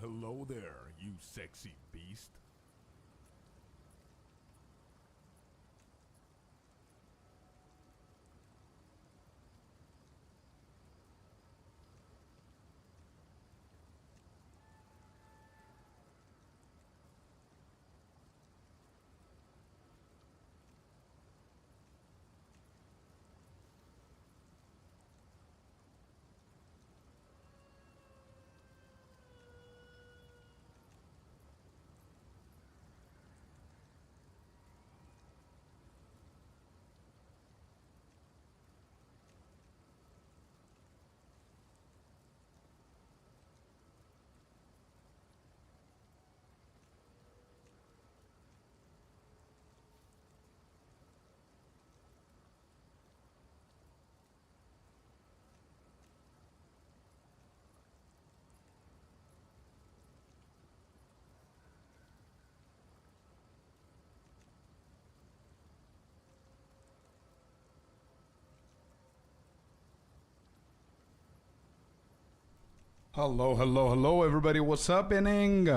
hello there, you sexy beast. Hello, everybody. What's happening?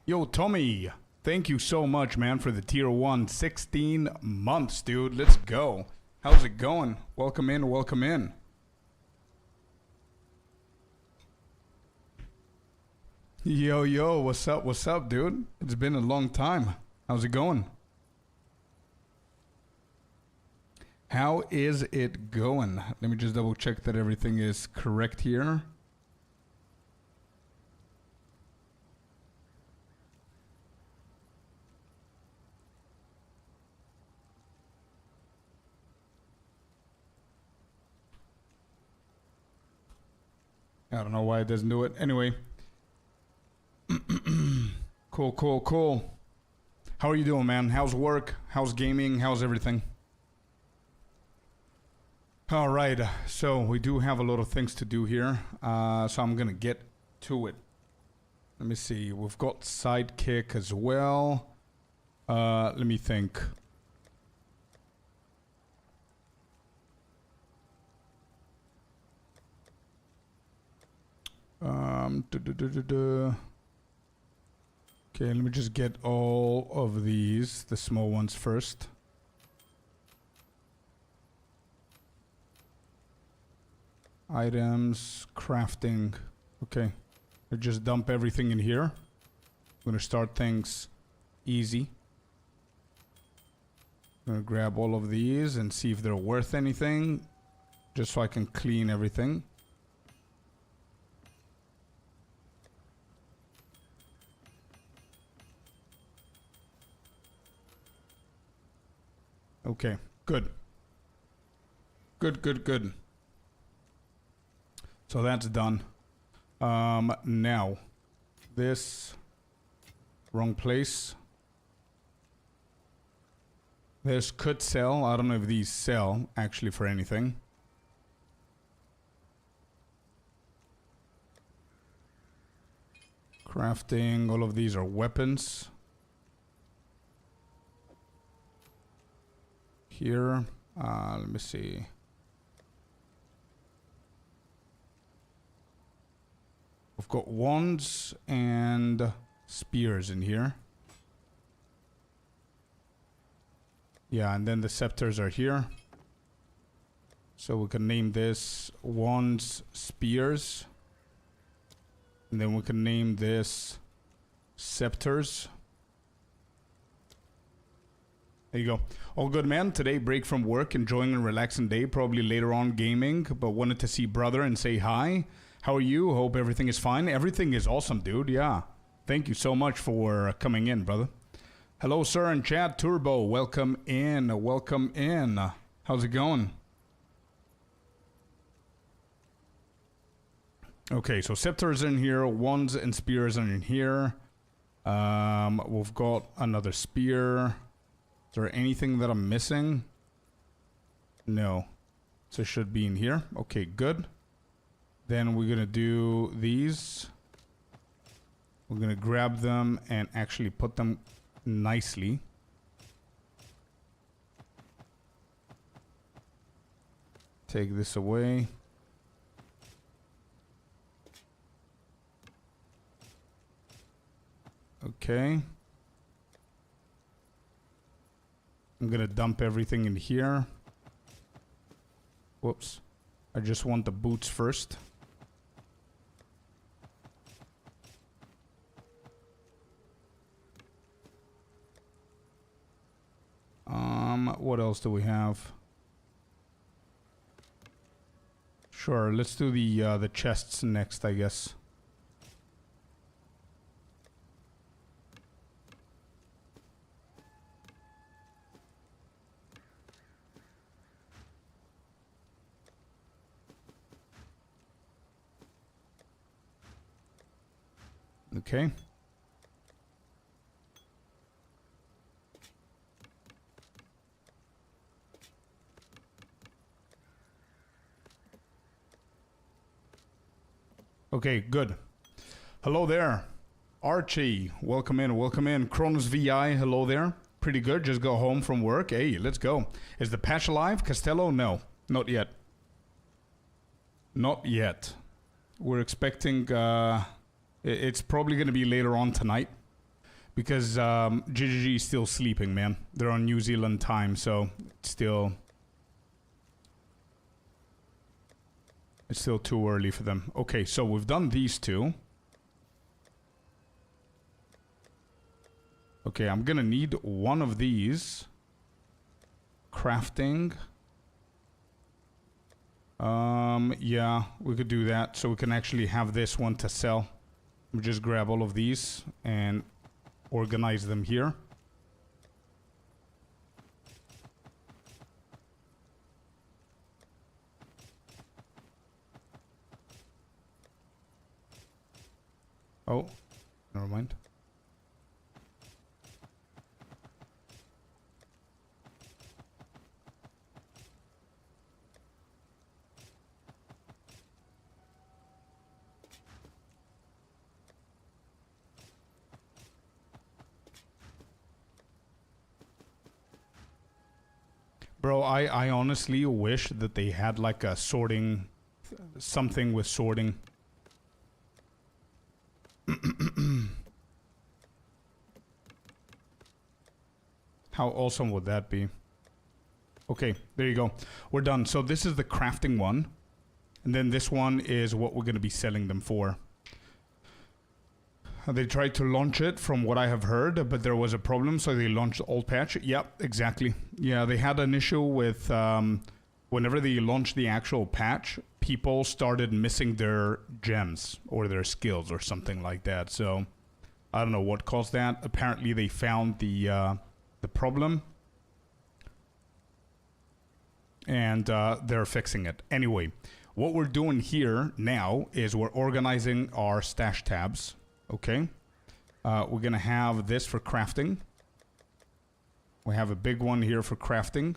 Yo, Tommy, thank you so much, man, for the tier 1 16 months, dude. Let's go. How's it going? Welcome in, welcome in. Yo, what's up, dude? It's been a long time. How's it going? How is it going? Let me just double check that everything is correct here. I don't know why it doesn't do it. Anyway. Cool. How are you doing, man? How's work? How's gaming? How's everything? Alright, so we do have a lot of things to do here. So I'm gonna get to it. Let me see. We've got Sidekick as well. Let me think. Okay, let me just get all of these, the small ones first. Items, crafting. Okay, I just dump everything in here. I'm gonna start things easy. I'm gonna grab all of these and see if they're worth anything, just so I can clean everything. Okay, good. Good. So that's done. Now, this, wrong place. This could sell. I don't know if these sell actually for anything. Crafting, all of these are weapons. Here, let me see. We've got wands and spears in here. Yeah, and then the scepters are here. So we can name this wands, spears. And then we can name this scepters. There you go. All good, man. Today, break from work, enjoying a relaxing day. Probably later on gaming, but wanted to see brother and say hi. How are you? Hope everything is fine. Everything is awesome, dude. Yeah. Thank you so much for coming in, brother. Hello, sir, and chat. Turbo, welcome in. Welcome in. How's it going? Okay, so scepters in here. Wands and spears are in here. We've got another spear. Is there anything that I'm missing? No. So it should be in here. Okay, good. Then we're going to do these. We're going to grab them and actually put them nicely. Take this away. Okay. I'm gonna dump everything in here. Whoops. I just want the boots first. What else do we have? Sure, let's do the chests next, I guess. Okay. Okay, good. Hello there. Archie, welcome in, welcome in. Kronos VI, hello there. Pretty good, just got home from work. Hey, let's go. Is the patch alive? Costello? No, not yet. Not yet. We're expecting, it's probably going to be later on tonight. Because GGG is still sleeping, man. They're on New Zealand time, so it's still too early for them. Okay, so we've done these two. Okay, I'm gonna need one of these. Crafting. Yeah, we could do that. So we can actually have this one to sell. We just grab all of these and organize them here. Oh, never mind. Bro, I honestly wish that they had like a sorting, something with sorting. How awesome would that be? Okay, there you go. We're done. So this is the crafting one. And then this one is what we're going to be selling them for. They tried to launch it from what I have heard, but there was a problem, so they launched the old patch. Yep, exactly. Yeah, they had an issue with whenever they launched the actual patch, people started missing their gems or their skills or something like that. So I don't know what caused that. Apparently they found the problem and they're fixing it. Anyway, what we're doing here now is we're organizing our stash tabs. Okay, we're gonna have this for crafting. We have a big one here for crafting.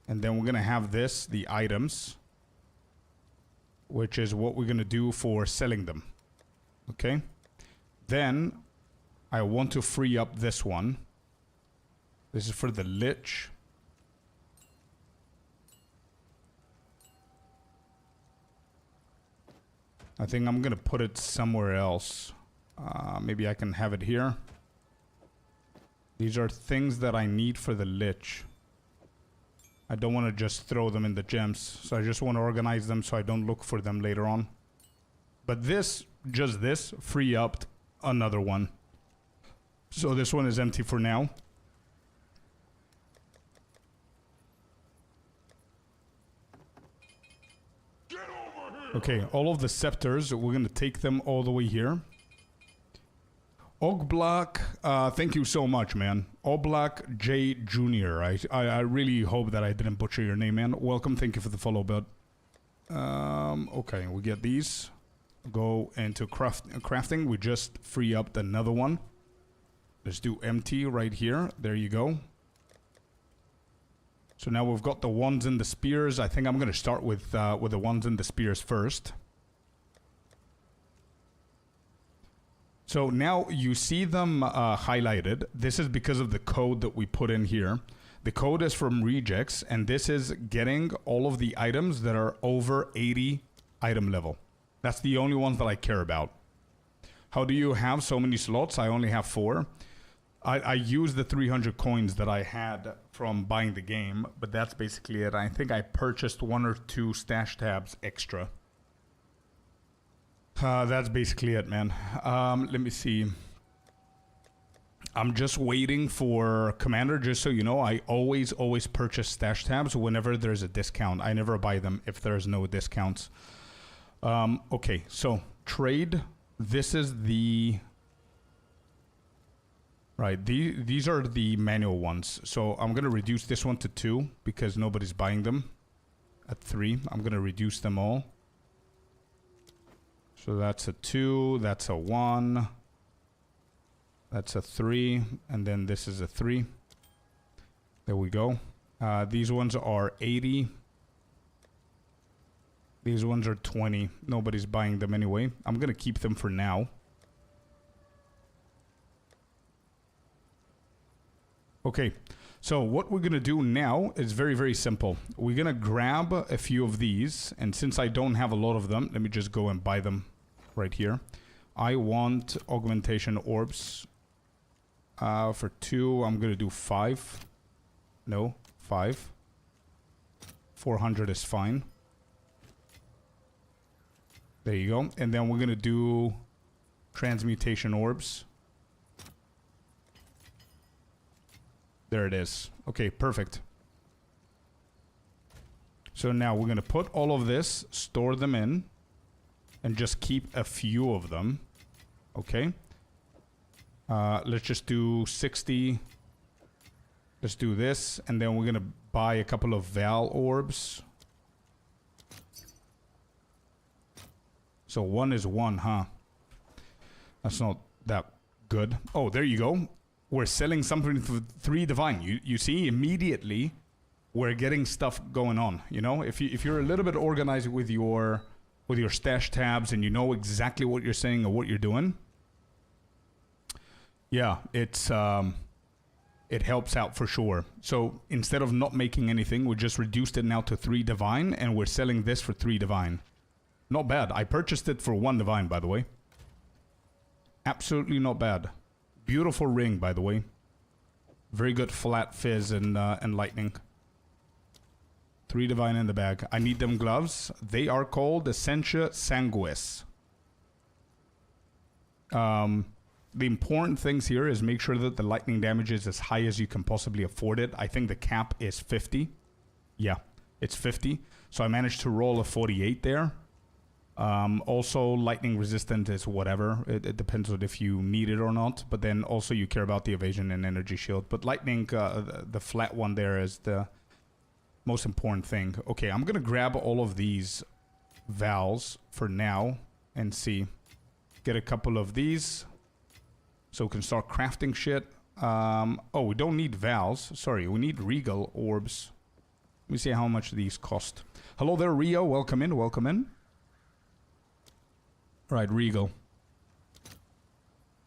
And then we're gonna have this, the items, which is what we're gonna do for selling them. Okay, then I want to free up this one. This is for the Lich. I think I'm gonna put it somewhere else. Maybe I can have it here. These are things that I need for the Lich. I don't want to just throw them in the gems, so I just want to organize them so I don't look for them later on. But this, just this, free up another one. So this one is empty for now. Okay, all of the scepters, we're going to take them all the way here. Ogblock, thank you so much, man. Oblak J Jr. I really hope that I didn't butcher your name, man. Welcome, thank you for the follow, bud. Okay, we get these. Go into crafting. We just free up another one. Let's do empty right here. There you go. So now we've got the wands and the spears. I think I'm going to start with the wands and the spears first. So now you see them highlighted. This is because of the code that we put in here. The code is from rejects, and this is getting all of the items that are over 80 item level. That's the only ones that I care about. How do you have so many slots? I only have 4. I used the 300 coins that I had from buying the game, but that's basically it. I think I purchased 1 or 2 stash tabs extra. That's basically it, man. Let me see. I'm just waiting for Commander, just so you know. I always purchase stash tabs whenever there's a discount. I never buy them if there's no discounts. Okay, so trade. This is the... Right, these are the manual ones. So I'm going to reduce this one to 2 because nobody's buying them. At 3, I'm going to reduce them all. So that's a 2, that's a 1, that's a 3, and then this is a 3. There we go. These ones are 80. These ones are 20. Nobody's buying them anyway. I'm going to keep them for now. Okay, so what we're going to do now is very, very simple. We're going to grab a few of these, and since I don't have a lot of them, let me just go and buy them right here. I want augmentation orbs. For 2, I'm going to do 5. No, 5. 400 is fine. There you go. And then we're going to do transmutation orbs. There it is. Okay, perfect. So now we're going to put all of this, store them in, and just keep a few of them. Okay. Let's just do 60. Let's do this, and then we're going to buy a couple of Val orbs. So 1 is 1, huh? That's not that good. Oh, there you go. We're selling something for 3 divine. You see, immediately we're getting stuff going on. You know, if you're a little bit organized with your stash tabs and you know exactly what you're saying or what you're doing, yeah, it helps out for sure. So instead of not making anything, we just reduced it now to 3 divine, and we're selling this for 3 divine. Not bad. I purchased it for 1 divine, by the way. Absolutely not bad. Beautiful ring, by the way. Very good flat fizz and lightning. 3 divine in the bag. I need them gloves. They are called Essentia Sanguis. The important things here is make sure that the lightning damage is as high as you can possibly afford it. I think the cap is 50. Yeah, it's 50. So I managed to roll a 48 there. Also, lightning resistant is whatever. It depends on if you need it or not. But then also you care about the evasion and energy shield. But lightning, the flat one there is the most important thing. Okay, I'm going to grab all of these vowels for now and see. Get a couple of these so we can start crafting shit. Oh, we don't need vowels. Sorry, we need regal orbs. Let me see how much these cost. Hello there, Rio. Welcome in. Welcome in. Right, regal.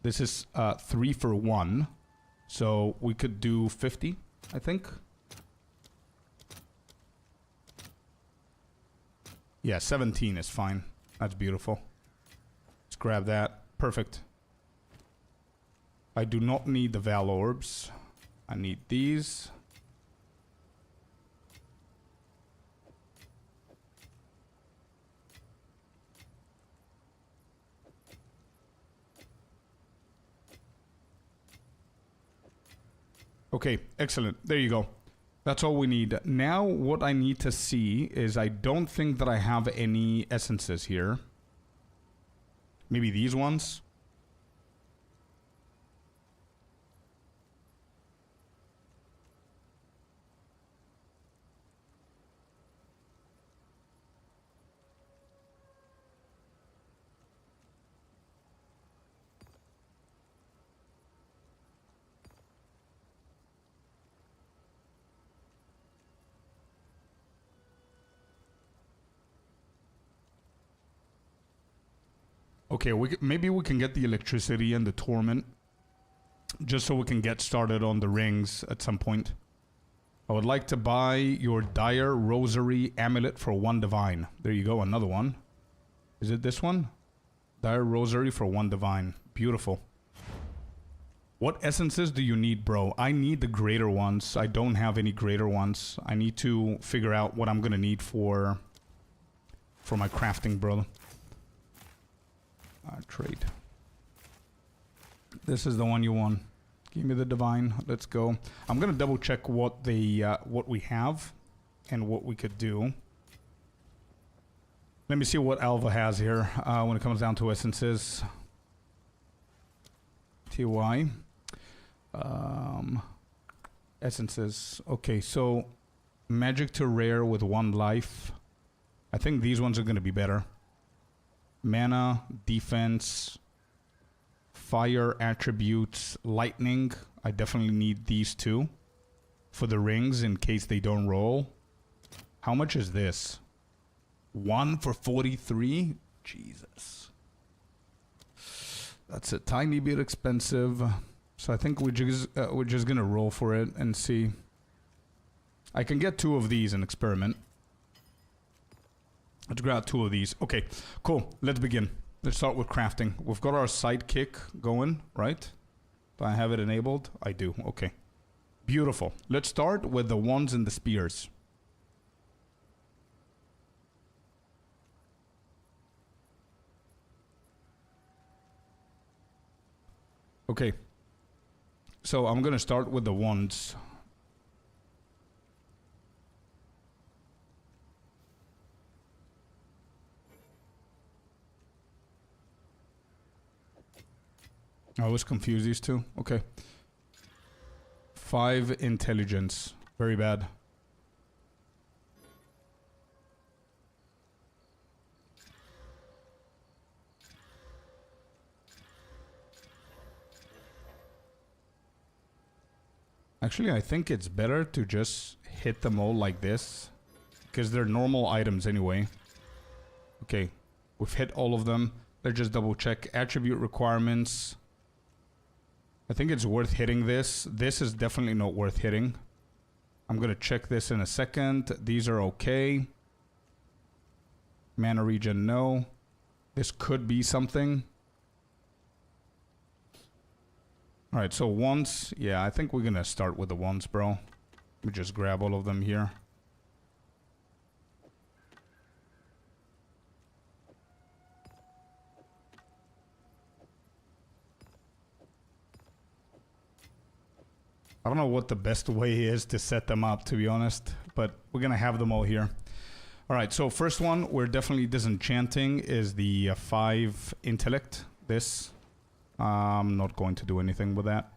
This is 3 for 1. So we could do 50, I think. Yeah, 17 is fine. That's beautiful. Let's grab that. Perfect. I do not need the Val orbs. I need these. Okay, excellent. There you go. That's all we need. Now what I need to see is I don't think that I have any essences here. Maybe these ones? Okay, maybe we can get the electricity and the torment just so we can get started on the rings at some point. I would like to buy your Dire Rosary Amulet for 1 divine. There you go, another one. Is it this one? Dire Rosary for 1 divine. Beautiful. What essences do you need, bro? I need the greater ones. I don't have any greater ones. I need to figure out what I'm gonna need for my crafting, bro. Trade. This is the one you want. Give me the divine. Let's go. I'm gonna double check what we have and what we could do. Let me see what Alva has here when it comes down to essences. TY. Essences. Okay, so magic to rare with 1 life. I think these ones are going to be better. Mana, defense, fire attributes, lightning. I definitely need these 2 for the rings in case they don't roll. How much is this? 1 for 43? Jesus. That's a tiny bit expensive. So I think we're just gonna roll for it and see. I can get 2 of these and experiment. Let's grab 2 of these. Okay, cool. Let's begin. Let's start with crafting. We've got our sidekick going, right? Do I have it enabled? I do. Okay. Beautiful. Let's start with the wands and the spears. Okay. So I'm gonna start with the wands. I was confused, these 2. Okay. 5 intelligence. Very bad. Actually, I think it's better to just hit them all like this, because they're normal items anyway. Okay, we've hit all of them. Let's just double check. Attribute requirements. I think it's worth hitting this. This is definitely not worth hitting. I'm gonna check this in a second. These are okay. Mana regen, no. This could be something. Alright, so wands. Yeah, I think we're gonna start with the wands, bro. We just grab all of them here. I don't know what the best way is to set them up, to be honest, but we're gonna have them all here. Alright, so first one we're definitely disenchanting is the 5 intellect. This. I'm not going to do anything with that.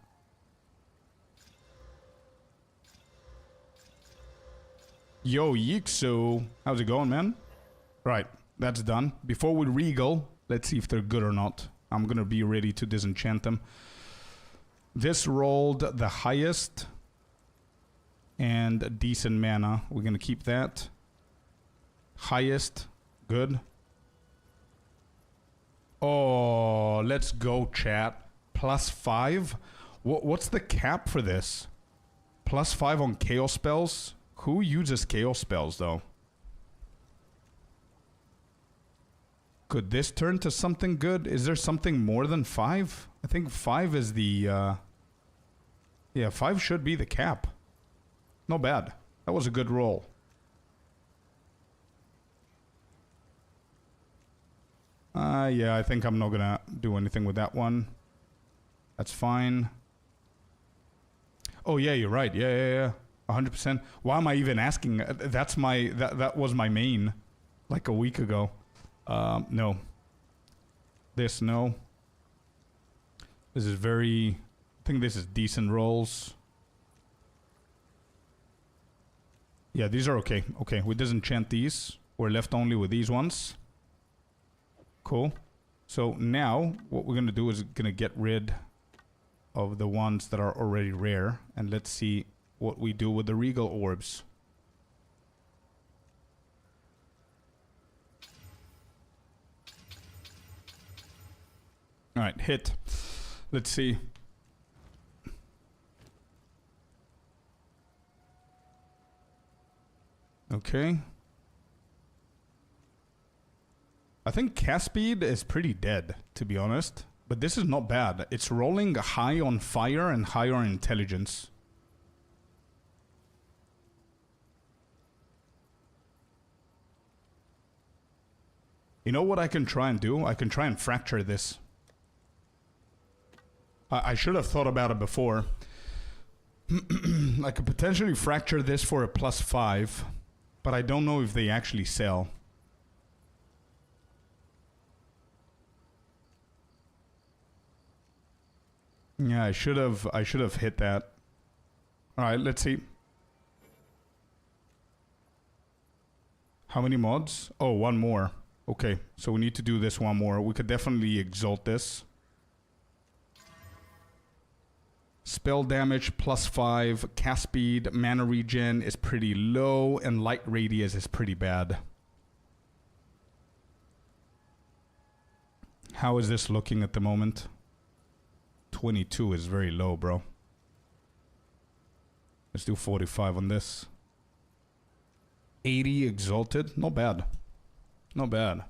Yo, Yixo. How's it going, man? Right, that's done. Before we regal, let's see if they're good or not. I'm gonna be ready to disenchant them. This rolled the highest and decent mana. We're gonna keep that. Highest, good. Oh, let's go, chat. +5? What's the cap for this? +5 on chaos spells? Who uses chaos spells, though? Could this turn to something good? Is there something more than 5? I think 5 is the, yeah, 5 should be the cap. Not bad. That was a good roll. Yeah, I think I'm not gonna do anything with that one. That's fine. Oh, yeah, you're right. Yeah. 100%. Why am I even asking? That's my... That was my main. Like a week ago. No. This, no. This is very... I think this is decent rolls. Yeah, these are okay. Okay, we disenchant these. We're left only with these ones. Cool. So now, what we're gonna do is gonna get rid of the ones that are already rare. And let's see what we do with the regal orbs. Alright, hit. Let's see. Okay. I think cast speed is pretty dead, to be honest. But this is not bad. It's rolling high on fire and high on intelligence. You know what I can try and do? I can try and fracture this. I should have thought about it before. I could potentially fracture this for a +5, but I don't know if they actually sell. Yeah, I should have hit that. All right, let's see. How many mods? Oh, one more. Okay, so we need to do this one more. We could definitely exalt this. Spell damage +5, cast speed, mana regen is pretty low, and light radius is pretty bad. How is this looking at the moment? 22 is very low, bro. Let's do 45 on this. 80 exalted, not bad. Not bad.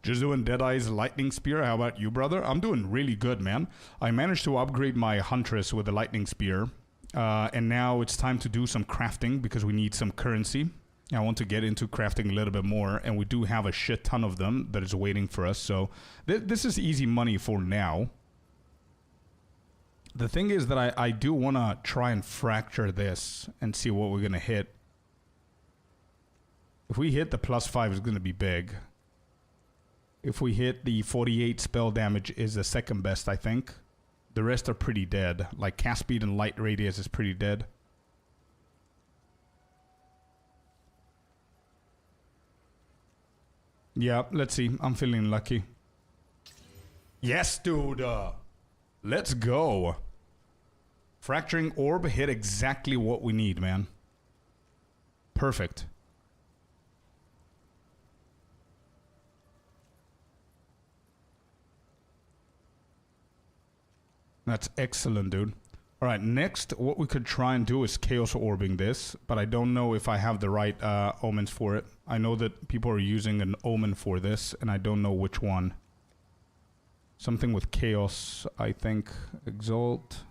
Just doing Deadeye's Lightning Spear. How about you, brother? I'm doing really good, man. I managed to upgrade my Huntress with the Lightning Spear. And now it's time to do some crafting because we need some currency. I want to get into crafting a little bit more. And we do have a shit ton of them that is waiting for us. So this is easy money for now. The thing is that I do want to try and fracture this and see what we're going to hit. If we hit the +5, it's going to be big. If we hit the 48 spell damage is the second best, I think. The rest are pretty dead. Like cast speed and light radius is pretty dead. Yeah, let's see. I'm feeling lucky. Yes, dude. Let's go. Fracturing orb hit exactly what we need, man. Perfect. That's excellent, dude. Alright, next, what we could try and do is Chaos Orbing this, but I don't know if I have the right omens for it. I know that people are using an omen for this, and I don't know which one. Something with Chaos, I think. Exalt.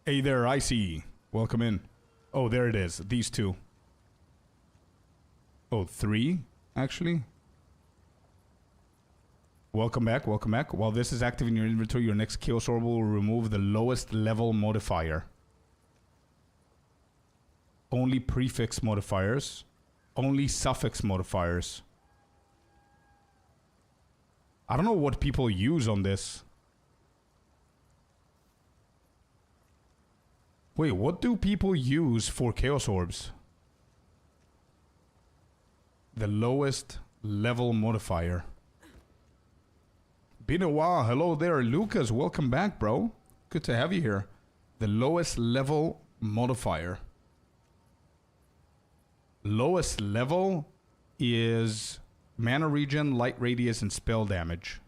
Hey there, Icy. Welcome in. Oh, there it is. These two. Oh, 3? Actually, welcome back, welcome back. While this is active in your inventory, your next Chaos Orb will remove the lowest level modifier. Only prefix modifiers. Only suffix modifiers. I don't know what people use on this. Wait, what do people use for Chaos Orbs? The lowest level modifier. Been a while. Hello there, Lucas. Welcome back, bro. Good to have you here. The lowest level modifier. Lowest level is mana regen, light radius, and spell damage.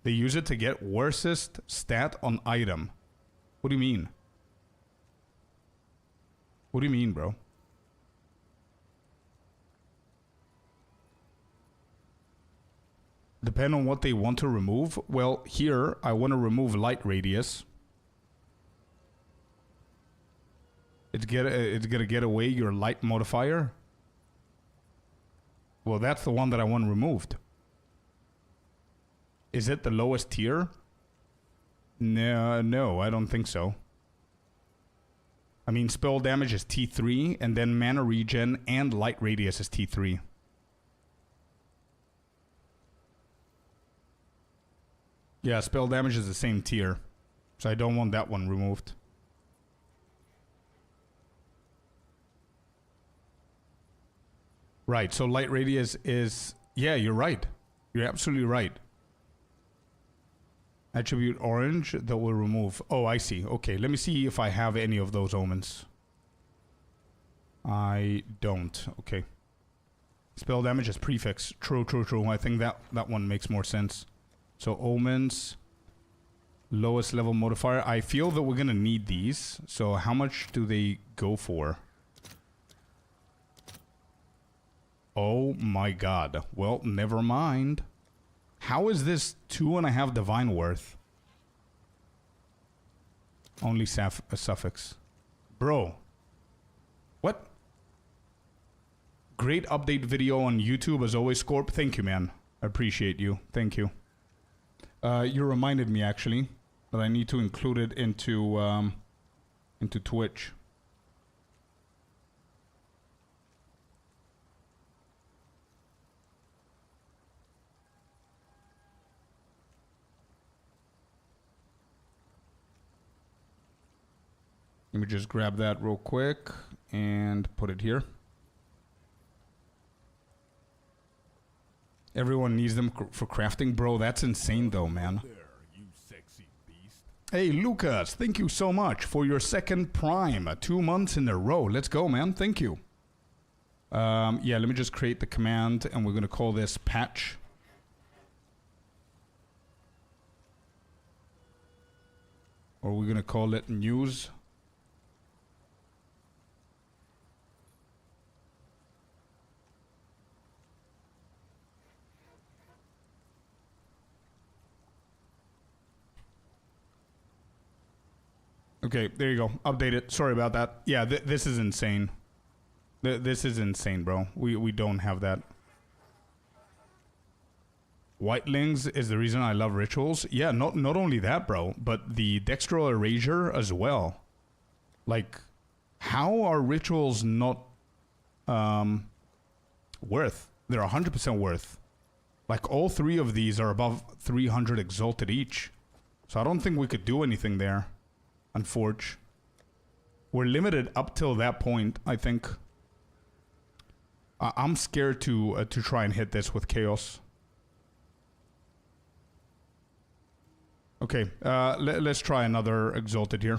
They use it to get worstest stat on item. What do you mean? What do you mean, bro? Depend on what they want to remove. Well, here, I want to remove light radius. It's gonna get away your light modifier. Well, that's the one that I want removed. Is it the lowest tier? No, I don't think so. I mean, spell damage is T3, and then mana regen and light radius is T3. Yeah, spell damage is the same tier. So I don't want that one removed. Right, so light radius is... Yeah, you're right. You're absolutely right. Attribute orange that will remove. Oh, I see. Okay, let me see if I have any of those omens. I don't. Okay. Spell damage is prefix. True, true, true. I think that one makes more sense. So omens, lowest level modifier. I feel that we're gonna need these. So how much do they go for? Oh my god. Well, never mind. How is this 2.5 divine worth? Only a suffix. Bro. What? Great update video on YouTube as always, Scorp. Thank you, man. I appreciate you. Thank you. You reminded me, actually, that I need to include it into Twitch. Let me just grab that real quick and put it here. Everyone needs them for crafting. Bro, that's insane though, man. Hey, Lucas, thank you so much for your second Prime. 2 months in a row. Let's go, man. Thank you. Yeah, let me just create the command, and we're going to call this patch. Or we're going to call it news. Okay, there you go. Update it. Sorry about that. Yeah, this is insane. This is insane, bro. We don't have that. Whitelings is the reason I love rituals. Yeah, not only that, bro, but the dextral erasure as well. Like, how are rituals not worth? They're 100% worth. Like, all 3 of these are above 300 exalted each. So I don't think we could do anything there. Unfortunately. We're limited up till that point, I think. I'm scared to try and hit this with chaos. Okay, let's try another exalted here.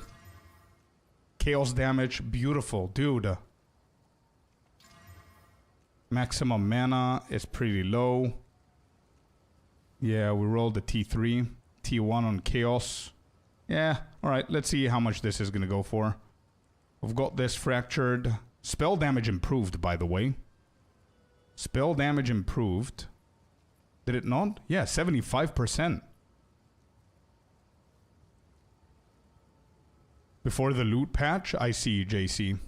Chaos damage, beautiful, dude. Maximum mana is pretty low. Yeah, we rolled the T3. T1 on chaos. Yeah, alright, let's see how much this is gonna go for. We've got this fractured. Spell damage improved, by the way. Spell damage improved. Did it not? Yeah, 75%. Before the loot patch? I see, JC.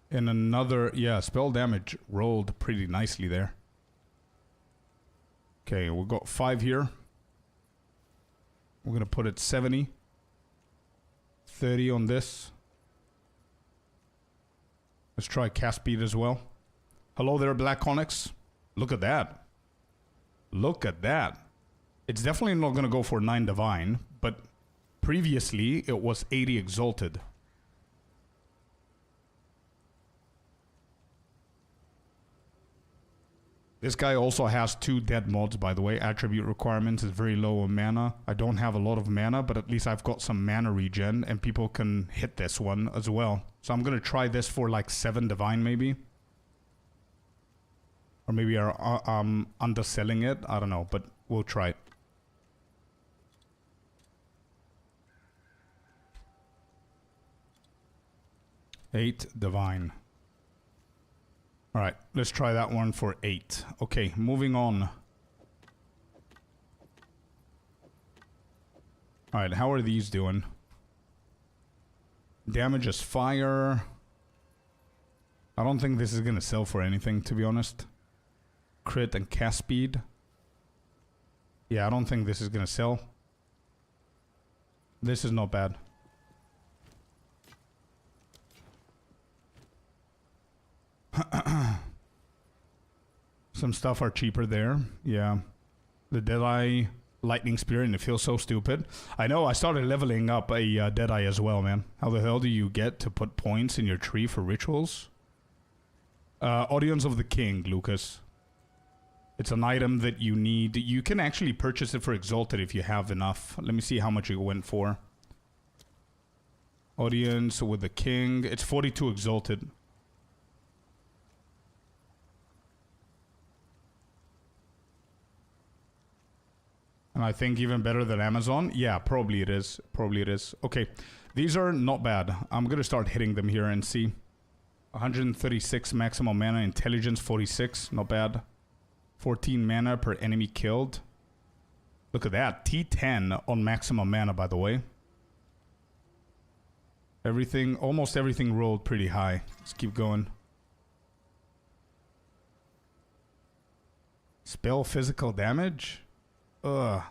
And another... Yeah, spell damage rolled pretty nicely there. Okay, we've got 5 here. We're going to put it 70. 30 on this. Let's try cast speed as well. Hello there, Black Onyx. Look at that. Look at that. It's definitely not going to go for 9 divine, but previously it was 80 exalted. This guy also has 2 dead mods, by the way. Attribute requirements is very low on mana. I don't have a lot of mana, but at least I've got some mana regen, and people can hit this one as well. So I'm going to try this for like 7 divine, maybe. Or maybe I'm underselling it. I don't know, but we'll try it. Eight divine. Alright, let's try that one for 8. Okay, moving on. Alright, how are these doing? Damage is fire. I don't think this is gonna sell for anything, to be honest. Crit and cast speed. Yeah, I don't think this is gonna sell. This is not bad. Some stuff are cheaper there. Yeah. The Deadeye Lightning Spear, and it feels so stupid. I know, I started leveling up a Deadeye as well, man. How the hell do you get to put points in your tree for rituals? Audience of the King, Lucas. It's an item that you need. You can actually purchase it for Exalted if you have enough. Let me see how much it went for. Audience with the king. It's 42 exalted. And I think even better than Amazon. Yeah, probably it is. Probably it is. Okay, these are not bad. I'm gonna start hitting them here and see. 136 maximum mana, intelligence 46, not bad. 14 mana per enemy killed. Look at that, T10 on maximum mana, by the way. Everything, almost everything rolled pretty high. Let's keep going. Spell physical damage? Ugh.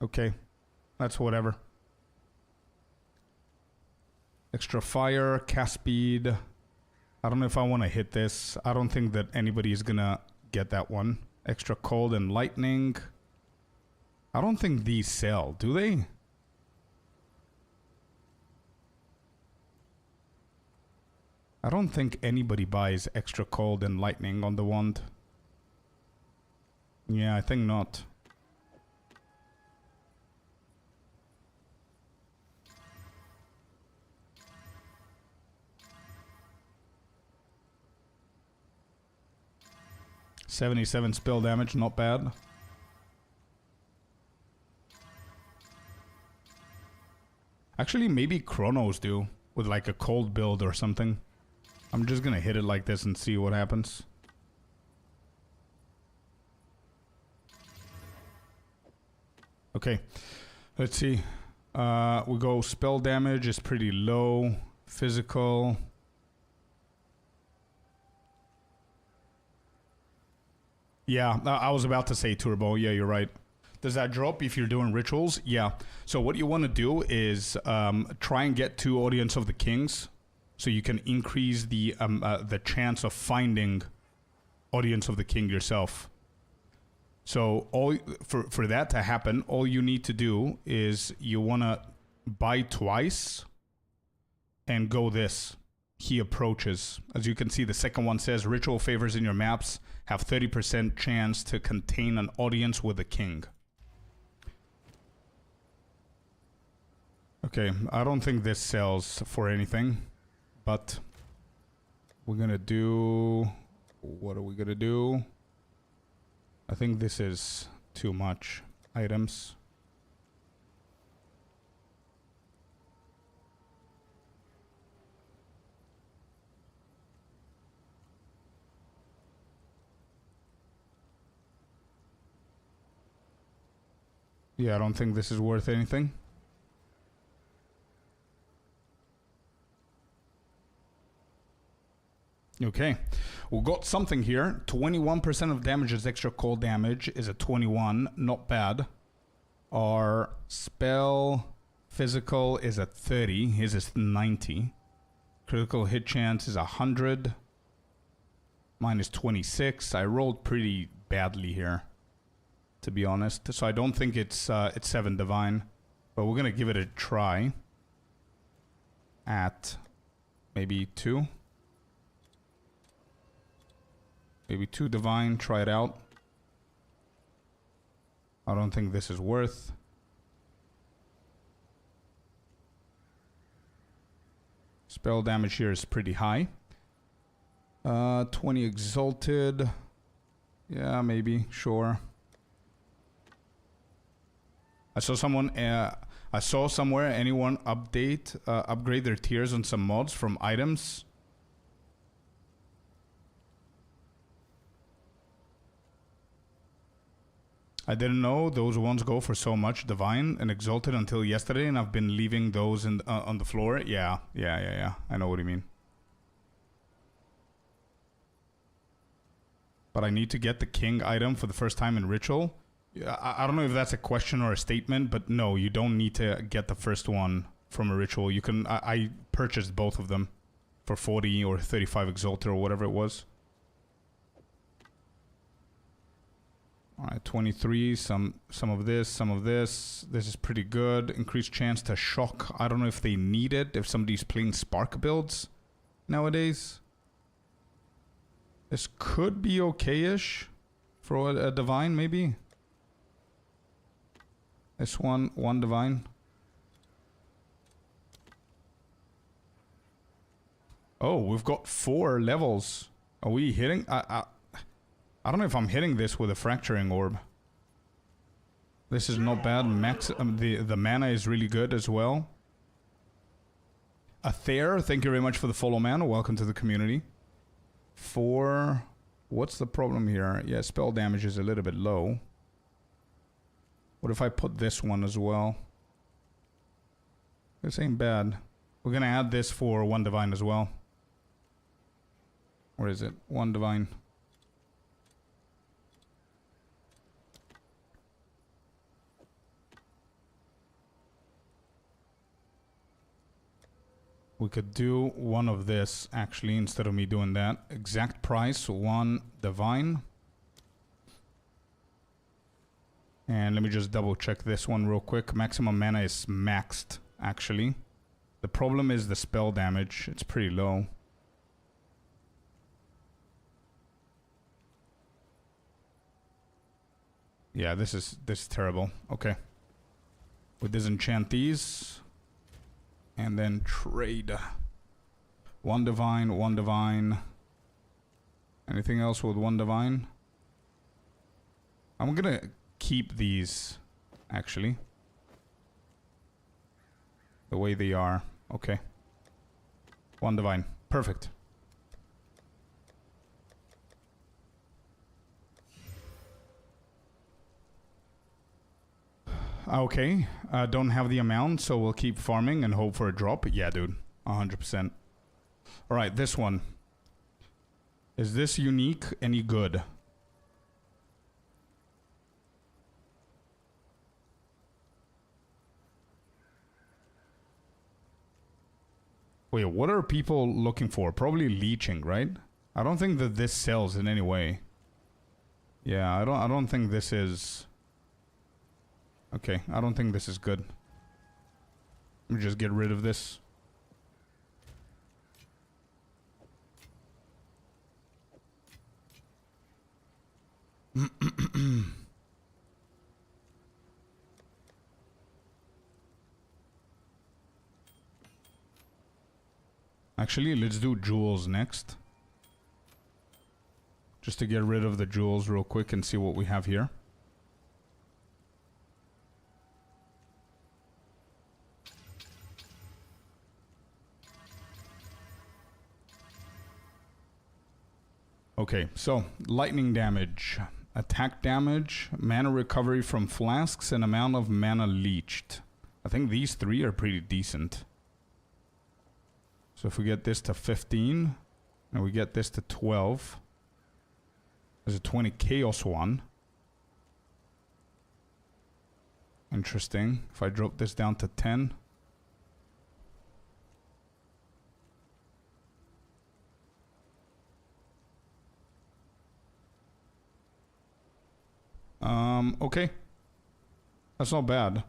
Okay, that's whatever. Extra fire, cast speed. I don't know if I want to hit this. I don't think that anybody is gonna get that one. Extra cold and lightning. I don't think these sell, do they? I don't think anybody buys extra cold and lightning on the wand. Yeah, I think not. $77 spell damage, not bad. Actually, maybe Chronos do, with like a cold build or something. I'm just gonna hit it like this and see what happens. Okay, let's see. We go spell damage is pretty low. Physical. Yeah, I was about to say turbo. Yeah, you're right. Does that drop if you're doing rituals? Yeah. So what you want to do is try and get to Audience of the Kings, so you can increase the chance of finding Audience of the King yourself. So for that to happen, all you need to do is you want to buy twice and go this. He approaches. As you can see, the second one says ritual favors in your maps have 30% chance to contain an audience with a king. Okay, I don't think this sells for anything, but we're gonna do... What are we gonna do? I think this is too much items. Yeah, I don't think this is worth anything. Okay, we got something here. 21% of damage is extra cold damage, is a 21, not bad. Our spell physical is at 30, his is 90. Critical hit chance is 100. Mine is 26. I rolled pretty badly here, to be honest. So I don't think it's 7 divine, but we're gonna give it a try. At maybe 2. Maybe 2 divine, try it out. I don't think this is worth. Spell damage here is pretty high. 20 exalted. Yeah, maybe, sure. I saw somewhere anyone upgrade their tiers on some mods from items. I didn't know those ones go for so much divine and exalted until yesterday, and I've been leaving those in on the floor. Yeah. I know what you mean. But I need to get the king item for the first time in ritual. I don't know if that's a question or a statement, but no, you don't need to get the first one from a ritual. You can. I purchased both of them for 40 or 35 exalted or whatever it was. Alright, 23, some of this, some of this. This is pretty good. Increased chance to shock. I don't know if they need it, if somebody's playing spark builds nowadays. This could be okay-ish for a divine, maybe. This one divine. Oh, we've got 4 levels. Are we hitting? I don't know if I'm hitting this with a fracturing orb. This is not bad. Max, the mana is really good as well. Athair, thank you very much for the follow, man. Welcome to the community. 4. What's the problem here? Yeah, spell damage is a little bit low. What if I put this one as well? This ain't bad. We're gonna add this for 1 divine as well. Where is it? 1 divine. We could do one of this, actually, instead of me doing that. Exact price, 1 divine. And let me just double check this one real quick. Maximum mana is maxed, actually. The problem is the spell damage. It's pretty low. Yeah, this is terrible. Okay. We disenchant these. And then trade. 1 divine, 1 divine. Anything else with 1 divine? I'm gonna keep these, actually. The way they are. Okay. 1 divine. Perfect. Okay, don't have the amount, so we'll keep farming and hope for a drop. Yeah, dude, 100%. Alright, this one. Is this unique? Any good? Wait, what are people looking for? Probably leeching, right? I don't think that this sells in any way. Yeah, I don't think this is... Okay, I don't think this is good. Let me just get rid of this. Actually, let's do jewels next. Just to get rid of the jewels real quick and see what we have here. Okay, so lightning damage, attack damage, mana recovery from flasks, and amount of mana leached. I think these 3 are pretty decent. So if we get this to 15, and we get this to 12, there's a 20 chaos one. Interesting. If I drop this down to 10. Okay. That's not bad.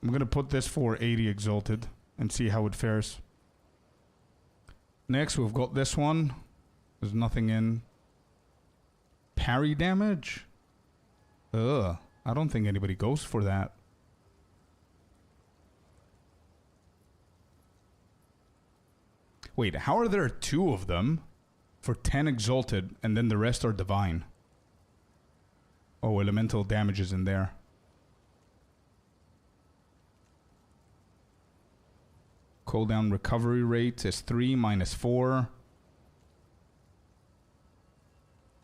I'm gonna put this for 80 exalted and see how it fares. Next, we've got this one. There's nothing in. Parry damage? Ugh. I don't think anybody goes for that. Wait, how are there 2 of them for 10 exalted and then the rest are divine? Oh, elemental damage is in there. Cooldown recovery rate is 3 minus 4.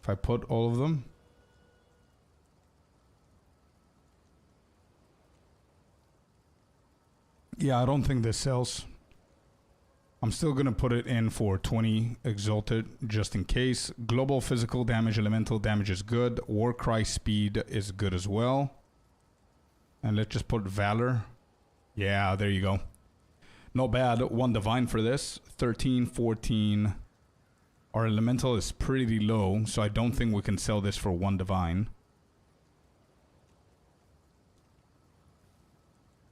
If I put all of them. Yeah, I don't think this sells. I'm still gonna put it in for 20 exalted just in case. Global physical damage, elemental damage is good. Warcry speed is good as well. And let's just put valor. Yeah, there you go. Not bad. 1 divine for this. 13, 14. Our elemental is pretty low, so I don't think we can sell this for 1 divine.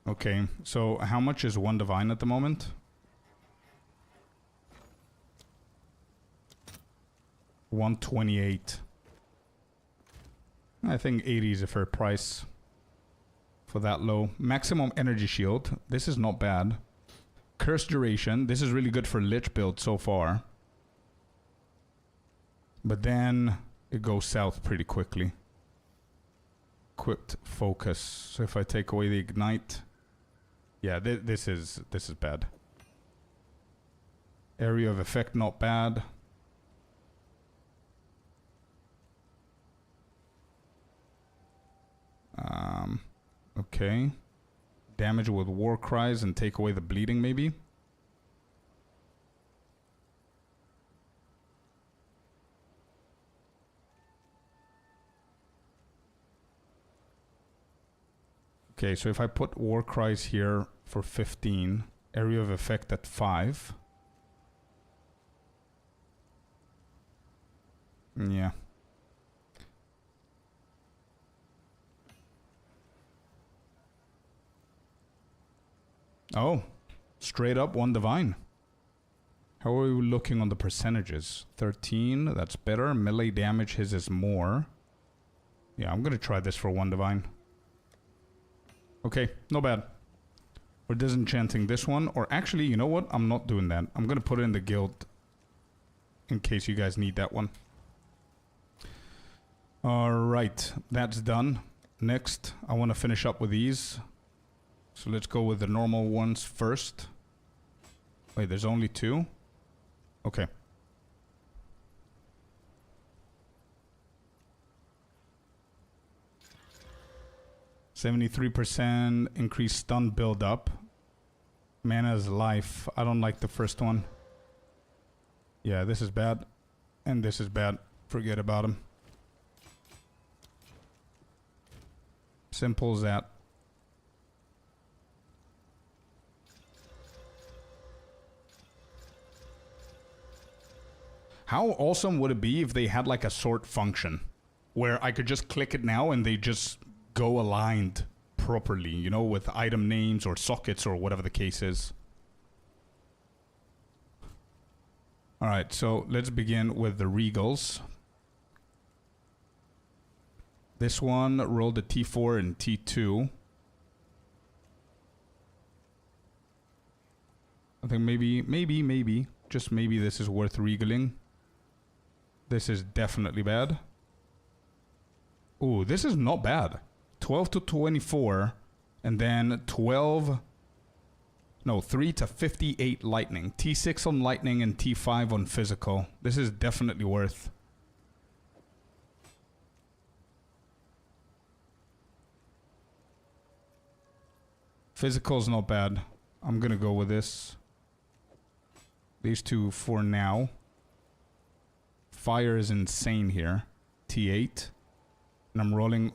Okay, so how much is 1 divine at the moment? $128. I think 80 is a fair price for that low. Maximum energy shield. This is not bad. Curse duration. This is really good for Lich build so far. But then it goes south pretty quickly. Equipped focus. So if I take away the ignite, yeah, this is bad. Area of effect not bad. Okay. Damage with war cries and take away the bleeding maybe. Okay, so if I put war cries here for 15, area of effect at 5. Yeah. Oh, straight up 1 divine. How are we looking on the percentages? 13, that's better. Melee damage, his is more. Yeah, I'm gonna try this for 1 divine. Okay, no bad. We're disenchanting this one. Or actually, you know what? I'm not doing that. I'm gonna put it in the guild in case you guys need that one. Alright, that's done. Next, I want to finish up with these. So let's go with the normal ones first. Wait, there's only 2? Okay. %73% increased stun build up. Mana's life. I don't like the first one. Yeah, this is bad. And this is bad. Forget about him. Simple as that. How awesome would it be if they had like a sort function where I could just click it now and they just go aligned properly, you know, with item names or sockets or whatever the case is. Alright, so let's begin with the Regals. This one rolled a T4 and T2. I think maybe, just maybe this is worth regaling. This is definitely bad. Ooh, this is not bad. 12 to 24, and then 3 to 58 lightning. T6 on lightning and T5 on physical. This is definitely worth. Physical's not bad. I'm gonna go with this. These two for now. Fire is insane here. T8. And I'm rolling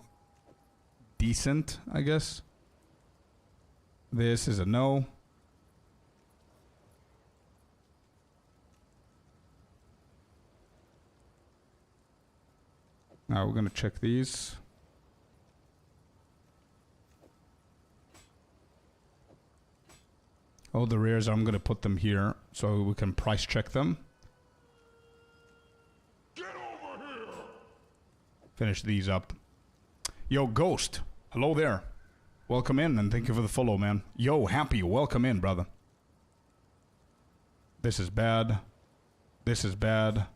decent, I guess. This is a no. Now we're gonna check these. Oh, the rares, I'm gonna put them here so we can price check them. Get over here. Finish these up. Yo, Ghost. Hello there. Welcome in and thank you for the follow, man. Yo, Happy, welcome in, brother. This is bad. This is bad.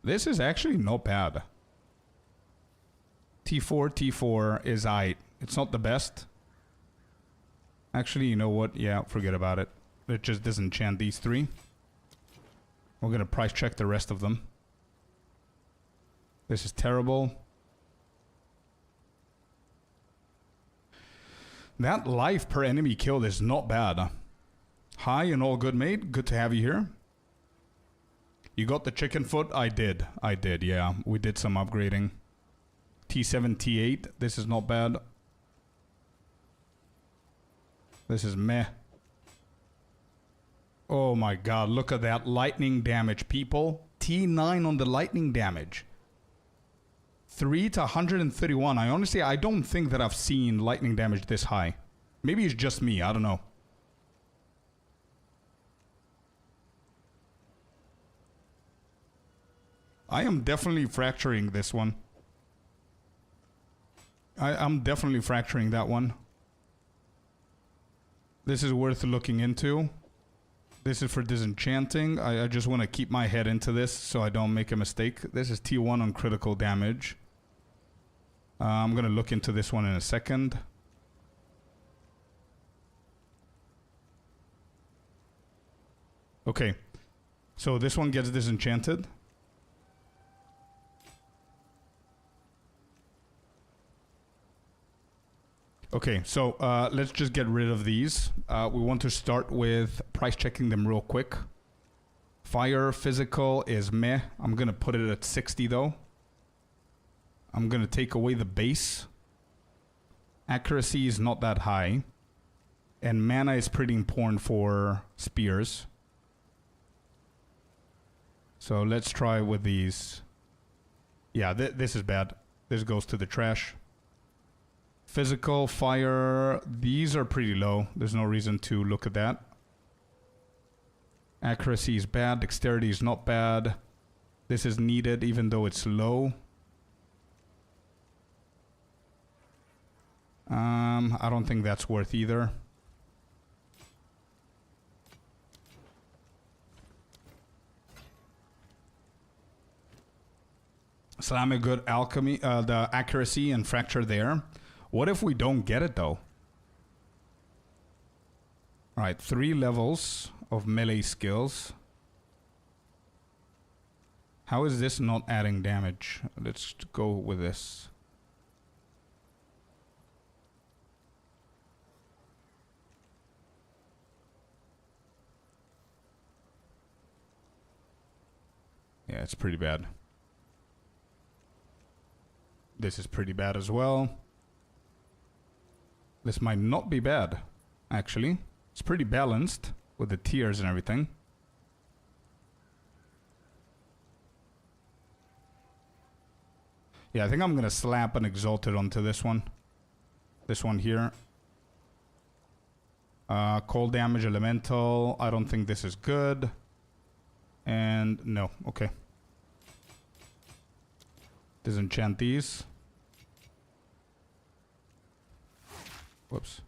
This is actually not bad. T4 is aight. It's not the best. Actually, you know what? Yeah, forget about it. It just disenchant these 3. We're gonna price check the rest of them. This is terrible. That life per enemy killed is not bad. Hi and all good, mate. Good to have you here. You got the chicken foot? I did, yeah. We did some upgrading. T7, T8. This is not bad. This is meh. Oh my god, look at that lightning damage, people. T9 on the lightning damage. 3 to 131. I don't think that I've seen lightning damage this high. Maybe it's just me, I don't know. I am definitely fracturing this one. I'm definitely fracturing that one. This is worth looking into. This is for disenchanting. I just want to keep my head into this so I don't make a mistake. This is T1 on critical damage. I'm going to look into this one in a second. Okay. So this one gets disenchanted. Okay, so let's just get rid of these. We want to start with price checking them real quick. Fire physical is meh. I'm going to put it at 60 though. I'm going to take away the base. Accuracy is not that high. And mana is pretty important for spears. So let's try with these. Yeah, this is bad. This goes to the trash. Physical, fire, these are pretty low. There's no reason to look at that. Accuracy is bad. Dexterity is not bad. This is needed even though it's low. I don't think that's worth either. Slam a good alchemy, the accuracy and fracture there. What if we don't get it though? Alright, 3 levels of melee skills. How is this not adding damage? Let's go with this. Yeah, it's pretty bad. This is pretty bad as well. This might not be bad, actually. It's pretty balanced with the tiers and everything. Yeah, I think I'm gonna slap an Exalted onto this one. This one here. Cold damage, elemental. I don't think this is good. And no, okay. Disenchant these. Whoops.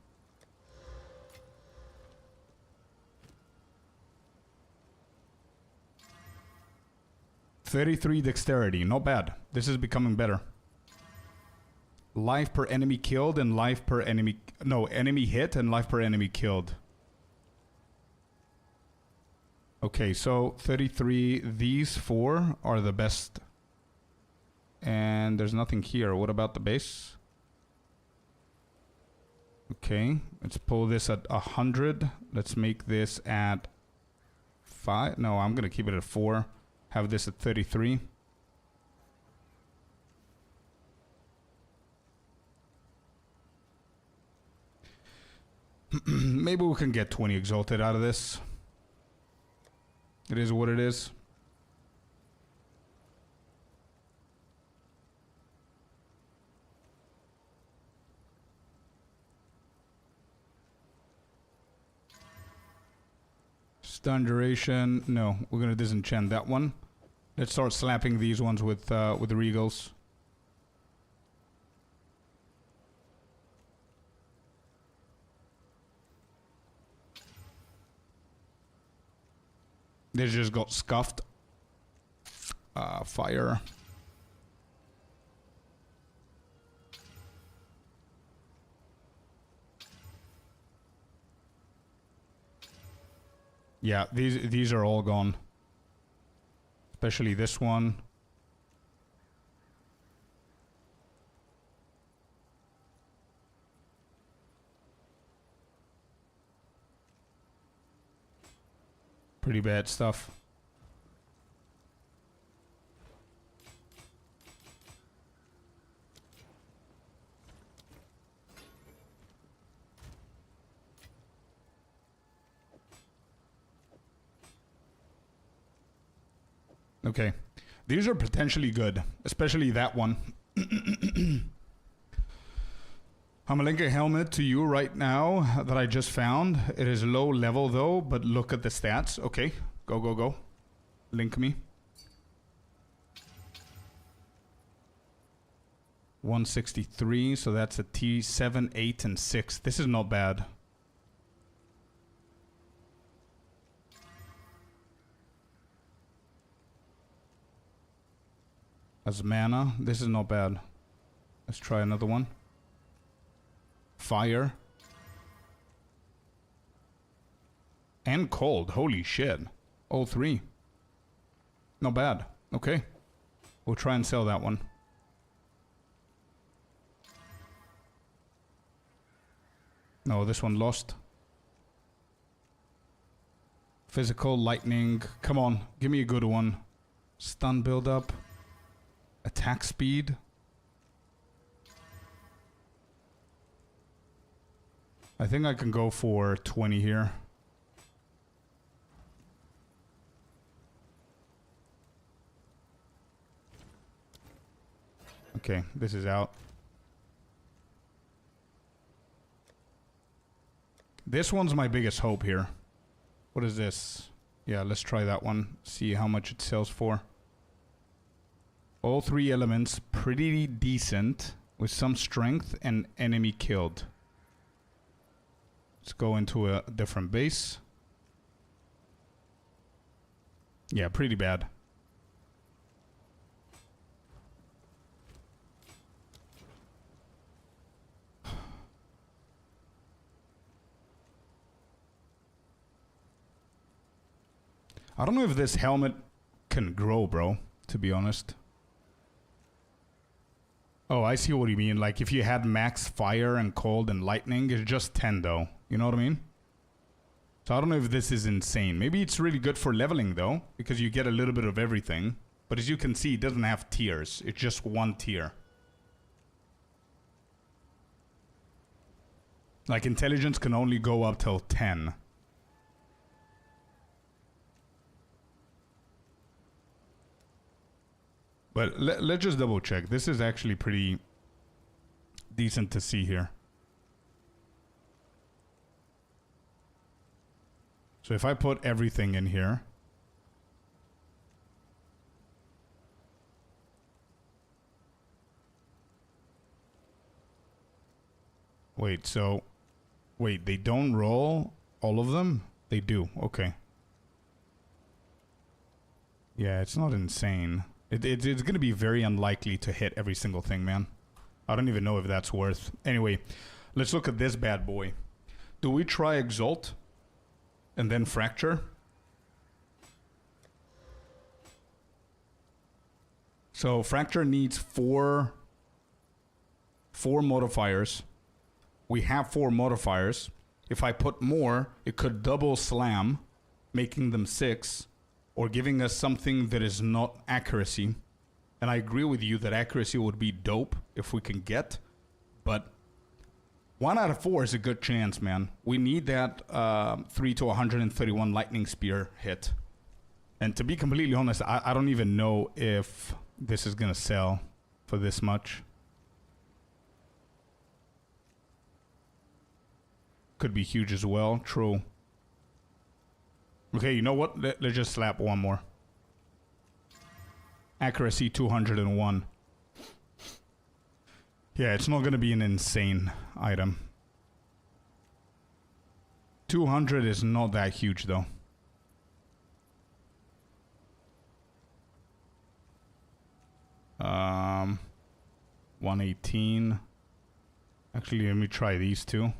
$33 dexterity, not bad. This is becoming better. Life per enemy killed and life per enemy... No, enemy hit and life per enemy killed. Okay, so 33. These 4 are the best. And there's nothing here. What about the base? Okay, let's pull this at 100. Let's make this at 5. No, I'm gonna keep it at 4. Have this at 33. Maybe we can get 20 Exalted out of this. It is what it is. Stun duration. No, we're gonna disenchant that one. Let's start slapping these ones with the regals. They just got scuffed. Fire. Yeah, these are all gone. Especially this one. Pretty bad stuff. Okay. These are potentially good, especially that one. I'm gonna link a helmet to you right now that I just found. It is low level though, but look at the stats. Okay, go, go, go. Link me. 163, so that's a T7, 8, and 6. This is not bad. As mana, this is not bad. Let's try another one. Fire. And cold, holy shit. All three. Not bad. Okay. We'll try and sell that one. No, this one lost. Physical, lightning. Come on, give me a good one. Stun build-up. Attack speed. I think I can go for 20 here. Okay, this is out. This one's my biggest hope here. What is this? Yeah, let's try that one. See how much it sells for. All three elements pretty decent with some strength and enemy killed. Let's go into a different base. Yeah, pretty bad. I don't know if this helmet can grow, bro, to be honest. Oh, I see what you mean. Like, if you had max fire and cold and lightning, it's just 10, though. You know what I mean? So I don't know if this is insane. Maybe it's really good for leveling, though, because you get a little bit of everything. But as you can see, it doesn't have tiers. It's just one tier. Like, intelligence can only go up till 10. But let's just double check. This is actually pretty decent to see here. So if I put everything in here. Wait, so... Wait, they don't roll all of them? They do, okay. Yeah, it's not insane. It's going to be very unlikely to hit every single thing, man. I don't even know if that's worth. Anyway, let's look at this bad boy. Do we try Exalt? And then Fracture? So Fracture needs four modifiers. We have 4 modifiers. If I put more, it could double slam, making them 6. Or giving us something that is not accuracy. And I agree with you that accuracy would be dope if we can get. But 1 out of 4 is a good chance, man. We need that 3 to 131 lightning spear hit. And to be completely honest, I don't even know if this is going to sell for this much. Could be huge as well. True. Okay, you know what? Let's just slap one more. Accuracy 201. Yeah, it's not going to be an insane item. 200 is not that huge, though. Um, 118. Actually, let me try these two.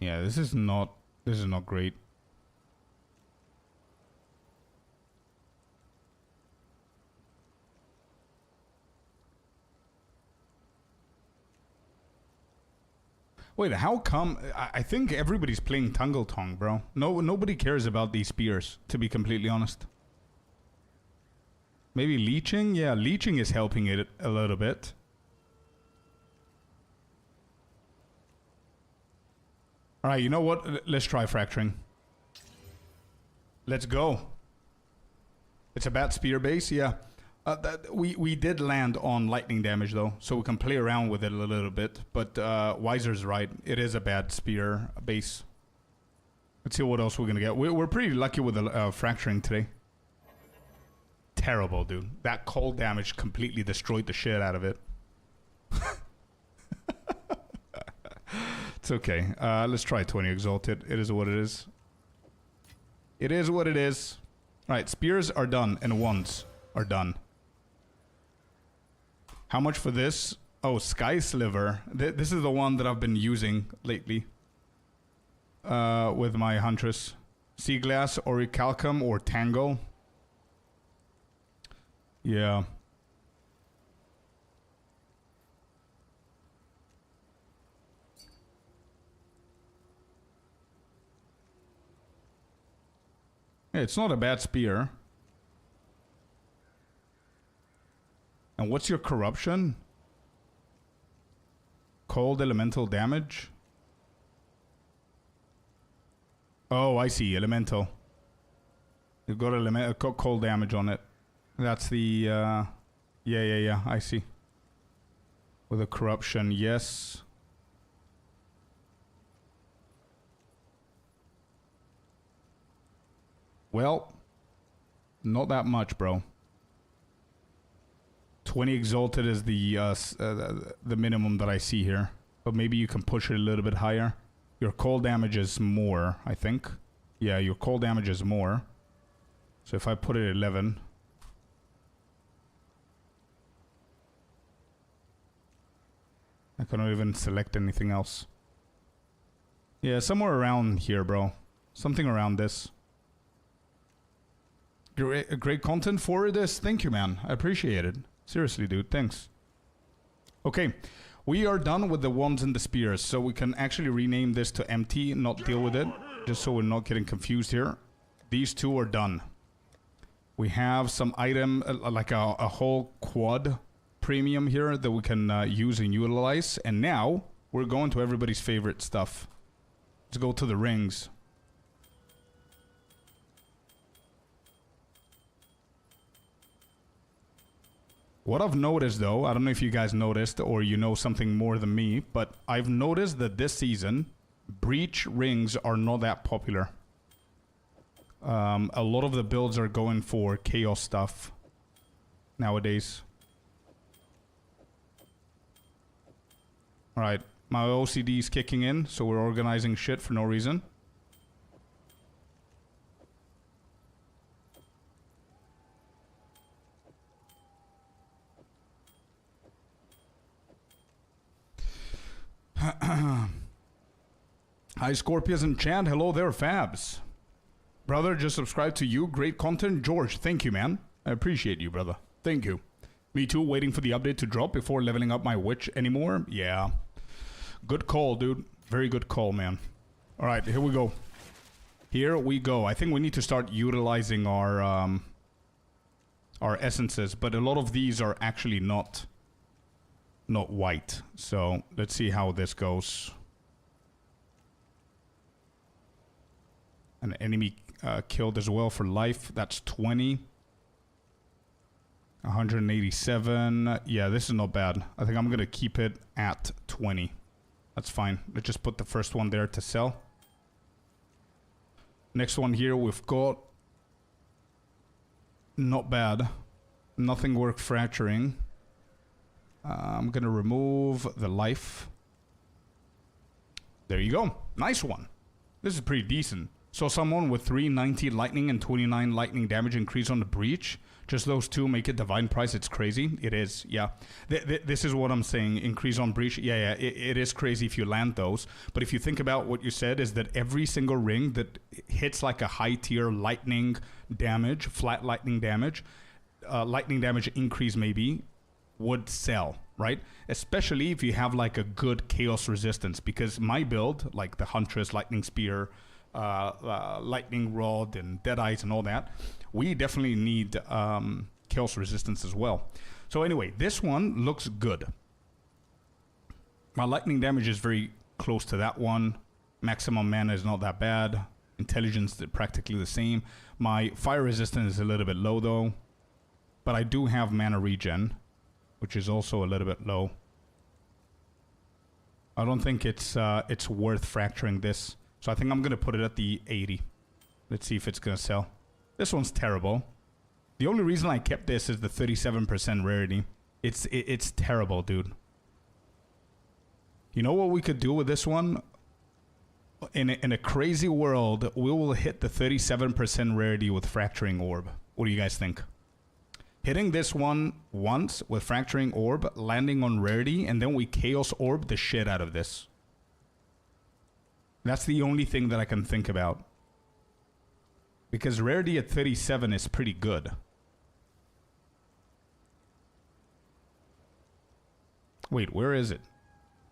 Yeah, this is not great. Wait, how come? I think everybody's playing Tungle Tong, bro. Nobody cares about these spears, to be completely honest. Maybe leeching? Yeah, leeching is helping it a little bit. Alright, you know what? Let's try fracturing. Let's go. It's a bad spear base, yeah. We did land on lightning damage though, so we can play around with it a little bit. But Weiser's right, it is a bad spear base. Let's see what else we're gonna get. We're pretty lucky with the fracturing today. Terrible, dude. That cold damage completely destroyed the shit out of it. It's okay. Let's try 20 Exalted. It is what it is. It is what it is. Alright, spears are done, and wands are done. How much for this? Oh, Sky Sliver. This is the one that I've been using lately. With my Huntress. Sea Glass, Orichalcum, or Tangle. Yeah. It's not a bad spear. And what's your corruption? Cold elemental damage? Oh, I see. Elemental. You've got cold damage on it. That's the, yeah. I see. With a corruption, yes. Well, not that much, bro. 20 Exalted is the minimum that I see here. But maybe you can push it a little bit higher. Your cold damage is more, I think. Yeah, your cold damage is more. So if I put it at 11... I cannot even select anything else. Yeah, somewhere around here, bro. Something around this. Great content for this. Thank you, man. I appreciate it. Seriously, dude. Thanks. Okay. We are done with the wands and the spears. So we can actually rename this to empty, not deal with it. Just so we're not getting confused here. These two are done. We have some item, like a whole quad premium here that we can use and utilize. And now we're going to everybody's favorite stuff. Let's go to the rings. What I've noticed though, I don't know if you guys noticed or you know something more than me, but I've noticed that this season, breach rings are not that popular. A lot of the builds are going for chaos stuff nowadays. Alright, my OCD is kicking in, so we're organizing shit for no reason. Hi Scorpius and Chad, hello there Fabs. Brother, just subscribe to you, great content. George, thank you man. I appreciate you brother, thank you. Me too, waiting for the update to drop before leveling up my witch anymore. Yeah. Good call, dude. Very good call, man. Alright, here we go. Here we go. I think we need to start utilizing our essences, but a lot of these are actually not white. So let's see how this goes. An enemy killed as well for life. That's 20. 187. Yeah, this is not bad. I think I'm gonna keep it at 20. That's fine. Let's just put the first one there to sell. Next one here we've got... Not bad. Nothing worth fracturing. I'm gonna remove the life. There you go. Nice one. This is pretty decent. So someone with 390 lightning and 29 lightning damage increase on the breach. Just those two make it divine price. It's crazy. It is, yeah. This is what I'm saying. Increase on breach. Yeah. It is crazy if you land those. But if you think about what you said, is that every single ring that hits like a high tier lightning damage, flat lightning damage increase maybe, would sell, right? Especially if you have like a good chaos resistance. Because my build, like the Huntress, Lightning Spear, lightning rod and dead eyes and all that, we definitely need chaos resistance as well. So anyway, this one looks good. My lightning damage is very close to that one. Maximum mana is not that bad. Intelligence is practically the same. My fire resistance is a little bit low though, but I do have mana regen, which is also a little bit low. I don't think it's worth fracturing this. So I think I'm going to put it at the 80. Let's see if it's going to sell. This one's terrible. The only reason I kept this is the 37% rarity. It's terrible, dude. You know what we could do with this one? In a crazy world, we will hit the 37% rarity with Fracturing Orb. What do you guys think? Hitting this one once with Fracturing Orb, landing on rarity, and then we Chaos Orb the shit out of this. That's the only thing that I can think about. Because rarity at 37 is pretty good. Wait, where is it?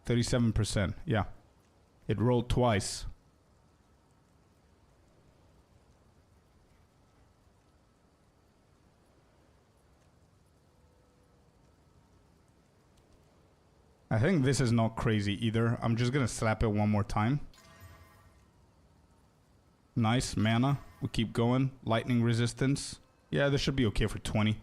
37%, yeah. It rolled twice. I think this is not crazy either. I'm just gonna slap it one more time. Nice, mana. We keep going. Lightning resistance. Yeah, this should be okay for 20.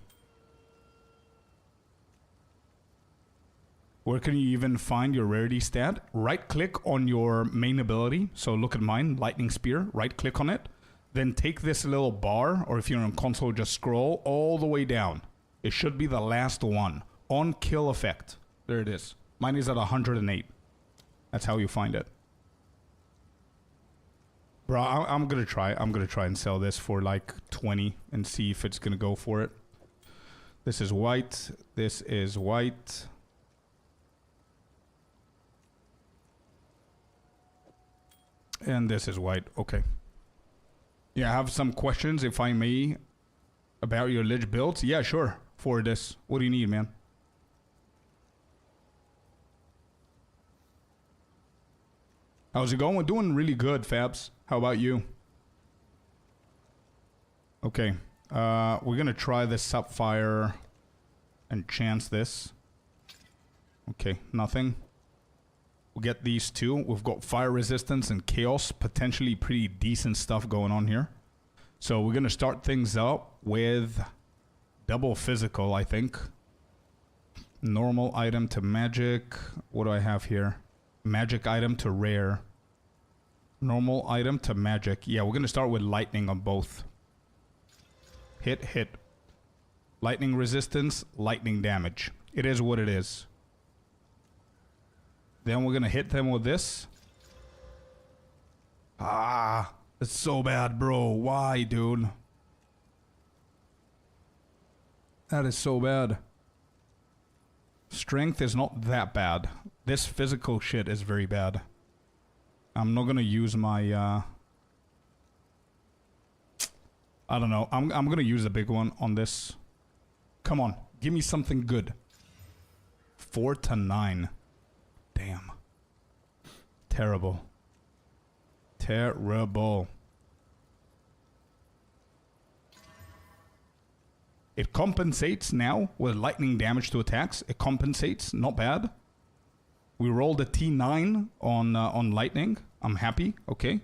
Where can you even find your rarity stat? Right click on your main ability. So look at mine, Lightning Spear. Right click on it. Then take this little bar, or if you're on console, just scroll all the way down. It should be the last one. On kill effect. There it is. Mine is at 108. That's how you find it. Bro, I'm gonna try. I'm gonna try and sell this for like 20 and see if it's gonna go for it. This is white. This is white. And this is white. Okay. Yeah, I have some questions, if I may, about your Lich builds. Yeah, sure. For this. What do you need, man? How's it going? We're doing really good, Fabs. How about you? Okay. We're gonna try this Sapphire and chance this. Okay, nothing. We'll get these two. We've got Fire Resistance and Chaos. Potentially pretty decent stuff going on here. So we're gonna start things up with double physical, I think. Normal item to magic. What do I have here? Magic item to rare. Normal item to magic. Yeah, we're gonna start with lightning on both. Hit, hit. Lightning resistance, lightning damage. It is what it is. Then we're gonna hit them with this. Ah, it's so bad, bro. Why, dude? That is so bad. Strength is not that bad. This physical shit is very bad. I'm not gonna use my, I don't know. I'm gonna use a big one on this. Come on, give me something good. 4 to 9. Damn. Terrible. Terrible. It compensates now with lightning damage to attacks. It compensates, not bad. We rolled a T9 on lightning. I'm happy. Okay.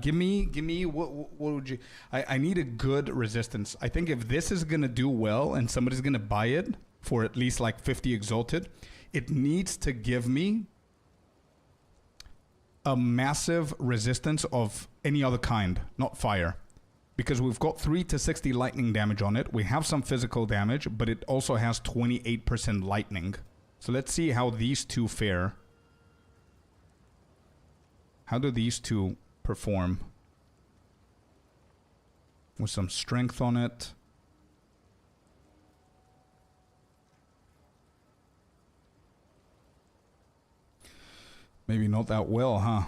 Give me what would you? I need a good resistance. I think if this is gonna do well and somebody's gonna buy it for at least like 50 exalted, it needs to give me a massive resistance of any other kind, not fire. Because we've got 3 to 60 lightning damage on it. We have some physical damage, but it also has 28% lightning. So let's see how these two fare. How do these two perform? With some strength on it. Maybe not that well, huh?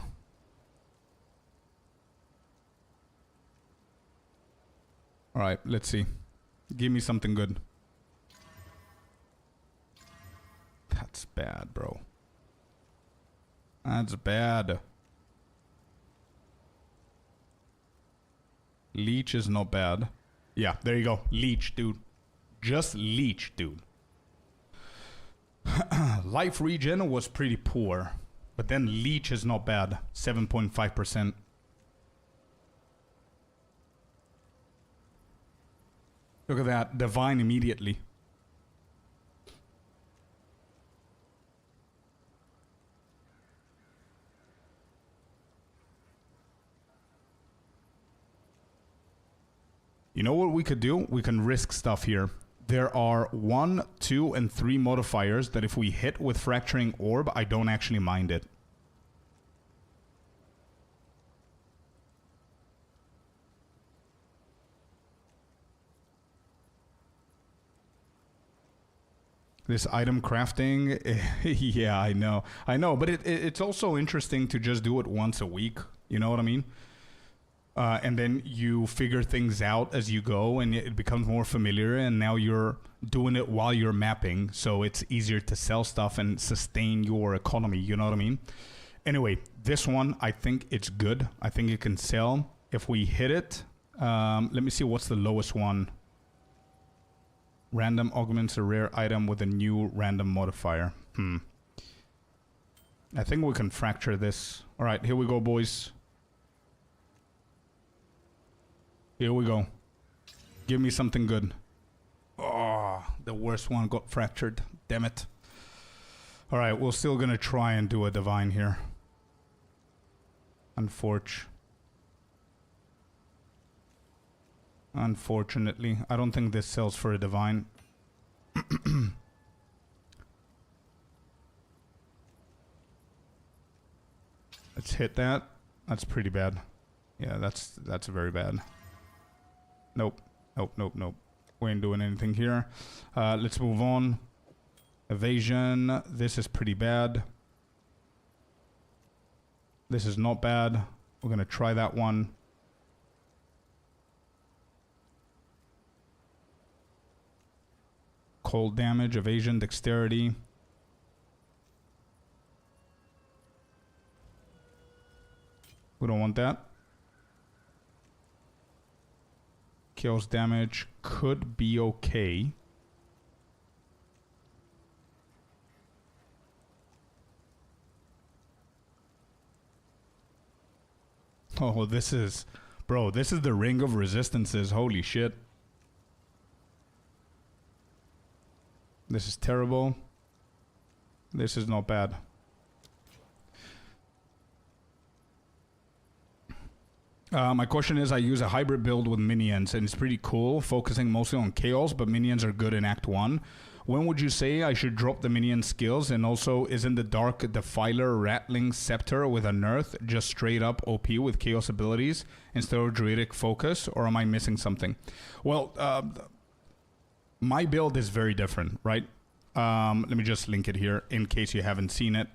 Alright, let's see. Give me something good. That's bad, bro. That's bad. Leech is not bad. Yeah, there you go. Leech, dude. Just leech, dude. Life regen was pretty poor. But then leech is not bad. 7.5%. Look at that. Divine immediately. You know what we could do? We can risk stuff here. There are 1, 2, and 3 modifiers that if we hit with Fracturing Orb, I don't actually mind it. This item crafting, yeah, I know, but it's also interesting to just do it once a week, you know what I mean? And then you figure things out as you go, and it becomes more familiar, and now you're doing it while you're mapping, so it's easier to sell stuff and sustain your economy, you know what I mean? Anyway, this one, I think it's good. I think it can sell. If we hit it, let me see what's the lowest one. Random augments a rare item with a new random modifier. I think we can fracture this. All right, here we go, boys. Here we go. Give me something good. Oh, the worst one got fractured. Damn it. All right, we're still gonna try and do a divine here. Unfortunately, I don't think this sells for a divine. Let's hit that. That's pretty bad. Yeah, that's very bad. Nope. We ain't doing anything here. Let's move on. Evasion. This is pretty bad. This is not bad. We're gonna try that one. Cold damage, evasion, dexterity. We don't want that. Chaos damage could be okay. Oh, this is... Bro, this is the ring of resistances. Holy shit. This is terrible. This is not bad. My question is, I use a hybrid build with minions, and it's pretty cool, focusing mostly on chaos, but minions are good in Act 1. When would you say I should drop the minion skills? And also, isn't the Dark Defiler Rattling Scepter with a nerf just straight up OP with chaos abilities instead of druidic focus, or am I missing something? Well, my build is very different, right? Let me just link it here in case you haven't seen it.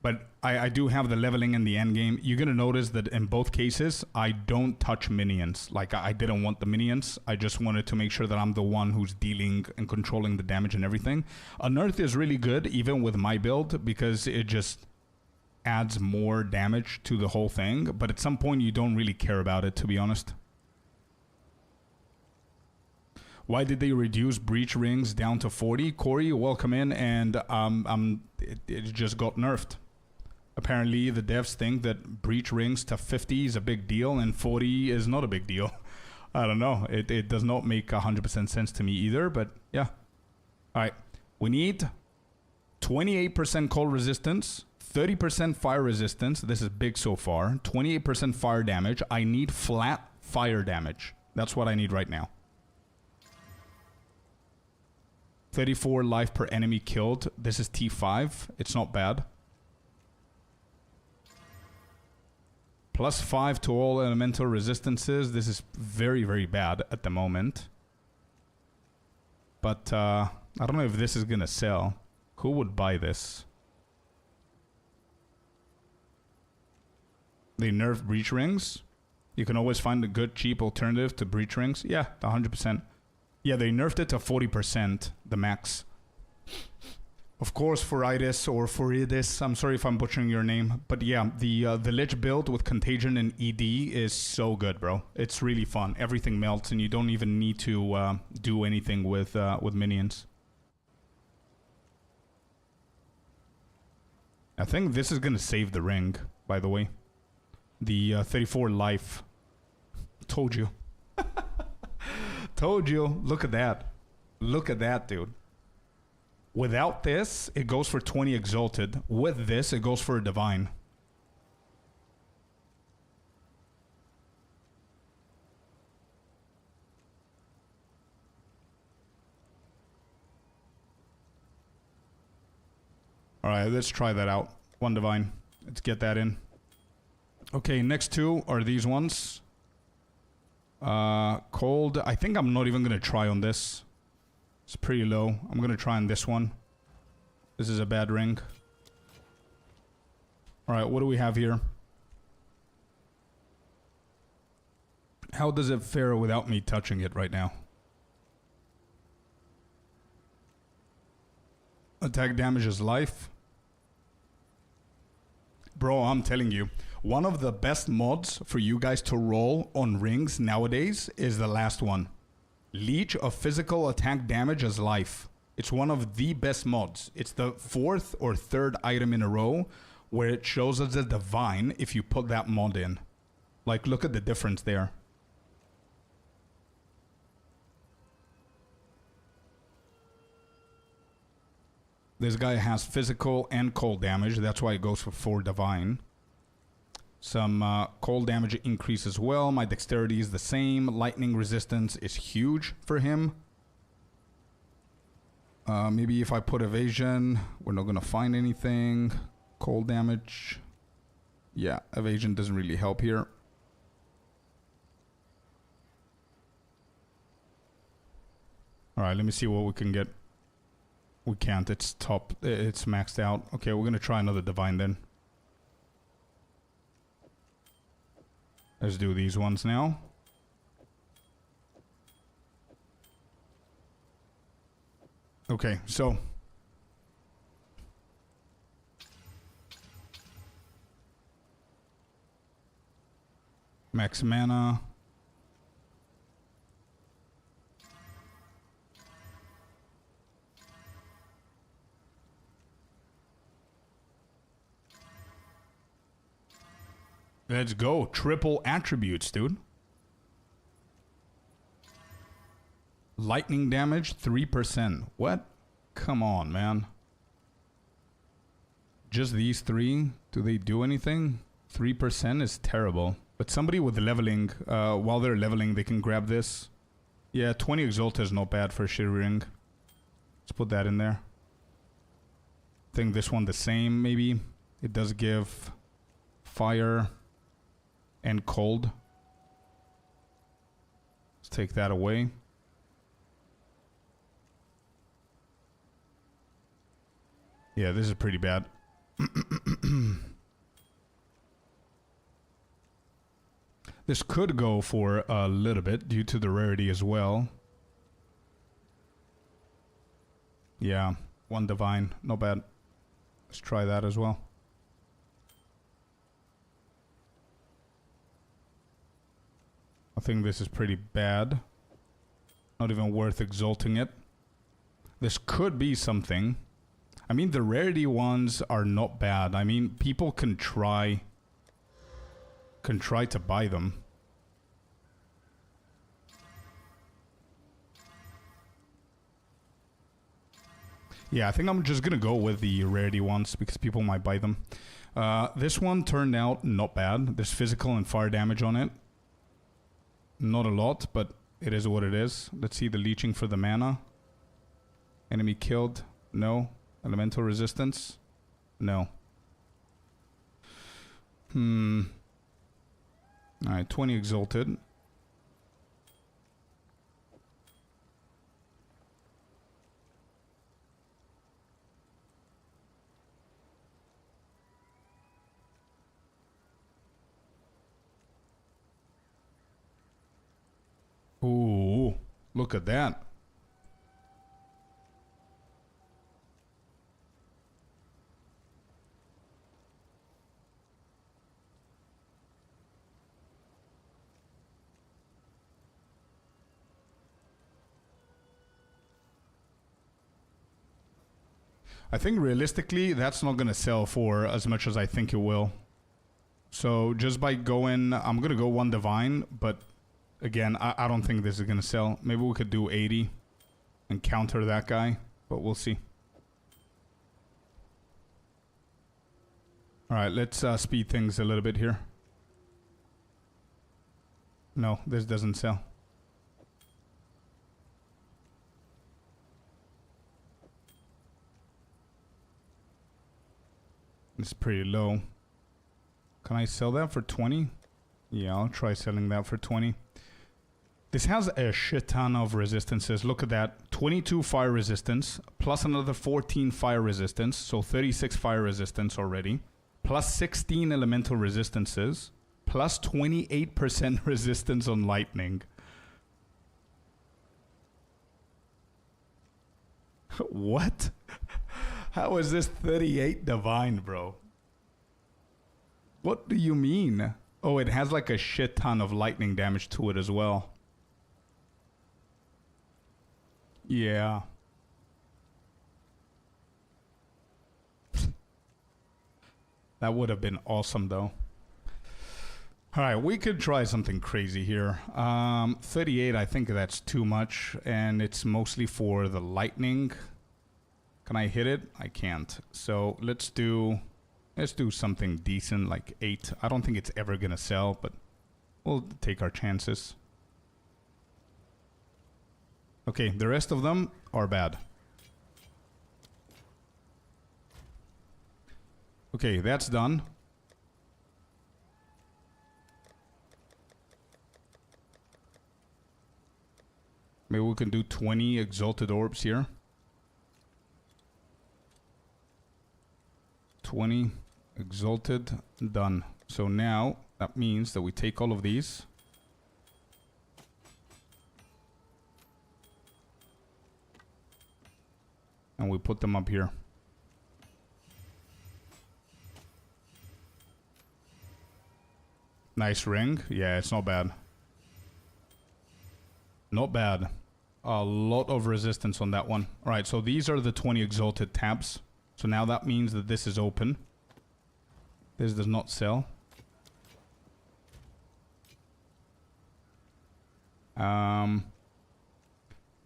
But I do have the leveling in the end game. You're going to notice that in both cases, I don't touch minions. Like, I didn't want the minions. I just wanted to make sure that I'm the one who's dealing and controlling the damage and everything. Unearth is really good, even with my build, because it just adds more damage to the whole thing. But at some point, you don't really care about it, to be honest. Why did they reduce breach rings down to 40? Corey, welcome in, and it just got nerfed. Apparently, the devs think that breach rings to 50 is a big deal, and 40 is not a big deal. I don't know. It does not make 100% sense to me either, but yeah. All right. We need 28% cold resistance, 30% fire resistance. This is big so far. 28% fire damage. I need flat fire damage. That's what I need right now. 34 life per enemy killed. This is T5. It's not bad. +5 to all elemental resistances. This is very, very bad at the moment. But I don't know if this is gonna sell. Who would buy this? They nerfed breach rings. You can always find a good, cheap alternative to breach rings. Yeah, 100%. Yeah, they nerfed it to 40%, the max. Of course, Foritis or Foridis, I'm sorry if I'm butchering your name. But yeah, the Lich build with Contagion and ED is so good, bro. It's really fun. Everything melts and you don't even need to do anything with minions. I think this is going to save the ring, by the way. The 34 life. Told you. Told you. Look at that. Look at that, dude. Without this, it goes for 20 exalted. With this, it goes for a divine. Alright, let's try that out. 1 divine. Let's get that in. Okay, next 2 are these ones. Cold. I think I'm not even gonna try on this. It's pretty low. I'm gonna try on this one. This is a bad ring. Alright, what do we have here? How does it fare without me touching it right now? Attack damage is life. Bro, I'm telling you, one of the best mods for you guys to roll on rings nowadays is the last one. Leech of physical attack damage as life. It's one of the best mods. It's the 4th or 3rd item in a row where it shows us a divine if you put that mod in. Like, look at the difference there. This guy has physical and cold damage. That's why it goes for 4 divine. Some cold damage increase as well. My dexterity is the same. Lightning resistance is huge for him. Maybe if I put evasion, we're not going to find anything. Cold damage. Yeah, evasion doesn't really help here. Alright, let me see what we can get. We can't. It's top. It's maxed out. Okay, we're going to try another divine then. Let's do these ones now. Okay, so max mana. Let's go. Triple attributes, dude. Lightning damage, 3%. What? Come on, man. Just these 3? Do they do anything? 3% is terrible. But somebody with leveling, while they're leveling, they can grab this. Yeah, 20 Exalt is not bad for a shitty ring. Let's put that in there. I think this one the same, maybe. It does give fire and cold. Let's take that away. Yeah, this is pretty bad. This could go for a little bit due to the rarity as well. Yeah, 1 divine, not bad. Let's try that as well. I think this is pretty bad. Not even worth exalting it. This could be something. I mean, the rarity ones are not bad. I mean, people can try to buy them. Yeah, I think I'm just gonna go with the rarity ones because people might buy them. This one turned out not bad. There's physical and fire damage on it. Not a lot, but it is what it is. Let's see the leeching for the mana. Enemy killed. No. Elemental resistance. No. Alright, 20 exalted. Ooh, look at that. I think realistically, that's not going to sell for as much as I think it will. So just by going, I'm going to go 1 divine, but again, I don't think this is going to sell. Maybe we could do 80 and counter that guy, but we'll see. Alright, let's speed things a little bit here. No, this doesn't sell. It's pretty low. Can I sell that for 20? Yeah, I'll try selling that for 20. This has a shit ton of resistances. Look at that. 22 fire resistance, plus another 14 fire resistance, so 36 fire resistance already, plus 16 elemental resistances, plus 28% resistance on lightning. What? How is this 38 divine, bro? What do you mean? Oh, it has like a shit ton of lightning damage to it as well. Yeah. That would have been awesome though. Alright, we could try something crazy here. 38, I think that's too much, and it's mostly for the lightning. Can I hit it? I can't. So let's do something decent, like 8. I don't think it's ever gonna sell, but we'll take our chances. Okay, the rest of them are bad. Okay, that's done. Maybe we can do 20 exalted orbs here. 20 exalted, done. So now that means that we take all of these. And we put them up here. Nice ring. Yeah, it's not bad. Not bad. A lot of resistance on that one. Alright, so these are the 20 exalted tabs. So now that means that this is open. This does not sell.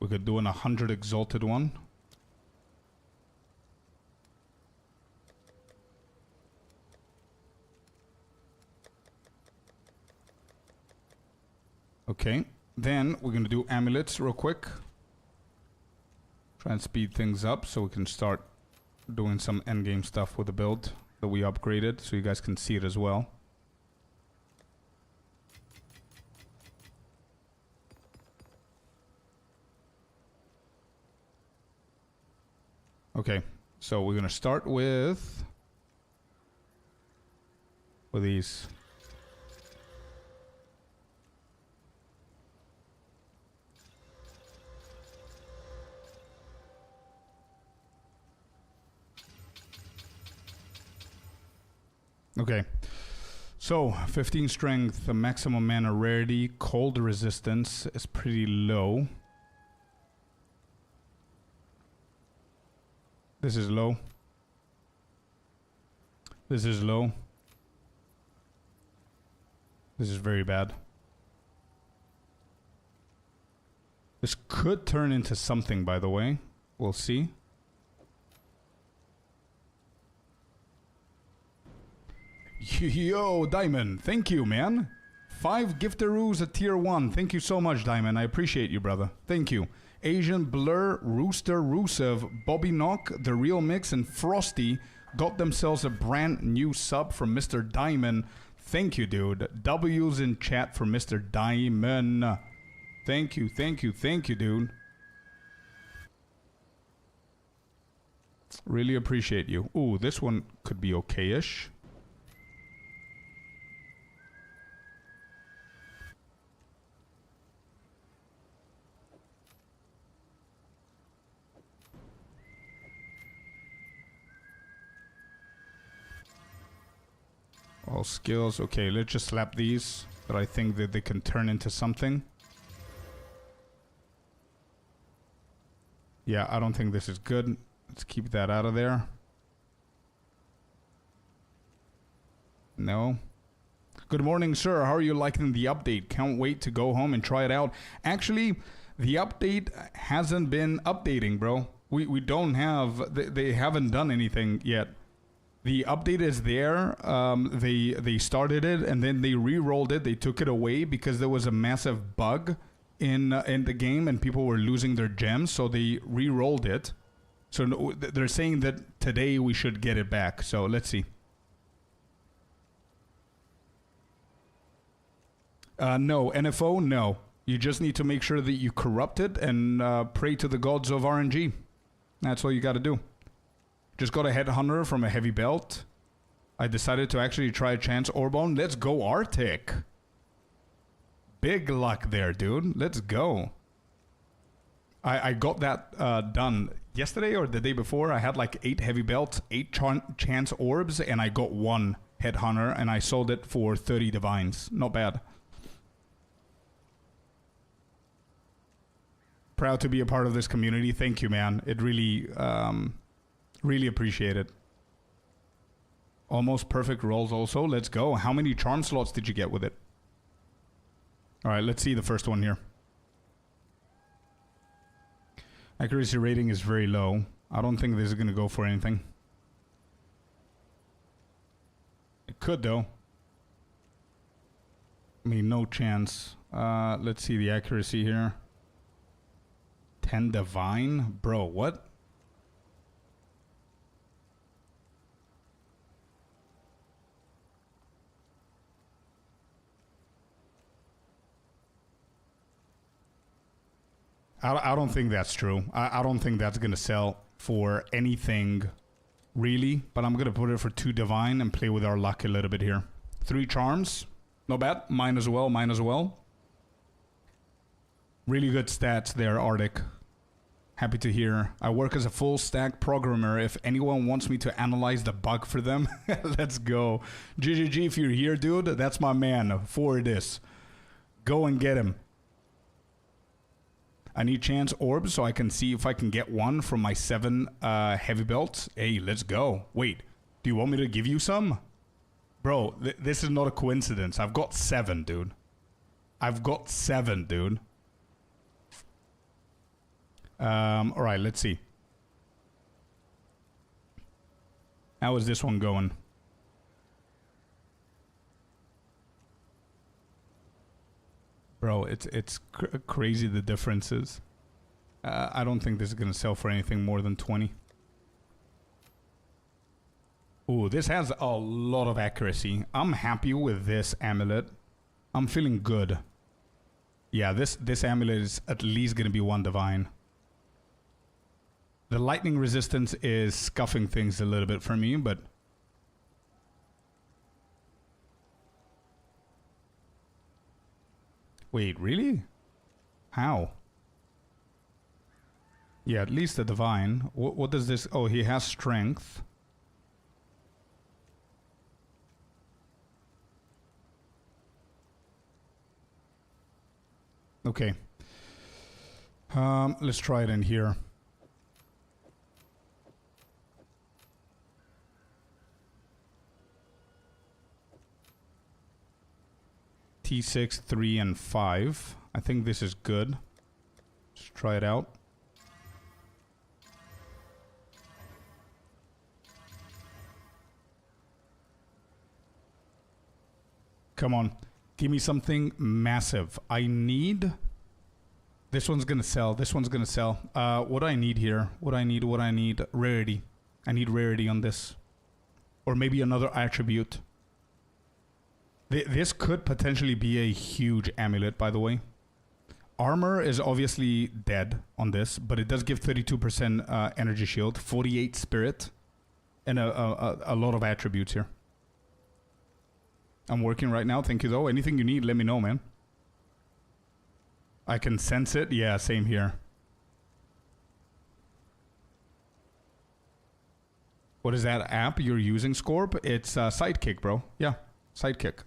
We could do an 100 exalted one. Okay, then we're gonna do amulets real quick. Try and speed things up so we can start doing some endgame stuff with the build that we upgraded, so you guys can see it as well. Okay, so we're gonna start with these. Okay, so 15 strength, the maximum mana rarity, cold resistance is pretty low. This is low. This is low. This is very bad. This could turn into something, by the way. We'll see. Yo, Diamond, thank you, man. 5 giftaroos at tier 1. Thank you so much, Diamond. I appreciate you, brother. Thank you. Asian Blur, Rooster, Rusev, Bobby Knock, The Real Mix, and Frosty got themselves a brand new sub from Mr. Diamond. Thank you, dude. W's in chat for Mr. Diamond. Thank you, thank you, thank you, dude. Really appreciate you. Ooh, this one could be okay-ish. All skills. Okay, let's just slap these. But I think that they can turn into something. Yeah, I don't think this is good. Let's keep that out of there. No. Good morning, sir. How are you liking the update? Can't wait to go home and try it out. Actually, the update hasn't been updating, bro. We don't have... They haven't done anything yet. The update is there. They started it and then they re-rolled it. They took it away because there was a massive bug in the game and people were losing their gems. So they re-rolled it. So they're saying that today we should get it back. So let's see. No, NFO, no. You just need to make sure that you corrupt it and pray to the gods of RNG. That's all you got to do. Just got a headhunter from a heavy belt. I decided to actually try a chance Orbone. Let's go Arctic. Big luck there, dude. Let's go. I got that done yesterday or the day before. I had like 8 heavy belts, 8 chance orbs, and I got 1 headhunter, and I sold it for 30 divines. Not bad. Proud to be a part of this community. Thank you, man. It really, really appreciate it. Almost perfect rolls also. Let's go. How many charm slots did you get with it? All right, let's see the first one here. Accuracy rating is very low. I don't think this is going to go for anything. It could, though. I mean, no chance. Let's see the accuracy here. 10 divine? Bro, what? I don't think that's true. I don't think that's going to sell for anything, really. But I'm going to put it for 2 divine and play with our luck a little bit here. 3 charms. Not bad. Mine as well. Mine as well. Really good stats there, Arctic. Happy to hear. I work as a full stack programmer. If anyone wants me to analyze the bug for them, let's go. GGG, if you're here, dude, that's my man for this. Go and get him. I need chance orbs so I can see if I can get 1 from my 7 heavy belts. Hey, let's go. Wait, do you want me to give you some? Bro, this is not a coincidence. I've got 7, dude. I've got 7, dude. Alright, let's see. How is this one going? Bro, it's crazy the differences. I don't think this is going to sell for anything more than 20. Ooh, this has a lot of accuracy. I'm happy with this amulet. I'm feeling good. Yeah, this amulet is at least going to be 1 divine. The lightning resistance is scuffing things a little bit for me, but... Wait, really? How? Yeah, at least a divine. What does this... Oh, he has strength. Okay. Let's try it in here. T6, 3, and 5. I think this is good. Let's try it out. Come on. Give me something massive. I need... This one's gonna sell. This one's gonna sell. What do I need here? What I need? Rarity. I need rarity on this. Or maybe another attribute. This could potentially be a huge amulet, by the way. Armor is obviously dead on this, but it does give 32% energy shield, 48 spirit, and a lot of attributes here. I'm working right now. Thank you, though. Anything you need, let me know, man. I can sense it. Yeah, same here. What is that app you're using, Scorp? It's Sidekick, bro. Yeah, Sidekick.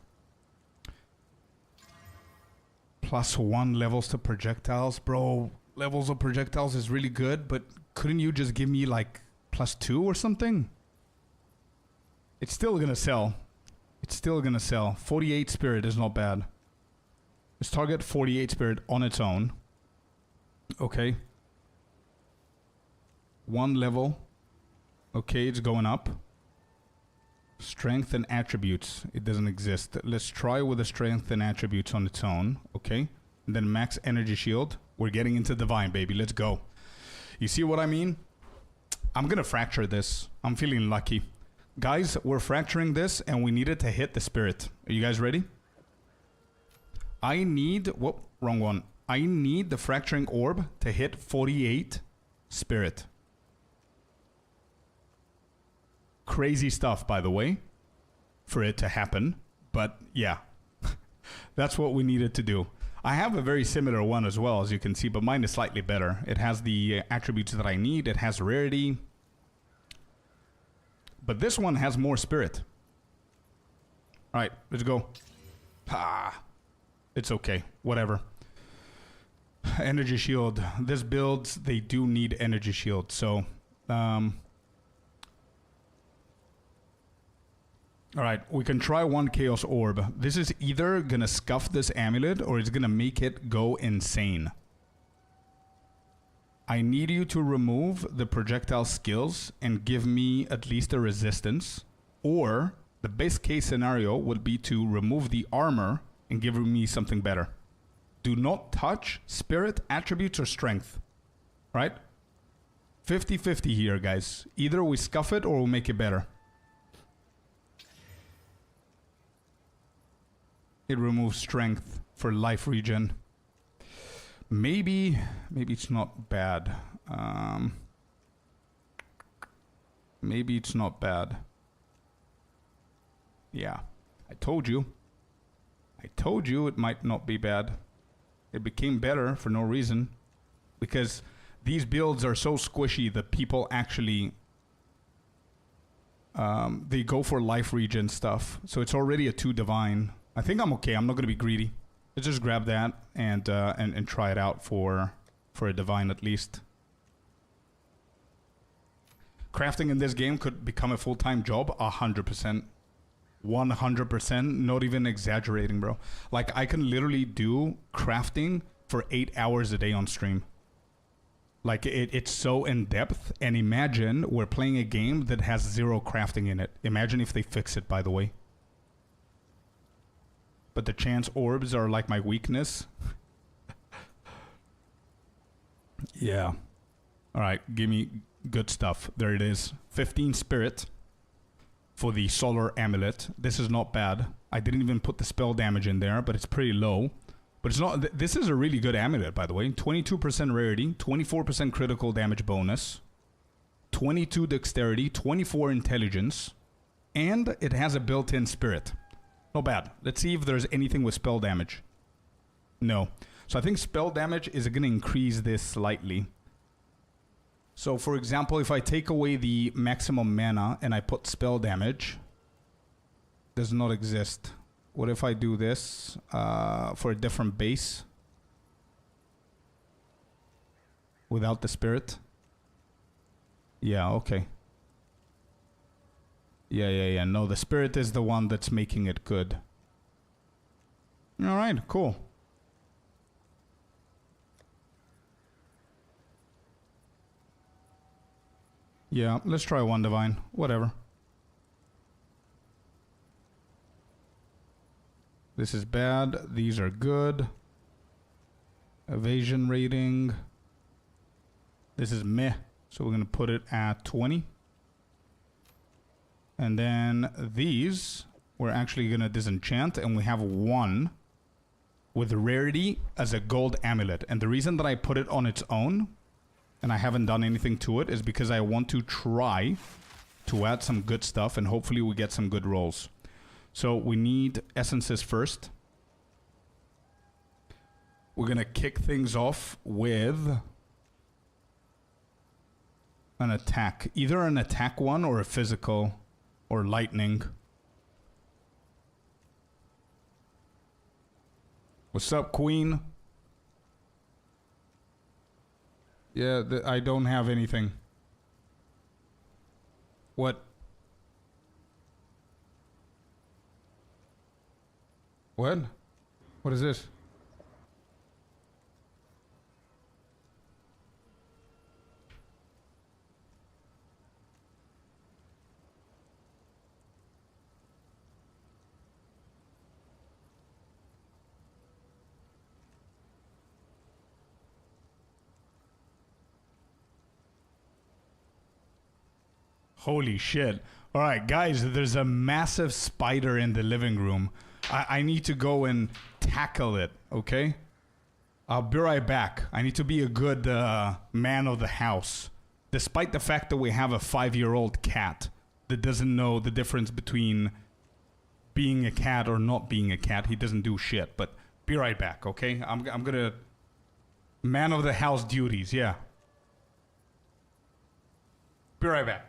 +1 levels to projectiles. Bro, levels of projectiles is really good, but couldn't you just give me like +2 or something? It's still gonna sell. It's still gonna sell. 48 spirit is not bad. Let's target 48 spirit on its own. Okay. 1 level. Okay, it's going up. Strength and attributes. It doesn't exist. Let's try with the strength and attributes on its own. Okay. And then max energy shield. We're getting into divine, baby. Let's go. You see what I mean? I'm gonna fracture this. I'm feeling lucky. Guys, we're fracturing this and we need it to hit the spirit. Are you guys ready? I need... Whoop, wrong one. I need the Fracturing Orb to hit 48 Spirit. Crazy stuff, by the way, for it to happen. But yeah, that's what we needed to do. I have a very similar one as well, as you can see, but mine is slightly better. It has the attributes that I need. It has rarity. But this one has more spirit. All right, let's go. Ah, it's okay. Whatever. Energy shield. This builds, they do need energy shield. So, all right, we can try one Chaos Orb. This is either gonna scuff this amulet or it's gonna make it go insane. I need you to remove the projectile skills and give me at least a resistance. Or the best case scenario would be to remove the armor and give me something better. Do not touch spirit, attributes, or strength. Right? 50-50 here, guys. Either we scuff it or we'll make it better. It removes strength for life regen. Maybe it's not bad. Maybe it's not bad. Yeah, I told you. I told you it might not be bad. It became better for no reason. Because these builds are so squishy that people actually... they go for life regen stuff. So it's already a 2 divine. I think I'm okay. I'm not going to be greedy. Let's just grab that and try it out for a divine at least. Crafting in this game could become a full-time job. 100%. 100%. Not even exaggerating, bro. Like, I can literally do crafting for 8 hours a day on stream. Like, it's so in-depth. And imagine we're playing a game that has 0 crafting in it. Imagine if they fix it, by the way. But the chance orbs are like my weakness. Yeah. Alright, give me good stuff. There it is. 15 spirit for the solar amulet. This is not bad. I didn't even put the spell damage in there, but it's pretty low. But it's not... This is a really good amulet, by the way. 22% rarity, 24% critical damage bonus, 22 dexterity, 24 intelligence, and it has a built-in spirit. Not bad. Let's see if there's anything with spell damage. No. So I think spell damage is going to increase this slightly. So for example, if I take away the maximum mana and I put spell damage, does not exist. What if I do this for a different base? Without the spirit? Yeah, okay. Yeah. No, the spirit is the one that's making it good. Alright, cool. Yeah, let's try one divine. Whatever. This is bad. These are good. Evasion rating. This is meh. So we're going to put it at 20. And then these, we're actually going to disenchant. And we have one with rarity as a gold amulet. And the reason that I put it on its own, and I haven't done anything to it, is because I want to try to add some good stuff. And hopefully we get some good rolls. So we need essences first. We're going to kick things off with an attack. Either an attack one or a physical or lightning. What's up, Queen? Yeah, I don't have anything. What? What? What is this? Holy shit. Alright, guys, there's a massive spider in the living room. I need to go and tackle it, okay? I'll be right back. I need to be a good man of the house. Despite the fact that we have a 5-year-old cat that doesn't know the difference between being a cat or not being a cat. He doesn't do shit, but be right back, okay? I'm gonna... Man of the house duties, yeah. Be right back.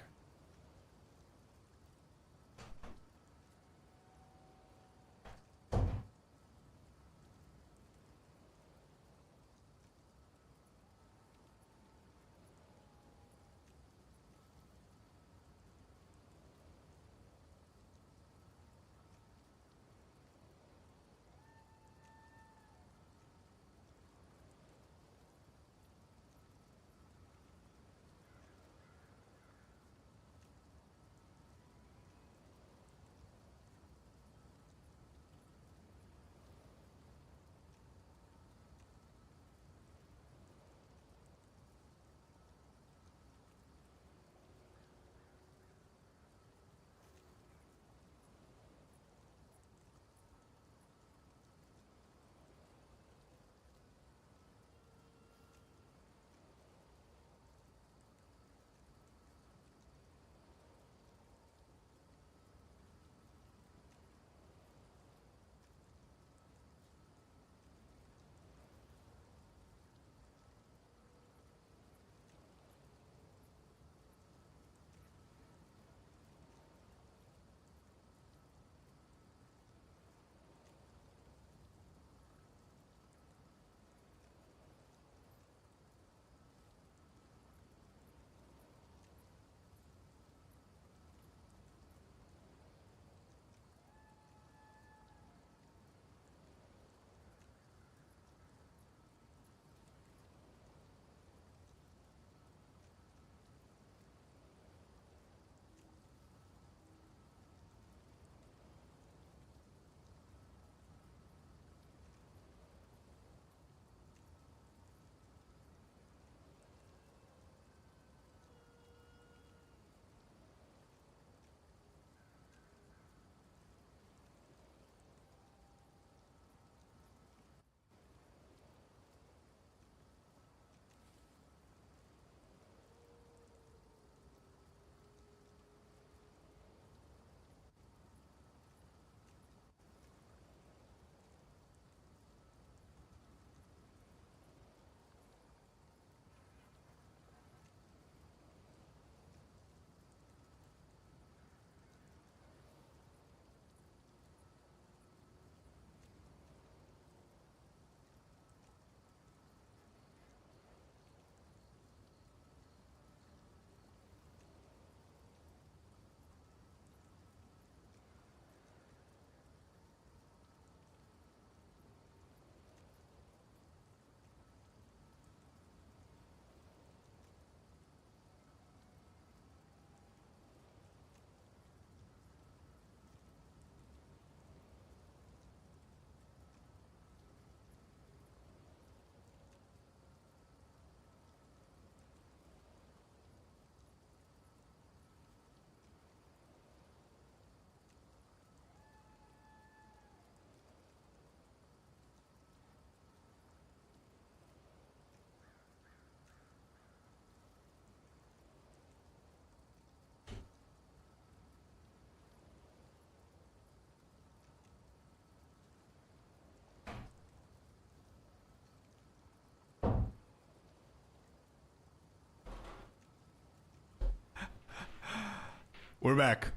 We're back.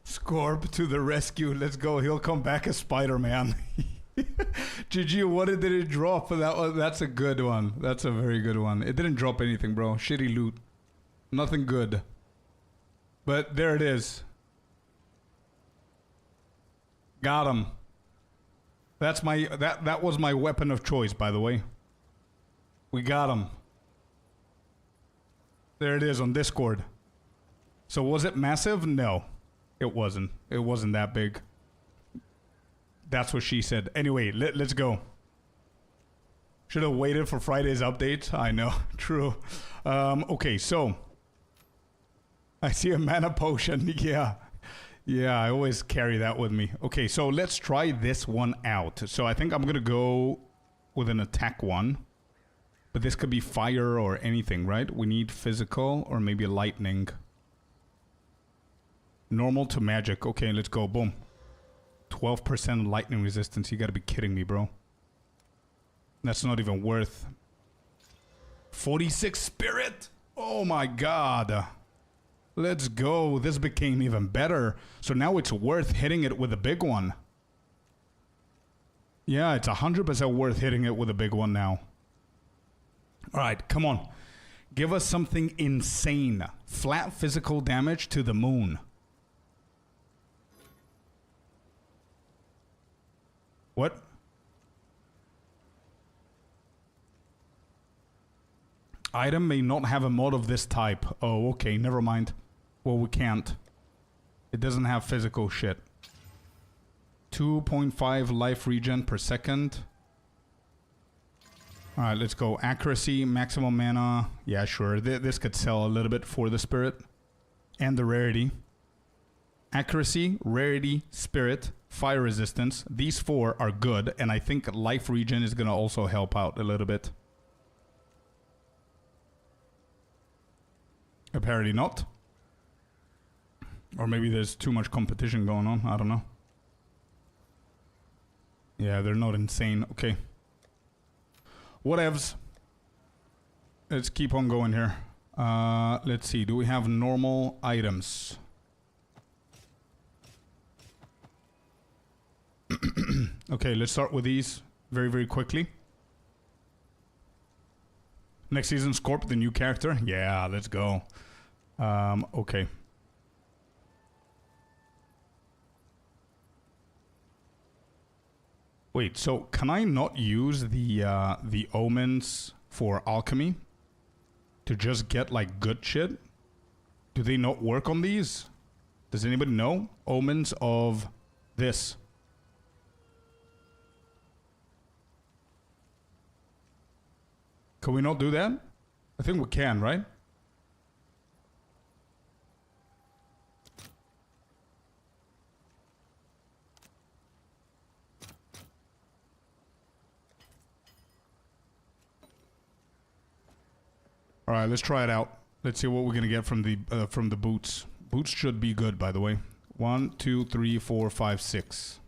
Scorp to the rescue. Let's go. He'll come back as Spider-Man. GG, what did it drop? That's a good one. That's a very good one. It didn't drop anything, bro. Shitty loot. Nothing good. But there it is. Got him. That's my that was my weapon of choice, by the way. We got him. There it is on Discord. So was it massive? No. It wasn't. It wasn't that big. That's what she said. Anyway, let's go. Should have waited for Friday's update. I know. True. Okay, so. I see a mana potion. Yeah. Yeah, I always carry that with me. Okay, so let's try this one out. So I think I'm gonna go with an attack one. But this could be fire or anything, right? We need physical or maybe lightning. Normal to magic. Okay, let's go. Boom. 12% lightning resistance. You gotta be kidding me, bro. That's not even worth... 46 spirit? Oh my god. Let's go. This became even better. So now it's worth hitting it with a big one. Yeah, it's 100% worth hitting it with a big one now. Alright, come on. Give us something insane. Flat physical damage to the moon. What? Item may not have a mod of this type. Oh, okay, never mind. Well, we can't. It doesn't have physical shit. 2.5 life regen per second. Alright, let's go. Accuracy, maximum mana. Yeah, sure. This could sell a little bit for the spirit. And the rarity. Accuracy, rarity, spirit, fire resistance. These four are good. And I think life regen is going to also help out a little bit. Apparently not. Or maybe there's too much competition going on. I don't know. Yeah, they're not insane. Okay. Whatevs. Let's keep on going here. Let's see. Do we have normal items? Okay, let's start with these very, very quickly. Next season, Scorp, the new character. Yeah, let's go. Okay. Wait, so can I not use the omens for alchemy to just get like good shit? Do they not work on these? Does anybody know? Omens of this. Can we not do that? I think we can, right? All right, let's try it out. Let's see what we're gonna get from the boots. Boots should be good, by the way. 1, 2, 3, 4, 5, 6.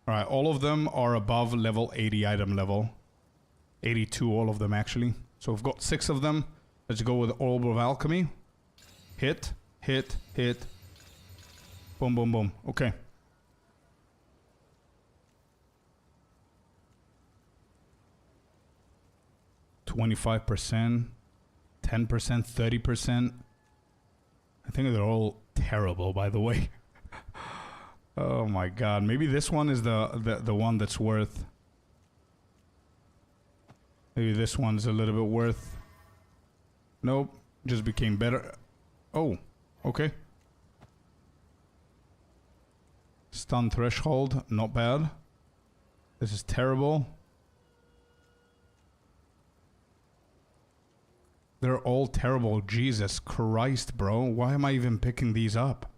All right, all of them are above level 80 item level. 82, all of them actually. So we've got 6 of them. Let's go with Orb of Alchemy. Hit, hit, hit. Boom, boom, boom. Okay. %, 10%, 30%. I think they're all terrible, by the way. Oh my god. Maybe this one is the one that's worth... Maybe this one's a little bit worth... Nope. Just became better. Oh. Okay. Stun threshold. Not bad. This is terrible. They're all terrible. Jesus Christ, bro. Why am I even picking these up?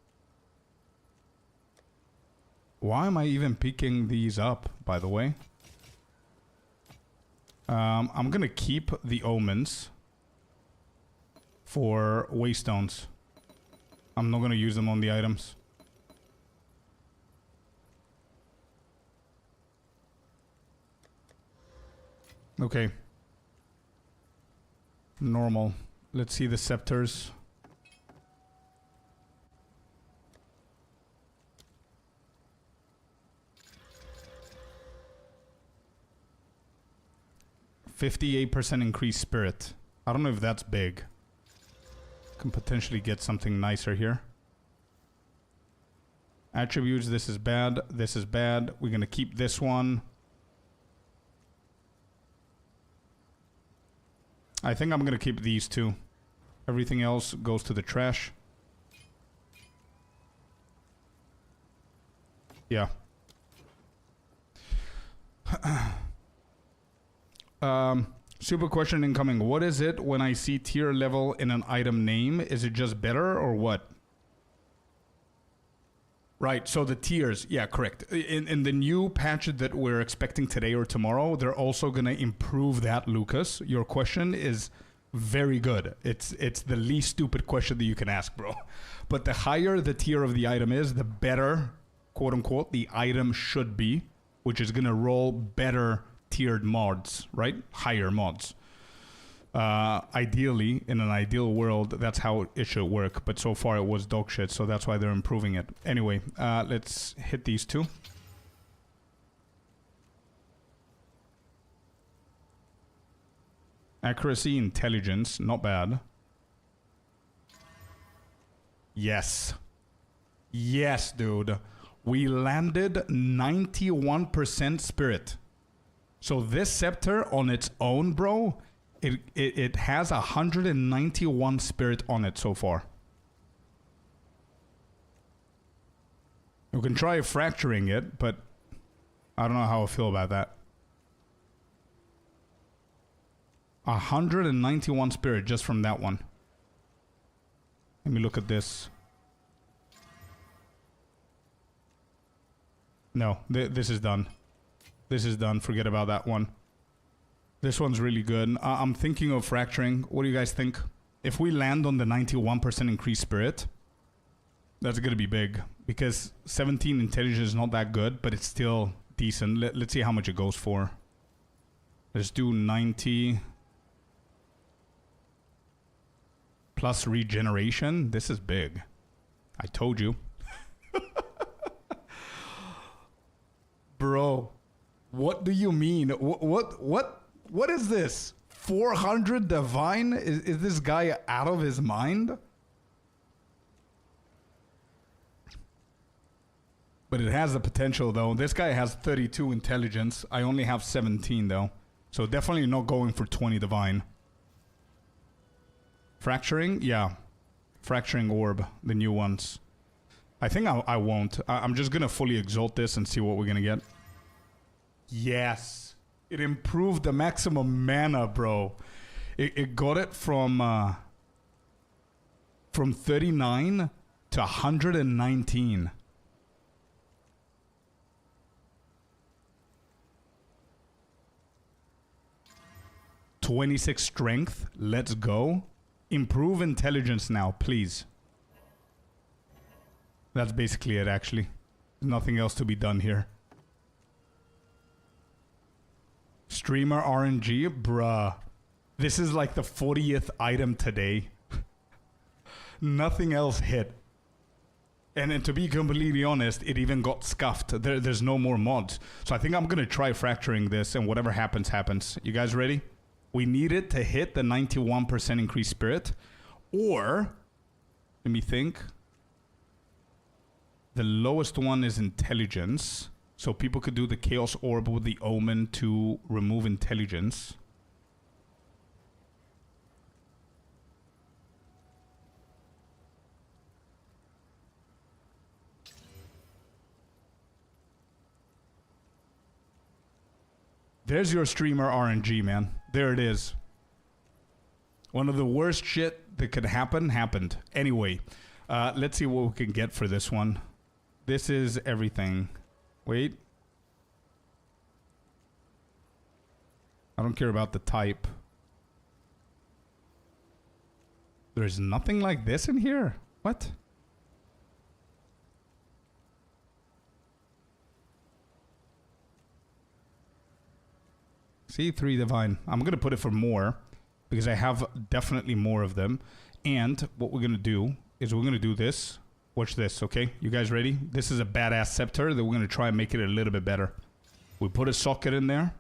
Why am I even picking these up, by the way? I'm gonna keep the omens for waystones. I'm not gonna use them on the items. Okay. Normal. Let's see the scepters. %58 increased spirit. I don't know if that's big. Can potentially get something nicer here. Attributes, this is bad. This is bad. We're gonna keep this one. I think I'm gonna keep these two. Everything else goes to the trash. Yeah. Super question incoming. What is it when I see tier level in an item name? Is it just better or what? Right, so the tiers, yeah, correct. In the new patch that we're expecting today or tomorrow, they're also going to improve that, Lucas. Your question is very good. It's the least stupid question that you can ask, bro. But the higher the tier of the item is, the better, quote unquote, the item should be, which is going to roll better tiered mods, right? Higher mods. Ideally, in an ideal world, that's how it should work. But so far it was dog shit, so that's why they're improving it. Anyway, let's hit these two. Accuracy, intelligence, not bad. Yes. Yes, dude. We landed 91% spirit. So this scepter on its own, bro, it has 191 spirit on it so far. You can try fracturing it, but I don't know how I feel about that. 191 spirit just from that one. Let me look at this. No, this is done. This is done. Forget about that one. This one's really good. I'm thinking of fracturing. What do you guys think? If we land on the 91% increased spirit, that's going to be big. Because 17 intelligence is not that good, but it's still decent. Let's see how much it goes for. Let's do 90. Plus regeneration. This is big. I told you. Bro, what do you mean? What is this? 400 divine? Is this guy out of his mind? But it has the potential though. This guy has 32 intelligence. I only have 17 though. So definitely not going for 20 divine. Fracturing? Yeah. Fracturing orb. The new ones. I think I won't. I'm just gonna fully exalt this and see what we're gonna get. Yes. It improved the maximum mana, bro. It got it from 39 to 119. .26 strength. Let's go. Improve intelligence now, please. That's basically it, actually. Nothing else to be done here. Streamer RNG, bruh. This is like the 40th item today. Nothing else hit. And to be completely honest, it even got scuffed. There's no more mods. So I think I'm going to try fracturing this, and whatever happens, happens. You guys ready? We need it to hit the 91% increased spirit. Or, let me think. The lowest one is intelligence. So people could do the Chaos Orb with the Omen to remove intelligence. There's your streamer RNG, man. There it is. One of the worst shit that could happen, happened. Anyway, let's see what we can get for this one. This is everything. Wait. I don't care about the type. There's nothing like this in here? What? See, 3 divine. I'm going to put it for more because I have definitely more of them. And what we're going to do is we're going to do this. Watch this, okay? You guys ready? This is a badass scepter that we're going to try and make it a little bit better. We put a socket in there.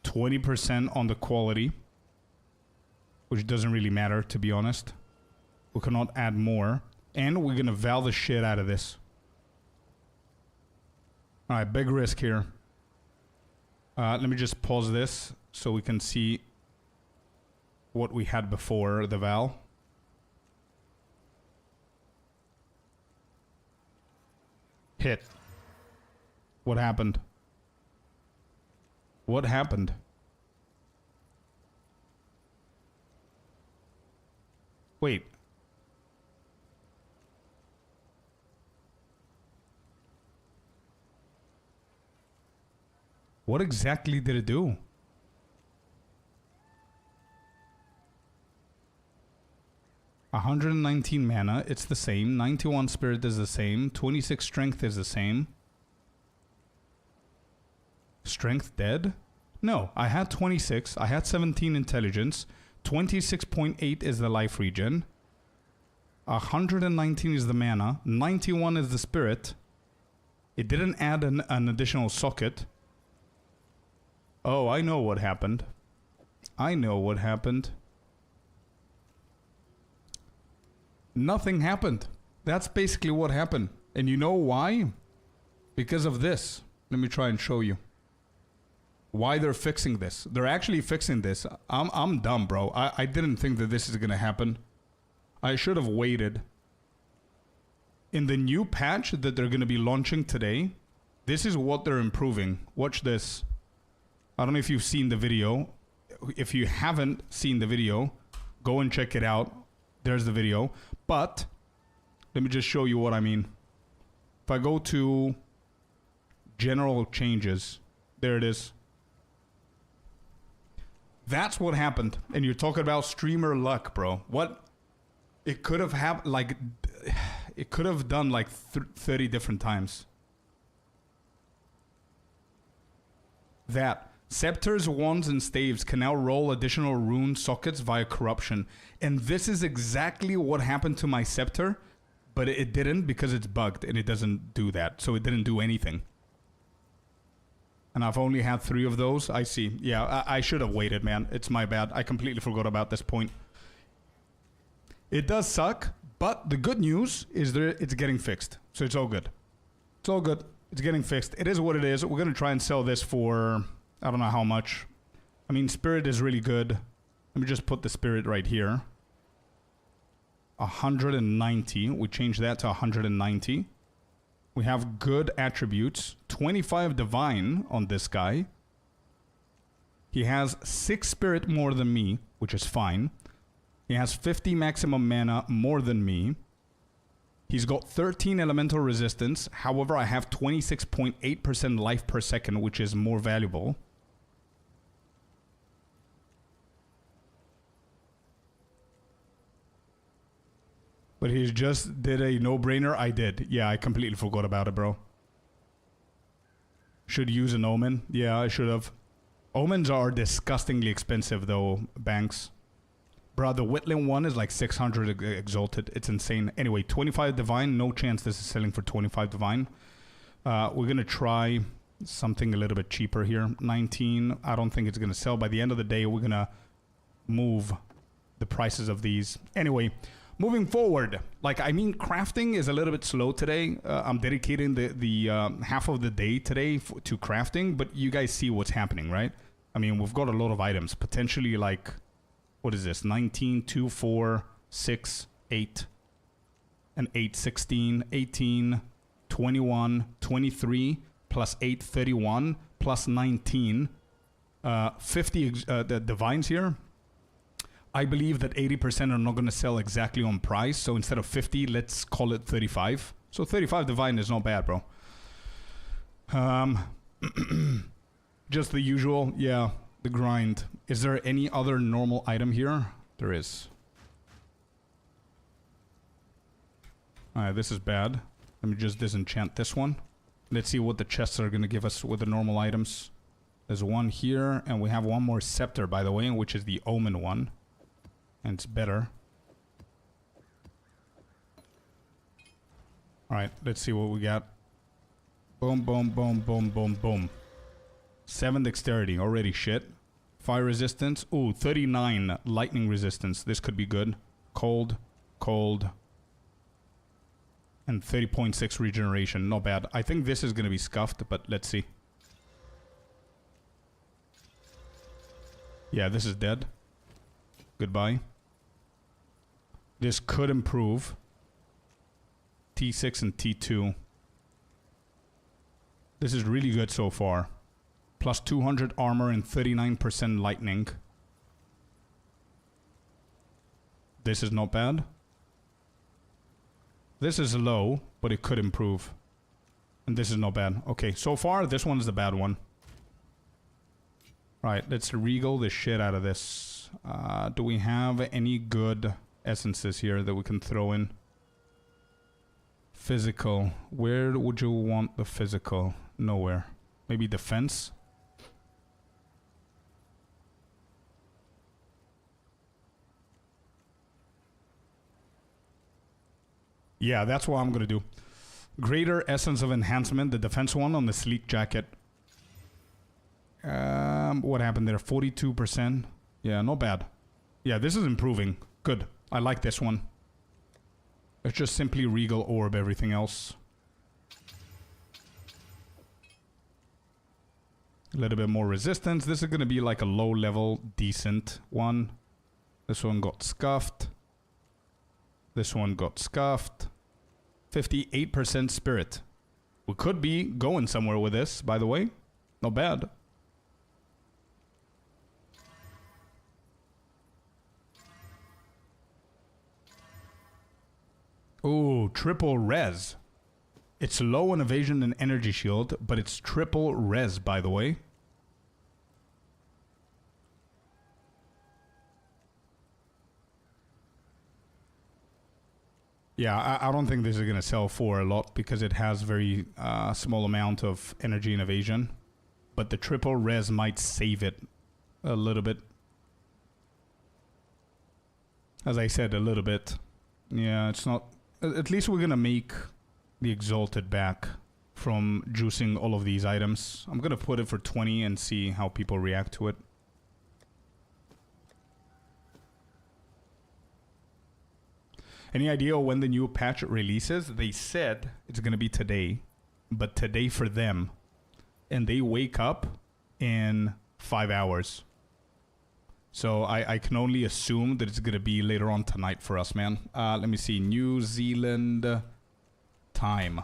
%20 on the quality, which doesn't really matter, to be honest. We cannot add more. And we're going to val the shit out of this. Alright, big risk here. Let me just pause this so we can see what we had before the val. Hit. What happened? What happened? Wait. What exactly did it do? $119 mana, it's the same. 91 spirit is the same. 26 strength is the same. Strength dead? No, I had 26. I had 17 intelligence. 26.8 is the life regen. 119 is the mana. 91 is the spirit. It didn't add an additional socket. Oh, I know what happened. I know what happened. Nothing happened. That's basically what happened. And you know why? Because of this. Let me try and show you why they're fixing this. They're actually fixing this. I'm dumb, bro. I didn't think that this is gonna happen. I should have waited. In the new patch that they're gonna be launching today, this is what they're improving. Watch this. I don't know if you've seen the video. If you haven't seen the video, go and check it out. There's the video. But let me just show you what I mean. If I go to general changes, there it is. That's what happened. And you're talking about streamer luck, bro. What? It could have happened, like, it could have done like 30 different times. That. Scepters, wands, and staves can now roll additional rune sockets via corruption. And this is exactly what happened to my scepter, but it didn't because it's bugged and it doesn't do that. So it didn't do anything. And I've only had 3 of those. I see. Yeah, I should have waited, man. It's my bad. I completely forgot about this point. It does suck, but the good news is that it's getting fixed. So it's all good. It's all good. It's getting fixed. It is what it is. We're going to try and sell this for... I don't know how much. I mean, spirit is really good. Let me just put the spirit right here. 190. We change that to 190. We have good attributes. 25 divine on this guy. He has 6 spirit more than me, which is fine. He has 50 maximum mana more than me. He's got 13 elemental resistance. However, I have 26.8% life per second, which is more valuable. But he just did a no-brainer. I did. Yeah, I completely forgot about it, bro. Should use an omen. Yeah, I should have. Omens are disgustingly expensive, though, Banks. Bro, the Whitling one is like 600 exalted. It's insane. Anyway, 25 divine. No chance this is selling for 25 divine. We're going to try something a little bit cheaper here. 19. I don't think it's going to sell. By the end of the day, we're going to move the prices of these. Anyway, moving forward. Like, I mean, crafting is a little bit slow today. I'm dedicating the half of the day today to crafting. But you guys see what's happening, right? I mean, we've got a lot of items. Potentially like... What is this? 19, 2, 4, 6, 8, and 8, 16, 18, 21, 23, plus 8, 31, plus 19, 50 the divines here. I believe that 80% are not going to sell exactly on price. So instead of 50, let's call it 35. So 35 divine is not bad, bro. Just the usual, yeah. The grind. Is there any other normal item here? There is. Alright, this is bad. Let me just disenchant this one. Let's see what the chests are going to give us with the normal items. There's one here, and we have one more scepter, by the way, which is the omen one. And it's better. Alright, let's see what we got. Boom, boom, boom, boom, boom, boom. 7 dexterity, already shit. Fire resistance. Ooh, 39 lightning resistance. This could be good. Cold, cold. And 30.6 regeneration. Not bad. I think this is going to be scuffed, but let's see. Yeah, this is dead. Goodbye. This could improve. T6 and T2. This is really good so far. Plus 200 armor and 39% lightning. This is not bad. This is low, but it could improve. And this is not bad. Okay, so far, this one's the bad one. Right, let's regal the shit out of this. Do we have any good essences here that we can throw in? Physical. Where would you want the physical? Nowhere. Maybe defense? Yeah, that's what I'm gonna do. Greater essence of enhancement, the defense one on the sleek jacket. What happened there? 42%. Yeah, not bad. Yeah, this is improving. Good. I like this one. Let's just simply regal orb everything else. A little bit more resistance. This is gonna be like a low level, decent one. This one got scuffed. This one got scuffed. 58% spirit. We could be going somewhere with this, by the way. Not bad. Ooh, triple res. It's low on evasion and energy shield, but it's triple res, by the way. Yeah, I don't think this is going to sell for a lot because it has very small amount of energy and evasion. But the triple res might save it a little bit. As I said, a little bit. Yeah, it's not... At least we're going to make the Exalted back from juicing all of these items. I'm going to put it for 20 and see how people react to it. Any idea when the new patch releases? They said it's going to be today, but today for them. And they wake up in 5 hours. So I can only assume that it's going to be later on tonight for us, man. Let me see. New Zealand time.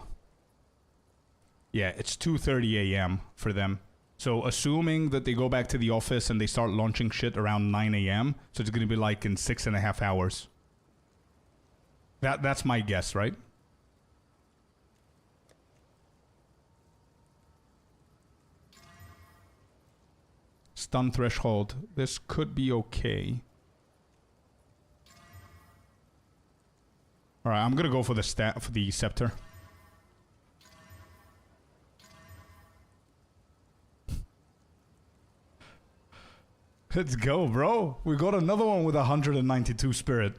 Yeah, it's 2:30 a.m. for them. So assuming that they go back to the office and they start launching shit around 9 a.m. So it's going to be like in 6.5 hours. That's my guess, right? Stun threshold. This could be okay. All right, I'm gonna go for the scepter. Let's go, bro. We got another one with 192 spirit.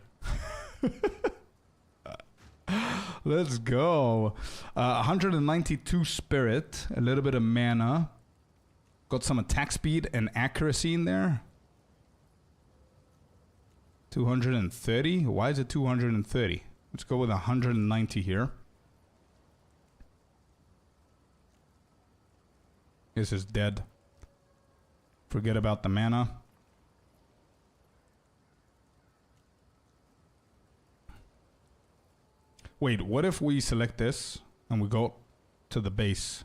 Let's go. 192 spirit, a little bit of mana. Got some attack speed and accuracy in there. 230? Why is it 230? Let's go with 190 here. This is dead. Forget about the mana. Wait, what if we select this and we go to the base?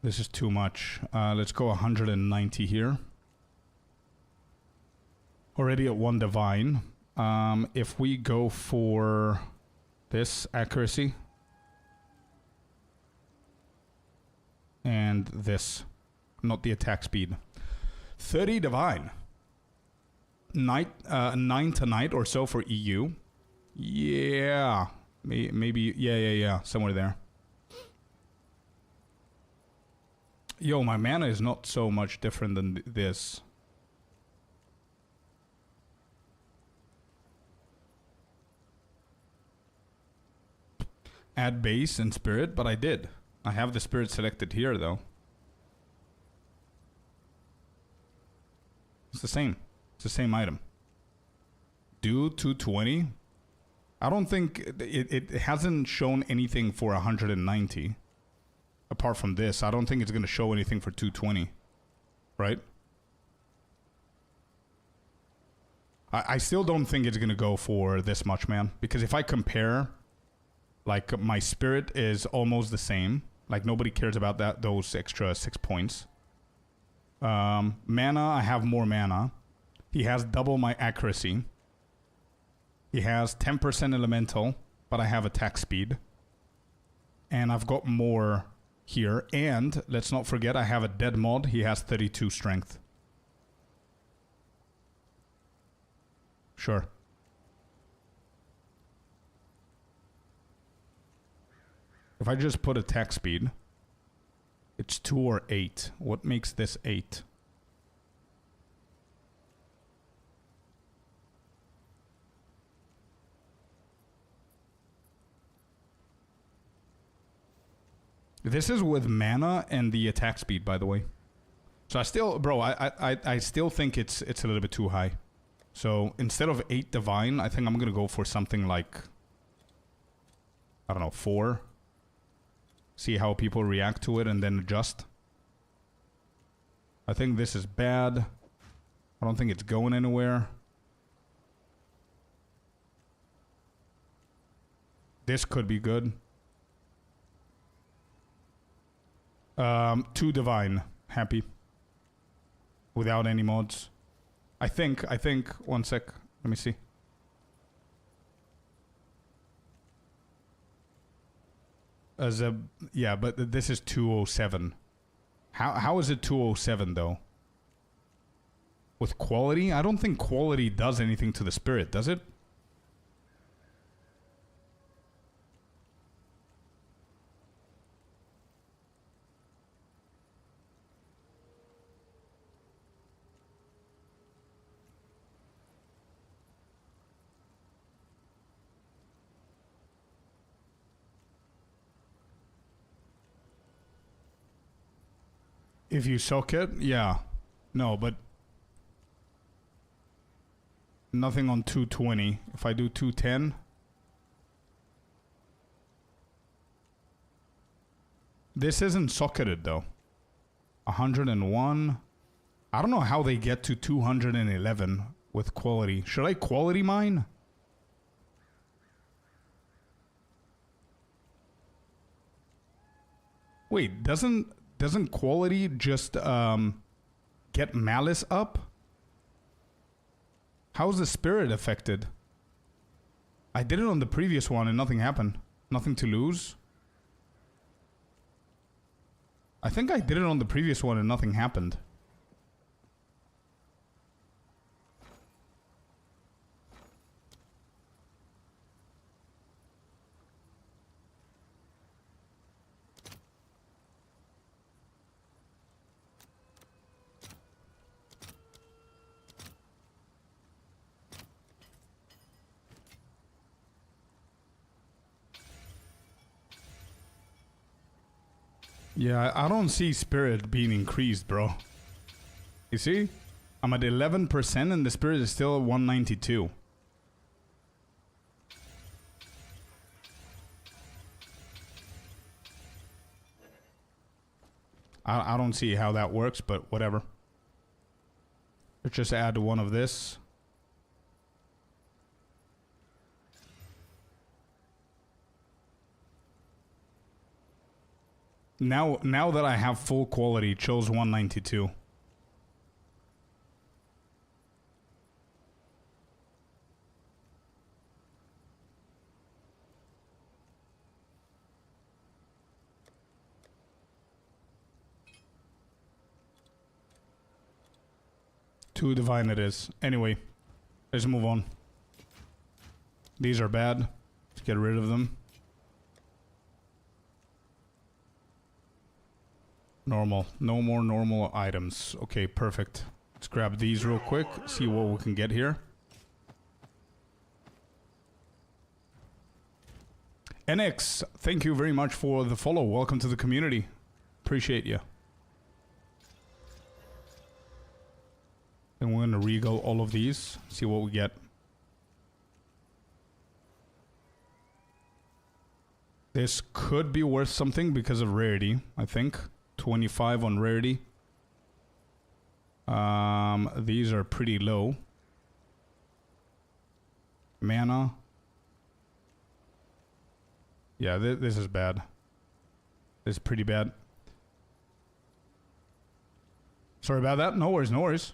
This is too much. Let's go 190 here. Already at 1 divine. If we go for this accuracy and this, not the attack speed. 30 divine. 9 tonight or so for EU. Yeah. Maybe, yeah. Somewhere there. Yo, my mana is not so much different than this. Add base and spirit, but I did. I have the spirit selected here, though. It's the same. It's the same item. Do 220. I don't think it hasn't shown anything for 190. Apart from this, I don't think it's going to show anything for 220. Right? I still don't think it's going to go for this much, man. Because if I compare Like, my spirit is almost the same. Like, nobody cares about that, those extra 6 points. Mana, I have more mana. He has double my accuracy. He has 10% elemental, but I have attack speed. And I've got more here. And, let's not forget, I have a dead mod. He has 32 strength. Sure. If I just put attack speed, it's 2 or 8. What makes this 8? This is with mana and the attack speed, by the way. So I still, bro, I still think it's a little bit too high. So instead of 8 divine, I think I'm gonna go for something like, I don't know, 4. See how people react to it and then adjust. I think this is bad. I don't think it's going anywhere. This could be good. 2 divine. Happy. Without any mods. I think, one sec. Let me see. Yeah, but this is 207. How is it 207 though? With quality? I don't think quality does anything to the spirit, does it? If you soak it, yeah. No, but nothing on 220. If I do 210, this isn't socketed though. 101. I don't know how they get to 211 with quality. Should I quality mine? Wait, doesn't quality just get malice up? How's the spirit affected? I did it on the previous one and nothing happened. Nothing to lose. I think I did it on the previous one and nothing happened. Yeah, I don't see spirit being increased, bro. You see? I'm at 11% and the spirit is still at 192. I don't see how that works, but whatever. Let's just add one of this. Now that I have full quality, it shows 192. Too divine it is. Anyway, let's move on. These are bad. Let's get rid of them. Normal. No more normal items. Okay, perfect. Let's grab these real quick. See what we can get here. NX, thank you very much for the follow. Welcome to the community. Appreciate you. And we're gonna re-go all of these. See what we get. This could be worth something because of rarity, I think. 25 on rarity. These are pretty low. Mana. Yeah, this is bad. This is pretty bad. Sorry about that. No worries, no worries.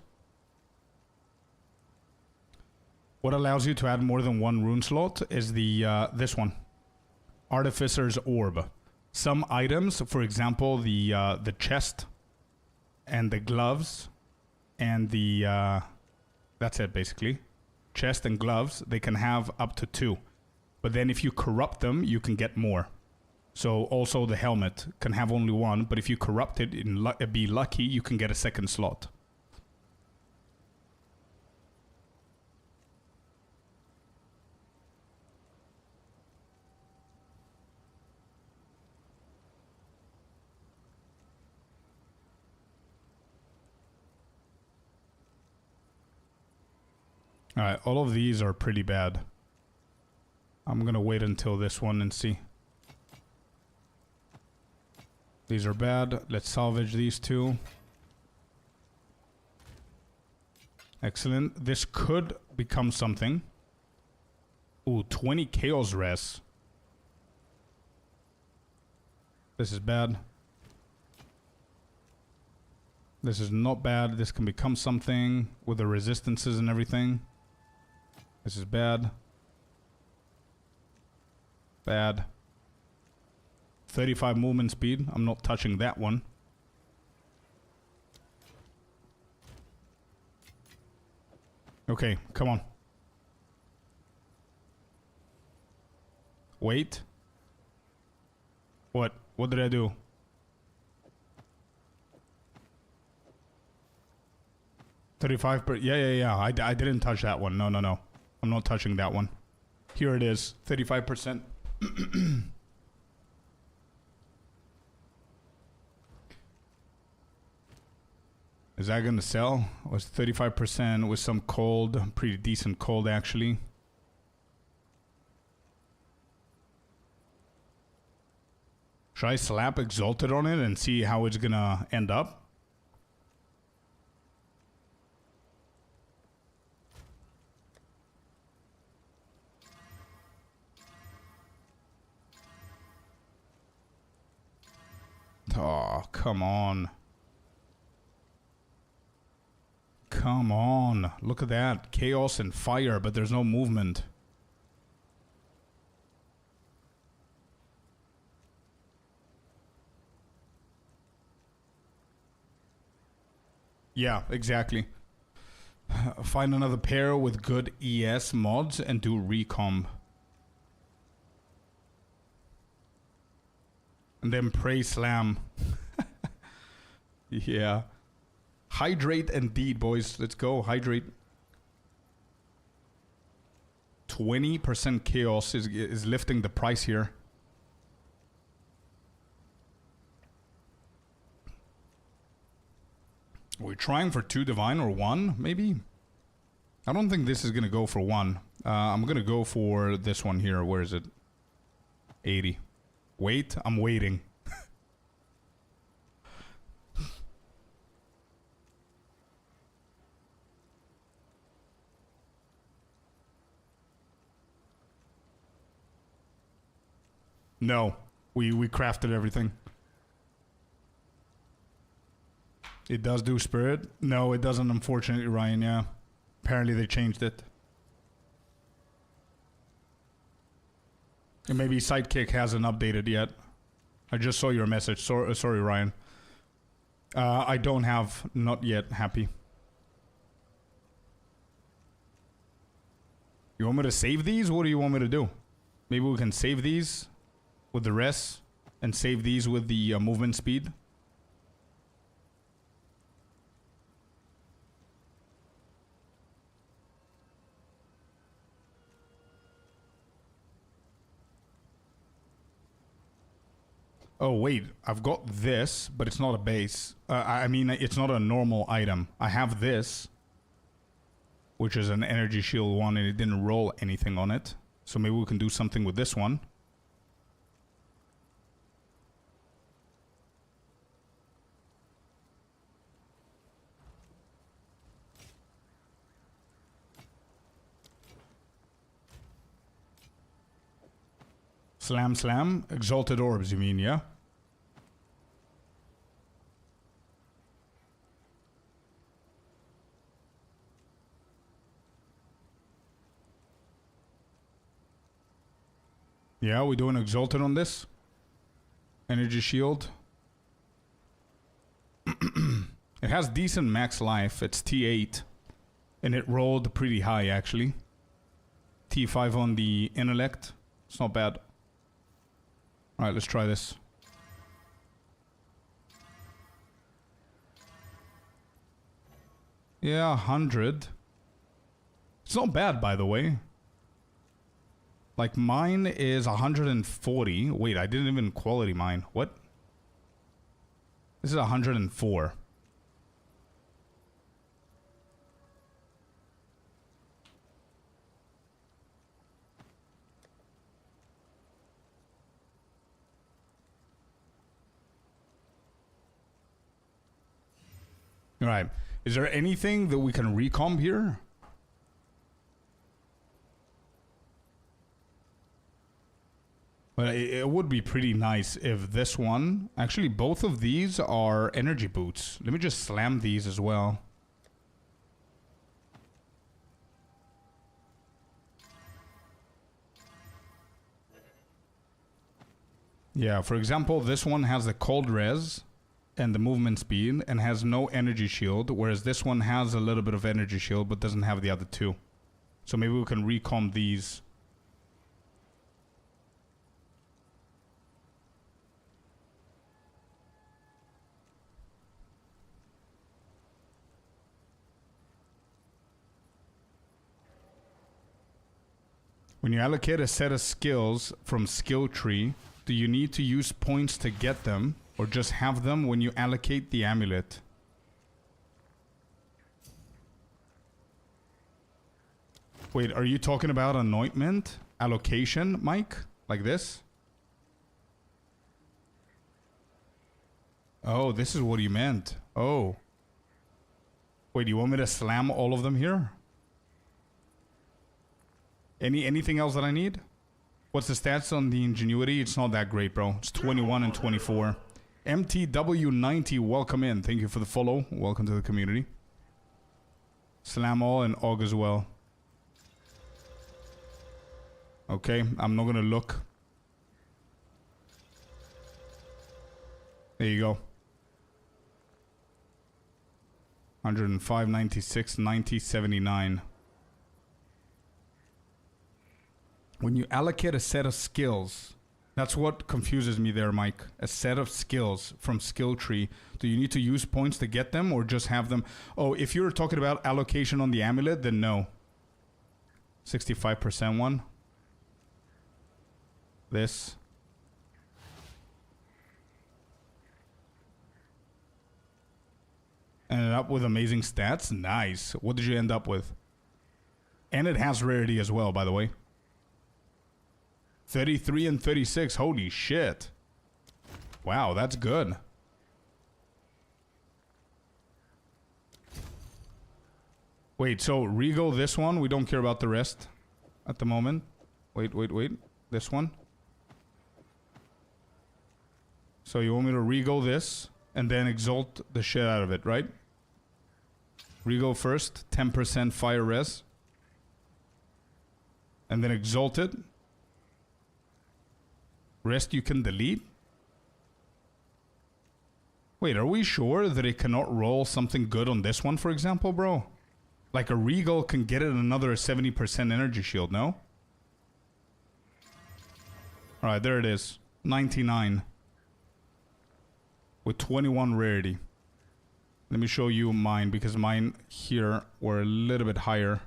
What allows you to add more than one rune slot is the this one. Artificer's Orb. Some items, for example, the chest and the gloves and the that's it basically. Chest and gloves, they can have up to 2. But then if you corrupt them, you can get more. So also the helmet can have only 1, but if you corrupt it and be lucky, you can get a second slot. Alright, all of these are pretty bad. I'm gonna wait until this one and see. These are bad. Let's salvage these 2. Excellent. This could become something. Ooh, 20 Chaos Res. This is bad. This is not bad. This can become something with the resistances and everything. This is bad. Bad. 35 movement speed. I'm not touching that one. Okay, come on. Wait. What? What did I do? Yeah. I didn't touch that one. No. I'm not touching that one. Here it is. 35%. Is that gonna sell? It was 35% with some cold. Pretty decent cold, actually. Should I slap Exalted on it and see how it's gonna end up? Oh, come on. Come on. Look at that. Chaos and fire, but there's no movement. Yeah, exactly. Find another pair with good ES mods and do recomb. And then pray slam. Yeah. Hydrate indeed, boys. Let's go. Hydrate. 20% chaos is lifting the price here. We're trying for 2 divine or 1, maybe? I don't think this is going to go for 1. I'm going to go for this one here. Where is it? 80. Wait, I'm waiting. No, we crafted everything. It does do spirit? No, it doesn't, unfortunately, Ryan, yeah. Apparently they changed it. And maybe Sidekick hasn't updated yet. I just saw your message. Sorry, Ryan. I don't have, not yet, happy. You want me to save these? What do you want me to do? Maybe we can save these with the rest and save these with the movement speed. Oh wait, I've got this, but it's not a base. I mean, it's not a normal item. I have this, which is an energy shield one, and it didn't roll anything on it. So maybe we can do something with this one. Slam, slam. Exalted orbs, you mean, yeah? Yeah, we doing exalted on this? Energy shield. It has decent max life. It's T8. And it rolled pretty high, actually. T5 on the intellect. It's not bad. Alright, let's try this. Yeah, 100. It's not bad, by the way. Like, mine is 140. Wait, I didn't even quality mine. What? This is 104. Alright. Is there anything that we can recomp here? But it would be pretty nice if this one... Actually, both of these are energy boots. Let me just slam these as well. Yeah, for example, this one has the cold res and the movement speed and has no energy shield, whereas this one has a little bit of energy shield but doesn't have the other two. So maybe we can recomp these. When you allocate a set of skills from skill tree, do you need to use points to get them, or just have them when you allocate the amulet? Wait, are you talking about anointment allocation, Mike? Like this? Oh, this is what you meant. Oh. Wait, you want me to slam all of them here? Anything else that I need? What's the stats on the ingenuity? It's not that great, bro. It's 21 and 24. MTW90, welcome in. Thank you for the follow. Welcome to the community. Slam all and aug as well. Okay, I'm not gonna look. There you go. 105, 96, 90, 79. When you allocate a set of skills, that's what confuses me there, Mike. A set of skills from skill tree. Do you need to use points to get them or just have them? Oh, if you're talking about allocation on the amulet, then no. 65% one. This. Ended up with amazing stats. Nice. What did you end up with? And it has rarity as well, by the way. 33 and 36. Holy shit. Wow, that's good. Wait, so Regal, this one, we don't care about the rest at the moment. Wait. This one. So you want me to Regal this and then exalt the shit out of it, right? Regal first, 10% fire res. And then exalt it. Rest you can delete? Wait, are we sure that it cannot roll something good on this one, for example, bro? Like a Regal can get it another 70% energy shield, no? Alright, there it is. 99. With 21 rarity. Let me show you mine, because mine here were a little bit higher.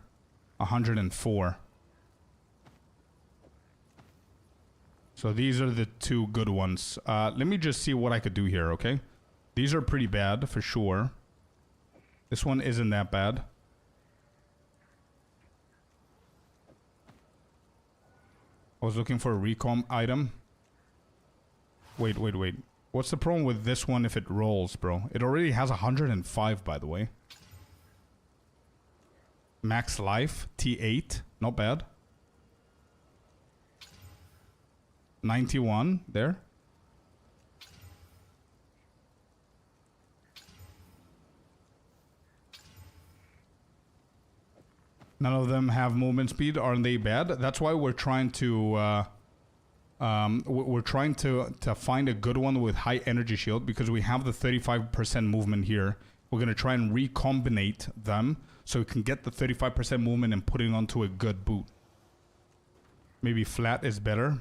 104. So these are the two good ones. Let me just see what I could do here, okay? These are pretty bad, for sure. This one isn't that bad. I was looking for a recom item. Wait. What's the problem with this one if it rolls, bro? It already has 105, by the way. Max life, T8. Not bad. 91 there. None of them have movement speed. Aren't they bad? That's why we're trying to we're trying to find a good one with high energy shield, because we have the 35% movement here. We're going to try and recombinate them so we can get the 35% movement and put it onto a good boot. Maybe flat is better.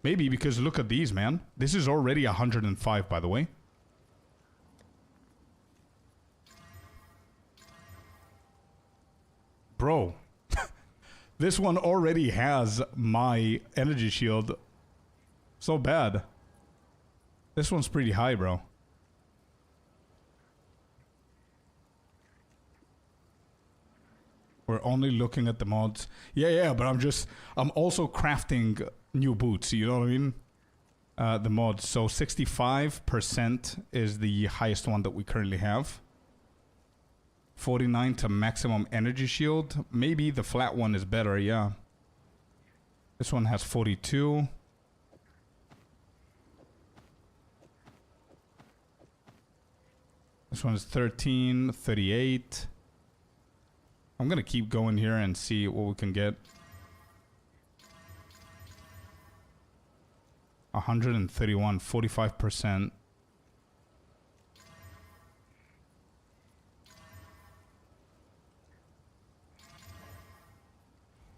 Maybe, because look at these, man. This is already 105, by the way. Bro, this one already has my energy shield. So bad. This one's pretty high, bro. We're only looking at the mods. Yeah, but I'm also crafting new boots, you know what I mean? The mods. So 65% is the highest one that we currently have. 49 to maximum energy shield. Maybe the flat one is better, yeah. This one has 42. This one is 13, 38. I'm gonna keep going here and see what we can get. 131, 45%.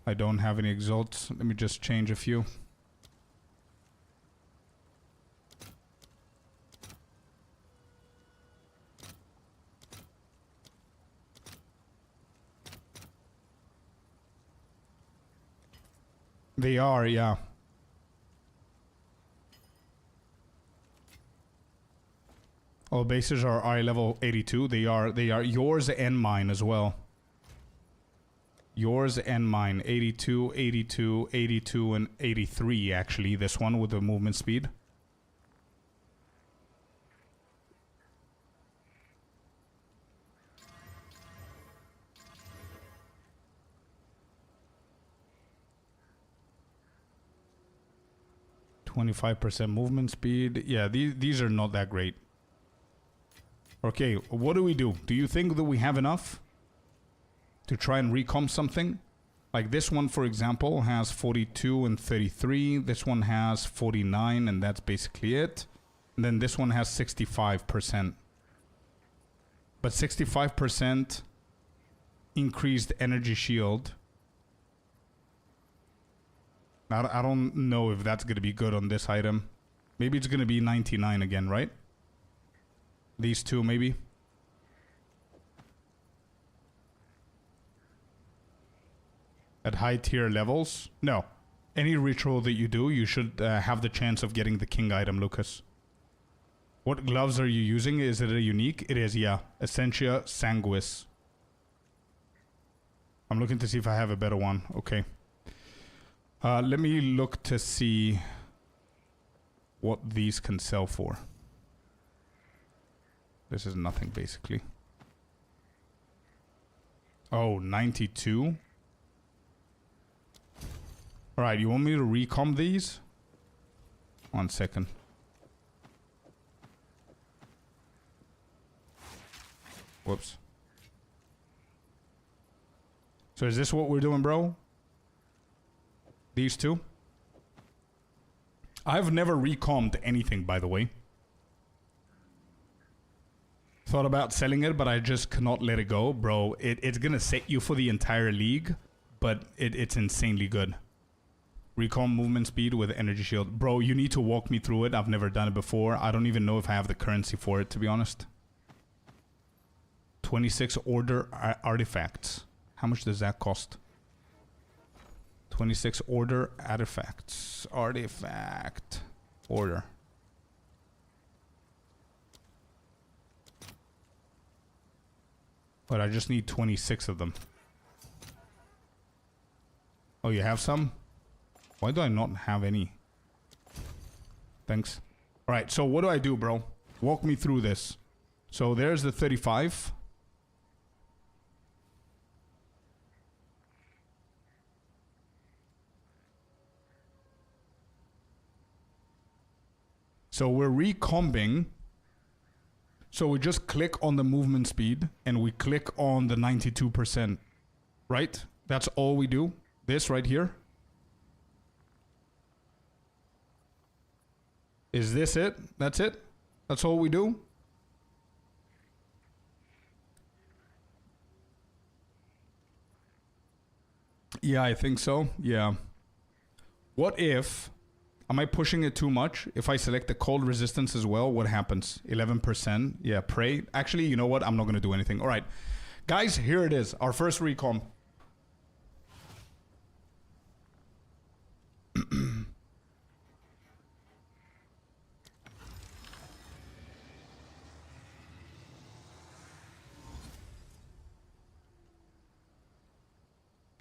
I don't have any exalts. Let me just change a few. They are, yeah. All bases are eye level 82. They are yours and mine as well. Yours and mine. 82, 82, 82, and 83, actually. This one with the movement speed. %, movement speed. Yeah, these are not that great. Okay, what do we do? Do you think that we have enough to try and recomp something? Like this one, for example, has 42 and 33. This one has 49, and that's basically it. And then this one has 65%. But 65% increased energy shield. I don't know if that's going to be good on this item. Maybe it's going to be 99 again, right? These two, maybe. At high tier levels? No. Any ritual that you do, you should have the chance of getting the king item, Lucas. What gloves are you using? Is it a unique? It is, yeah. Essentia Sanguis. I'm looking to see if I have a better one. Okay. Let me look to see what these can sell for. This is nothing, basically. Oh, 92? Alright, you want me to recomp these? 1 second. Whoops. So is this what we're doing, bro? These two? I've never recomped anything, by the way. Thought about selling it, but I just cannot let it go. Bro, it's gonna set you for the entire league, but it's insanely good. Recomp movement speed with energy shield. Bro, you need to walk me through it. I've never done it before. I don't even know if I have the currency for it, to be honest. 26 order artifacts. How much does that cost? 26 order artifacts. Artifact. Order. But I just need 26 of them. Oh, you have some? Why do I not have any? Thanks. Alright, so what do I do, bro? Walk me through this. So there's the 35. So we're recombing. So we just click on the movement speed and we click on the 92%, right? That's all we do. This right here. Is this it? That's it? That's all we do? Yeah, I think so. Yeah. What if... Am I pushing it too much? If I select the cold resistance as well, what happens? 11%. Yeah, pray. Actually, you know what? I'm not going to do anything. All right. Guys, here it is. Our first recom.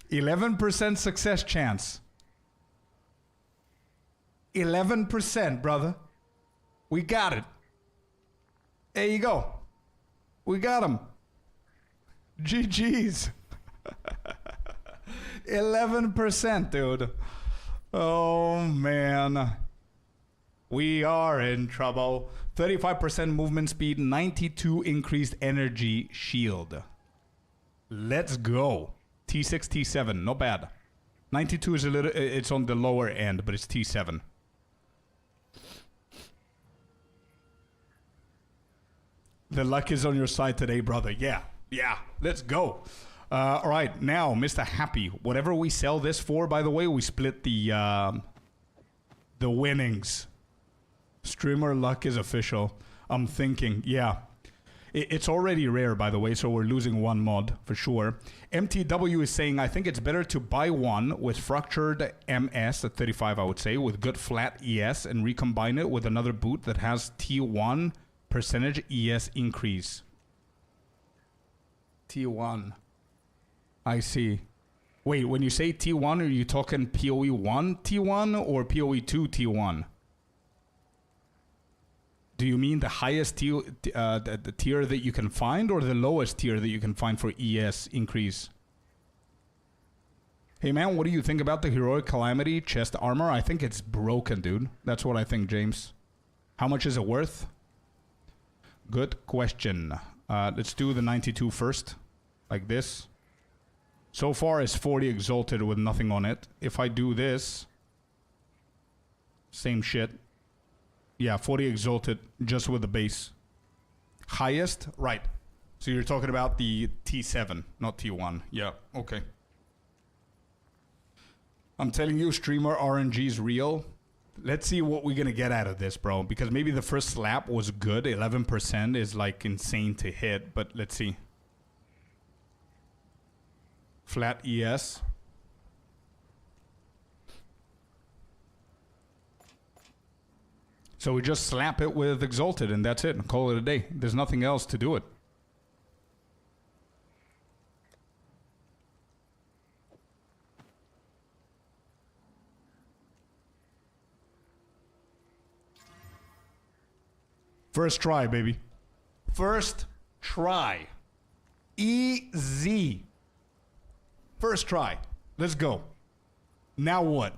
11% success chance. 11%, brother. We got it. There you go. We got him. GG's. 11%, dude. Oh, man. We are in trouble. 35% movement speed, 92 increased energy shield. Let's go. T6, T7, not bad. 92 is a little, it's on the lower end, but it's T7. The luck is on your side today, brother. Yeah, let's go. All right, now, Mr. Happy, whatever we sell this for, by the way, we split the winnings. Streamer luck is official. I'm thinking, yeah. It's already rare, by the way, so we're losing one mod for sure. MTW is saying, I think it's better to buy one with fractured MS at 35, I would say, with good flat ES and recombine it with another boot that has T1 percentage ES increase. T1. I see. Wait, when you say T1, are you talking PoE 1 T1 or PoE 2 T1? Do you mean the highest tier, the tier that you can find, or the lowest tier that you can find for ES increase? Hey man, what do you think about the Heroic Calamity chest armor? I think it's broken, dude. That's what I think, James. How much is it worth? Good question. Let's do the 92 first, like this. So far it's 40 exalted with nothing on it. If I do this, same shit. Yeah, 40 exalted just with the base. Highest? Right. So you're talking about the T7, not T1. Yeah, okay. I'm telling you, streamer RNG is real. Let's see what we're going to get out of this, bro. Because maybe the first slap was good. 11% is like insane to hit, but let's see. Flat ES. So we just slap it with Exalted and that's it. And call it a day. There's nothing else to do it. First try, baby. First try. Easy. First try. Let's go. Now what?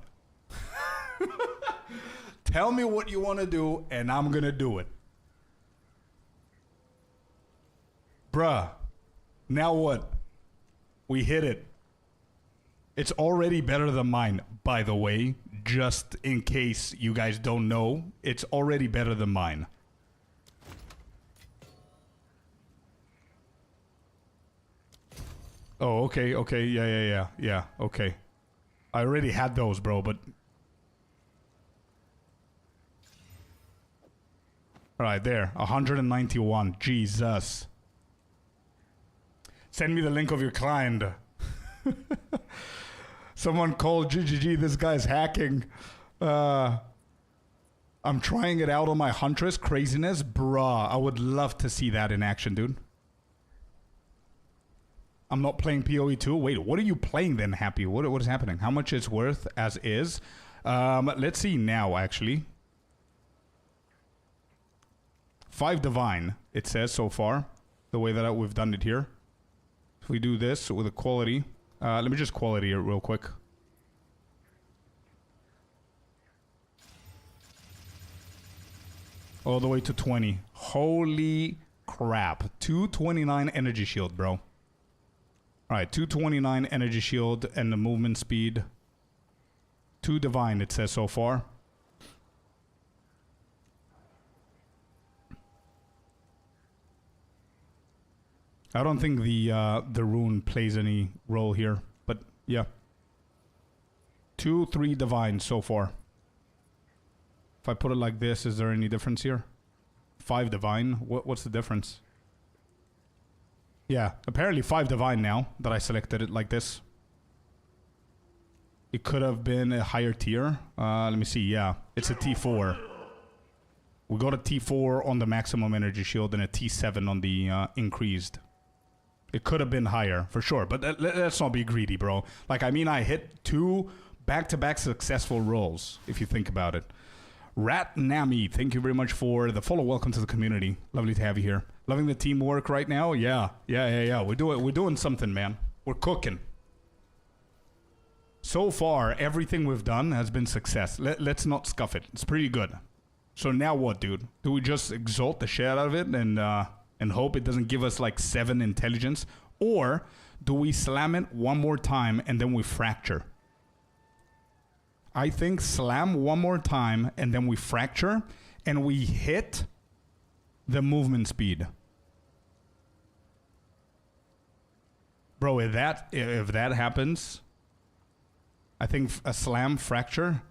Tell me what you want to do, and I'm going to do it. Bruh. Now what? We hit it. It's already better than mine, by the way. Just in case you guys don't know, it's already better than mine. Oh, okay, okay, yeah, okay. I already had those, bro, but... Alright, there. 191. Jesus. Send me the link of your client. Someone called GGG, this guy's hacking. I'm trying it out on my Huntress. Craziness. Bruh, I would love to see that in action, dude. I'm not playing PoE 2. Wait, what are you playing then, Happy? What is happening? How much it's worth as is? Let's see now, actually. 5 divine, it says so far. The way that we've done it here. If we do this with a quality. Let me just quality it real quick. All the way to 20. Holy crap. 229 energy shield, bro. Alright, 229 energy shield and the movement speed. 2 divine, it says so far. I don't think the rune plays any role here, but yeah. 2, 3 divine so far. If I put it like this, is there any difference here? 5 divine. What's the difference? Yeah, apparently 5 divine now that I selected it like this. It could have been a higher tier. Let me see. Yeah, it's a T4. We got a T4 on the maximum energy shield and a T7 on the increased. It could have been higher for sure, but let's not be greedy, bro. Like, I mean, I hit 2 back-to-back successful rolls, if you think about it. Rat Nami, thank you very much for the follow. Welcome to the community. Lovely to have you here. Loving the teamwork right now. Yeah. We're doing something, man. We're cooking. So far, everything we've done has been success. Let's not scuff it. It's pretty good. So now what, dude? Do we just exalt the shit out of it and hope it doesn't give us like 7 intelligence? Or do we slam it one more time and then we fracture? I think slam one more time and then we fracture and we hit the movement speed. Bro, if that happens, I think a slam fracture.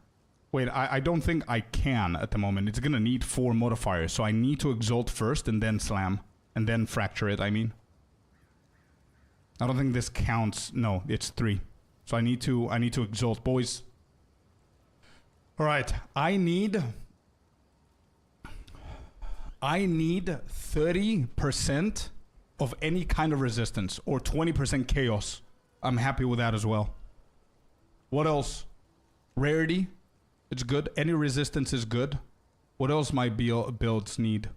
Wait, I don't think I can at the moment. It's gonna need 4 modifiers, so I need to exalt first and then slam and then fracture it. I mean, I don't think this counts. No, it's 3. So I need to exalt, boys. All right, I need 30% of any kind of resistance or 20% chaos. I'm happy with that as well. What else? Rarity, it's good. Any resistance is good. What else my builds need?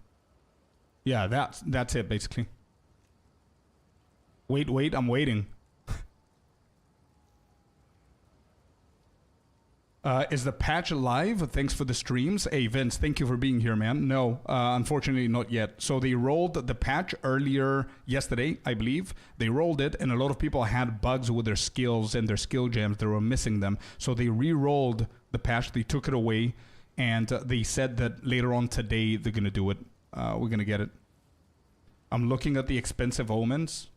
Yeah, that's it basically. Wait, I'm waiting. Is the patch live? Thanks for the streams. Hey, Vince, thank you for being here, man. No, unfortunately not yet. So they rolled the patch earlier yesterday, I believe. They rolled it, and a lot of people had bugs with their skills and their skill gems. They were missing them. So they re-rolled the patch. They took it away, and they said that later on today they're going to do it. We're going to get it. I'm looking at the expensive omens.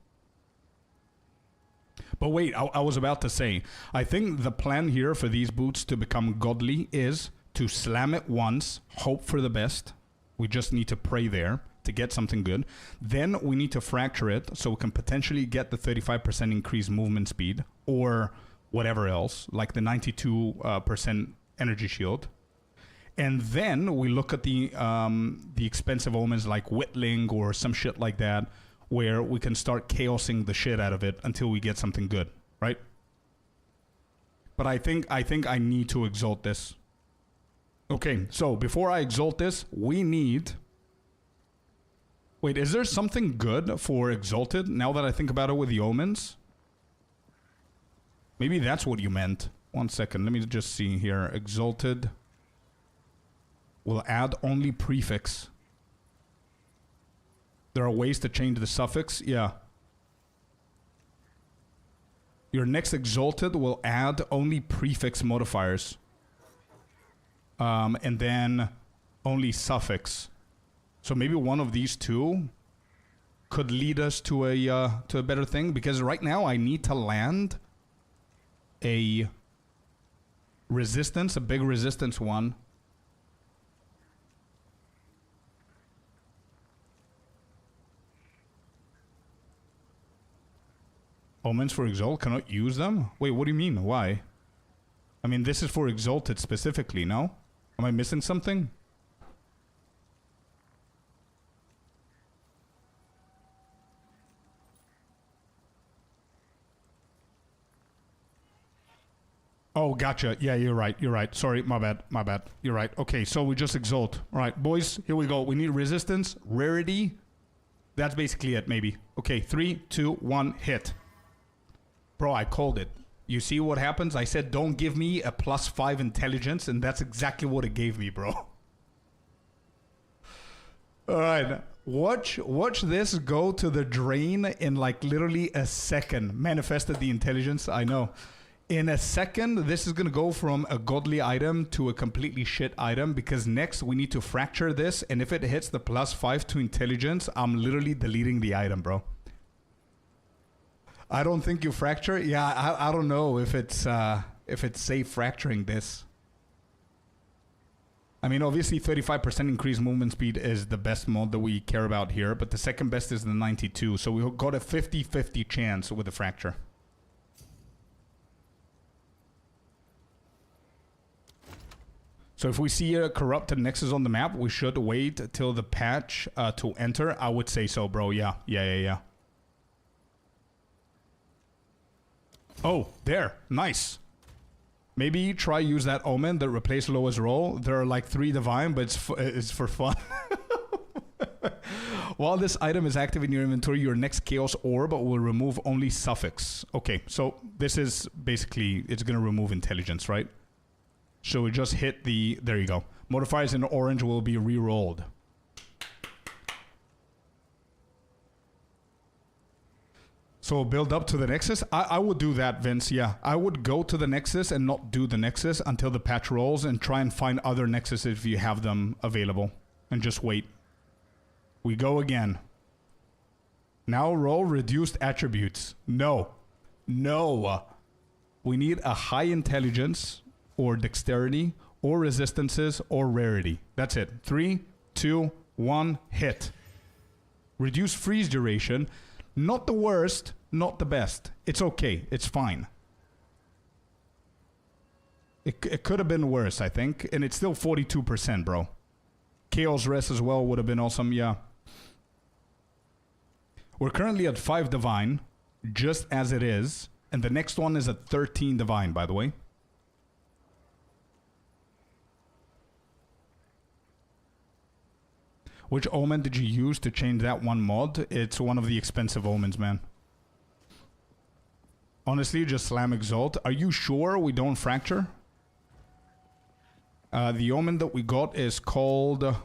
But wait, I was about to say, I think the plan here for these boots to become godly is to slam it once, hope for the best. We just need to pray there to get something good. Then we need to fracture it so we can potentially get the 35% increased movement speed or whatever else, like the 92% energy shield. And then we look at the expensive omens like Whittling or some shit like that, where we can start chaosing the shit out of it until we get something good, right? But I think I need to exalt this. Okay, so before I exalt this, we need... Wait, is there something good for exalted now that I think about it with the omens? Maybe that's what you meant. 1 second, let me just see here. Exalted will add only prefix. There are ways to change the suffix. Yeah. Your next exalted will add only prefix modifiers. And then only suffix. So maybe one of these two could lead us to a better thing. Because right now I need to land a resistance, a big resistance one. Omens for Exalt? Cannot use them? Wait, what do you mean? Why? I mean, this is for Exalted specifically, no? Am I missing something? Oh, gotcha. Yeah, you're right. You're right. Sorry, my bad. My bad. You're right. Okay, so we just Exalt. All right, boys, here we go. We need resistance, rarity. That's basically it, maybe. Okay, 3, 2, 1, hit. Bro, I called it. You see what happens? I said don't give me a +5 intelligence, and that's exactly what it gave me, bro. All right. Watch this go to the drain in like literally a second. Manifested the intelligence, I know. In a second, this is going to go from a godly item to a completely shit item because next we need to fracture this, and if it hits the +5 to intelligence, I'm literally deleting the item, bro. I don't think you fracture. Yeah, I don't know if it's safe fracturing this. I mean, obviously 35% increased movement speed is the best mod that we care about here, but the second best is the 92, so we got a 50-50 chance with the fracture. So if we see a corrupted nexus on the map, we should wait till the patch to enter. I would say so, bro. Yeah. Oh, there. Nice. Maybe try use that omen that replaced lowest roll. There are like 3 divine, but it's for fun. While this item is active in your inventory, your next chaos orb will remove only suffix. Okay, so this is basically, it's going to remove intelligence, right? So we just hit the, there you go. Modifiers in orange will be re-rolled. So build up to the Nexus? I would do that, Vince, yeah. I would go to the Nexus and not do the Nexus until the patch rolls and try and find other Nexuses if you have them available. And just wait. We go again. Now roll reduced attributes. No. No. We need a high intelligence or dexterity or resistances or rarity. That's it. 3, 2, 1, hit. Reduce freeze duration. Not the worst, not the best. It's okay. It's fine. It could have been worse, I think. And it's still 42%, bro. Chaos Rest as well would have been awesome, yeah. We're currently at 5 Divine, just as it is. And the next one is at 13 Divine, by the way. Which omen did you use to change that one mod? It's one of the expensive omens, man. Honestly, just slam Exalt. Are you sure we don't fracture? The omen that we got is called...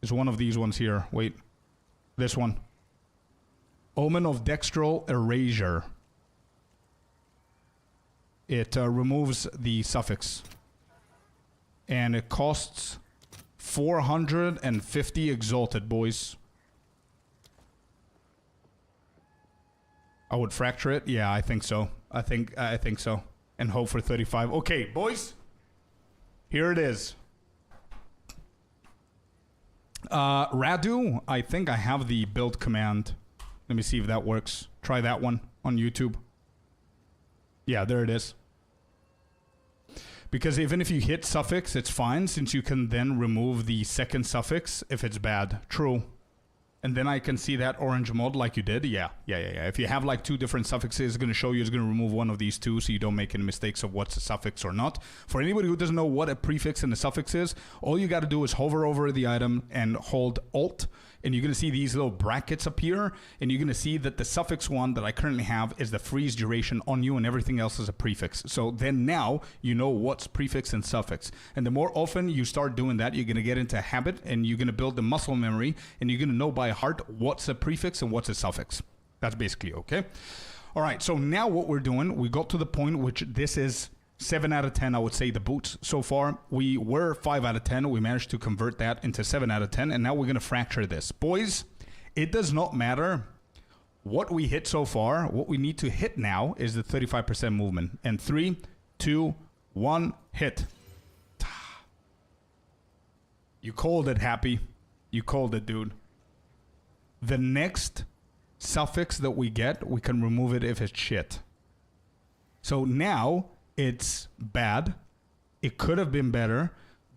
is one of these ones here. Wait. This one. Omen of Dextral Erasure. It removes the suffix. And it costs... 450 exalted, boys. I would fracture it. Yeah, I think so. I think so. And hope for 35. Okay, boys. Here it is. Radu, I think I have the build command. Let me see if that works. Try that one on YouTube. Yeah, there it is. Because even if you hit suffix, it's fine, since you can then remove the second suffix if it's bad. True. And then I can see that orange mod like you did. Yeah. If you have like 2 different suffixes, it's going to show you, it's going to remove one of these 2 so you don't make any mistakes of what's a suffix or not. For anybody who doesn't know what a prefix and a suffix is, all you got to do is hover over the item and hold Alt. And you're going to see these little brackets appear. And you're going to see that the suffix one that I currently have is the freeze duration on you, and everything else is a prefix. So then now you know what's prefix and suffix. And the more often you start doing that, you're going to get into a habit, and you're going to build the muscle memory, and you're going to know by heart what's a prefix and what's a suffix. That's basically okay. All right, so now what we're doing, we got to the point which this is 7 out of 10, I would say, the boots so far. We were 5 out of 10. We managed to convert that into 7 out of 10. And now we're going to fracture this. Boys, it does not matter what we hit so far. What we need to hit now is the 35% movement. And 3, 2, 1, hit. You called it, Happy. You called it, dude. The next suffix that we get, we can remove it if it's shit. So now... it's bad. It could have been better,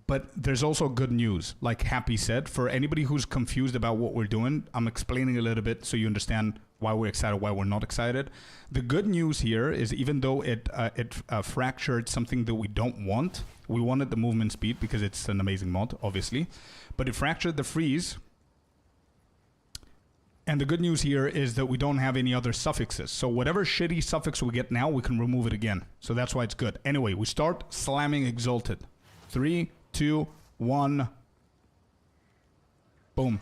but there's also good news. Like Happy said, for anybody who's confused about what we're doing, I'm explaining a little bit so you understand why we're excited, why we're not excited. The good news here is even though it fractured something that we don't want, we wanted the movement speed because it's an amazing mod, obviously, but it fractured the freeze. And the good news here is that we don't have any other suffixes. So whatever shitty suffix we get now, we can remove it again. So that's why it's good. Anyway, we start slamming Exalted. 3, 2, 1. Boom.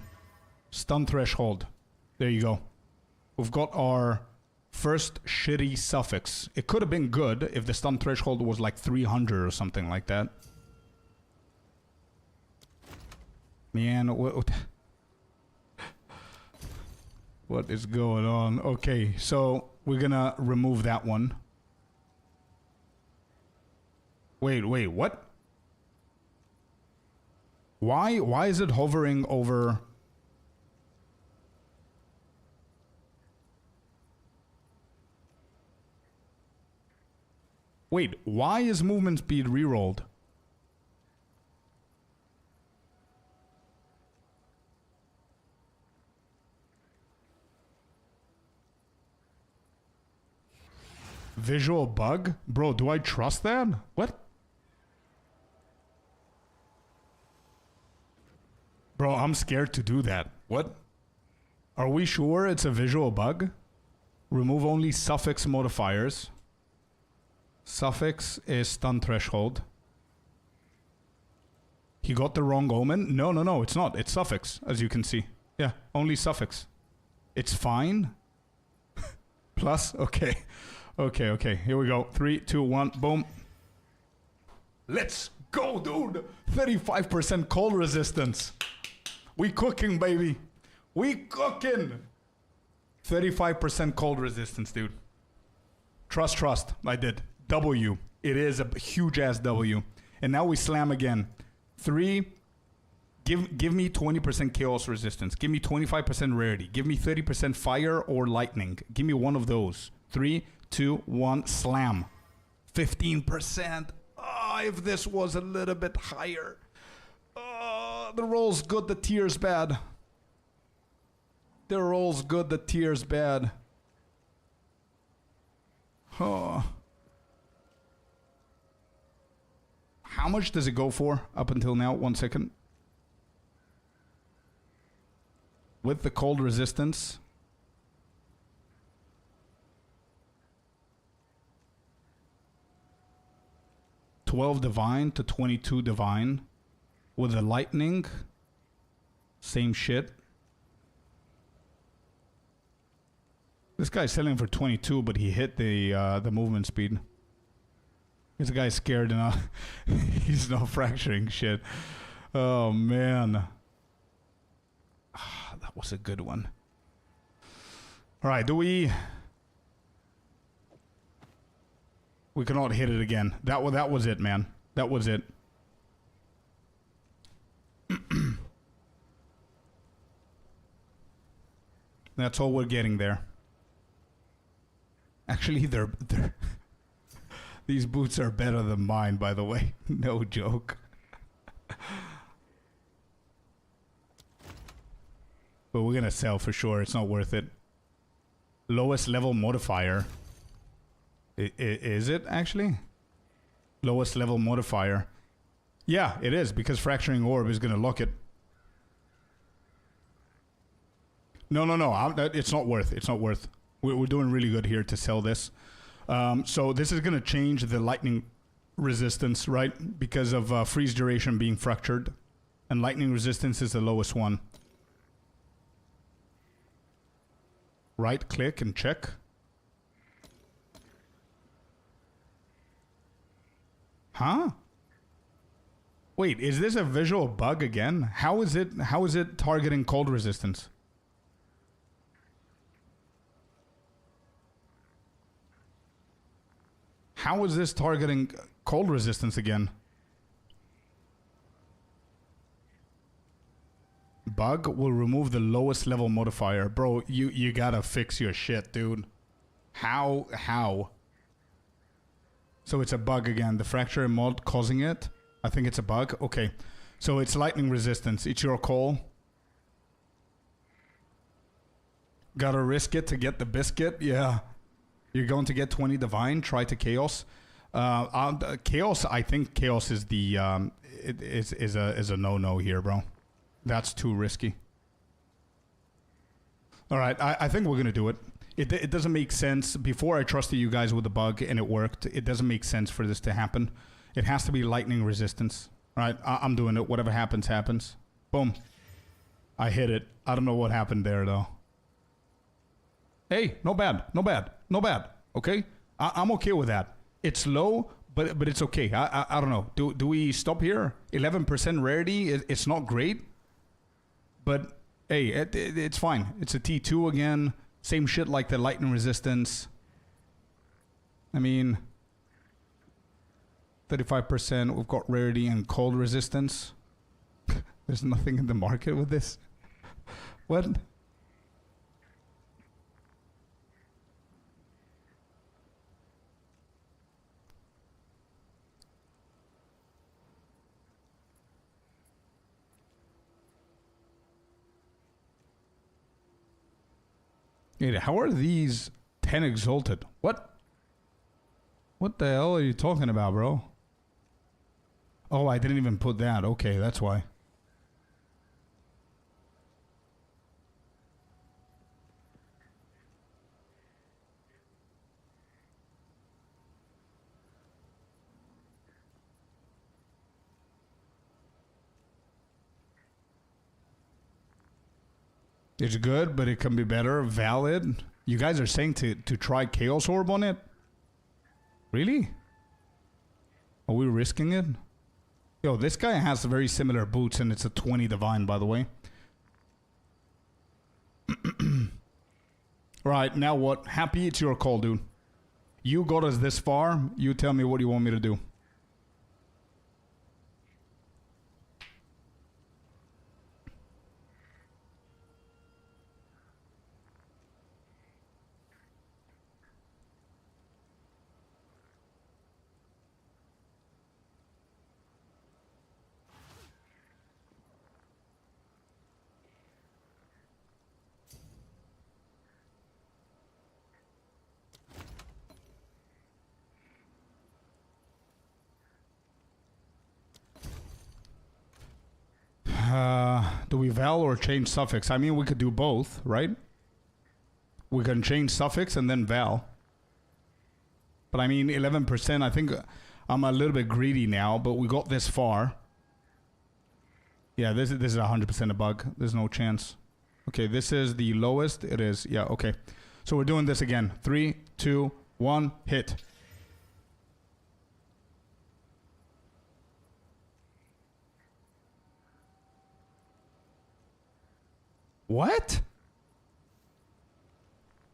Stun threshold. There you go. We've got our first shitty suffix. It could have been good if the stun threshold was like 300 or something like that. Man, what is going on? Okay, so we're gonna remove that one. Wait, what? Why is it hovering over? Wait, why is movement speed rerolled? Visual bug? Bro, do I trust that? What? Bro, I'm scared to do that. What? Are we sure it's a visual bug? Remove only suffix modifiers. Suffix is stun threshold. He got the wrong omen? No, it's not. It's suffix, as you can see. Yeah, only suffix. It's fine. Plus, okay. Okay, here we go. 3, 2, 1, boom. Let's go, dude. 35% cold resistance. We cooking, baby. We cooking. 35% cold resistance, dude. Trust. I did. W. It is a huge ass W. And now we slam again. 3. Give me 20% chaos resistance. Give me 25% rarity. Give me 30% fire or lightning. Give me one of those. 3, 2, 1, slam. 15%. Oh, if this was a little bit higher. Oh, the roll's good, the tier's bad. The roll's good, the tier's bad. Oh. How much does it go for up until now? 1 second. With the cold resistance. $12 divine to $22 divine. With the lightning, same shit. This guy's selling for 22, but he hit the movement speed. This guy's scared enough. He's not fracturing shit. Oh man, that was a good one. All right, we cannot hit it again. That was it, man. That was it. That's all we're getting there. Actually, they're these boots are better than mine, by the way. No joke. But we're gonna sell for sure. It's not worth it. Lowest level modifier. Is it actually? Lowest level modifier. Yeah, it is, because Fracturing Orb is gonna lock it. No. It's not worth. It's not worth. We're doing really good here to sell this. So this is gonna change the lightning resistance, right? Because of freeze duration being fractured, and lightning resistance is the lowest one. Right click and check. Huh? Wait, is this a visual bug again? How is it targeting cold resistance? How is this targeting cold resistance again? Bug will remove the lowest level modifier. Bro, you gotta fix your shit, dude. How? So it's a bug again. The fracture mod causing it. I think it's a bug. Okay. So it's lightning resistance. It's your call. Gotta risk it to get the biscuit. Yeah. You're going to get 20 divine. Try to chaos. Chaos. I think chaos is the is a no here, bro. That's too risky. All right. I think we're gonna do it. It doesn't make sense. Before I trusted you guys with the bug and it worked, it doesn't make sense for this to happen. It has to be lightning resistance. All right. I'm doing it. Whatever happens, happens. Boom. I hit it. I don't know what happened there though. Hey, not bad, not bad, not bad. Okay, I'm okay with that. It's low, but it's okay. I don't know. Do we stop here? 11% rarity. It's not great, but hey, it's fine. It's a T2 again. Same shit like the lightning resistance. I mean, 35%. We've got rarity and cold resistance. There's nothing in the market with this. What? Wait, how are these 10 exalted? What? What the hell are you talking about, bro? Oh, I didn't even put that. Okay, that's why. It's good, but it can be better. Valid. You guys are saying to try Chaos Orb on it? Really? Are we risking it? Yo, this guy has very similar boots and it's a 20 divine, by the way. Right, now what? Happy, it's your call, dude. You got us this far. You tell me what you want me to do. Do we val or change suffix? I mean, we could do both, right? We can change suffix and then val. But I mean, 11%, I think I'm a little bit greedy now, but we got this far. Yeah, this is 100% a bug. There's no chance. Okay, this is the lowest. It is, yeah, okay. So we're doing this again. 3, 2, 1, hit. What?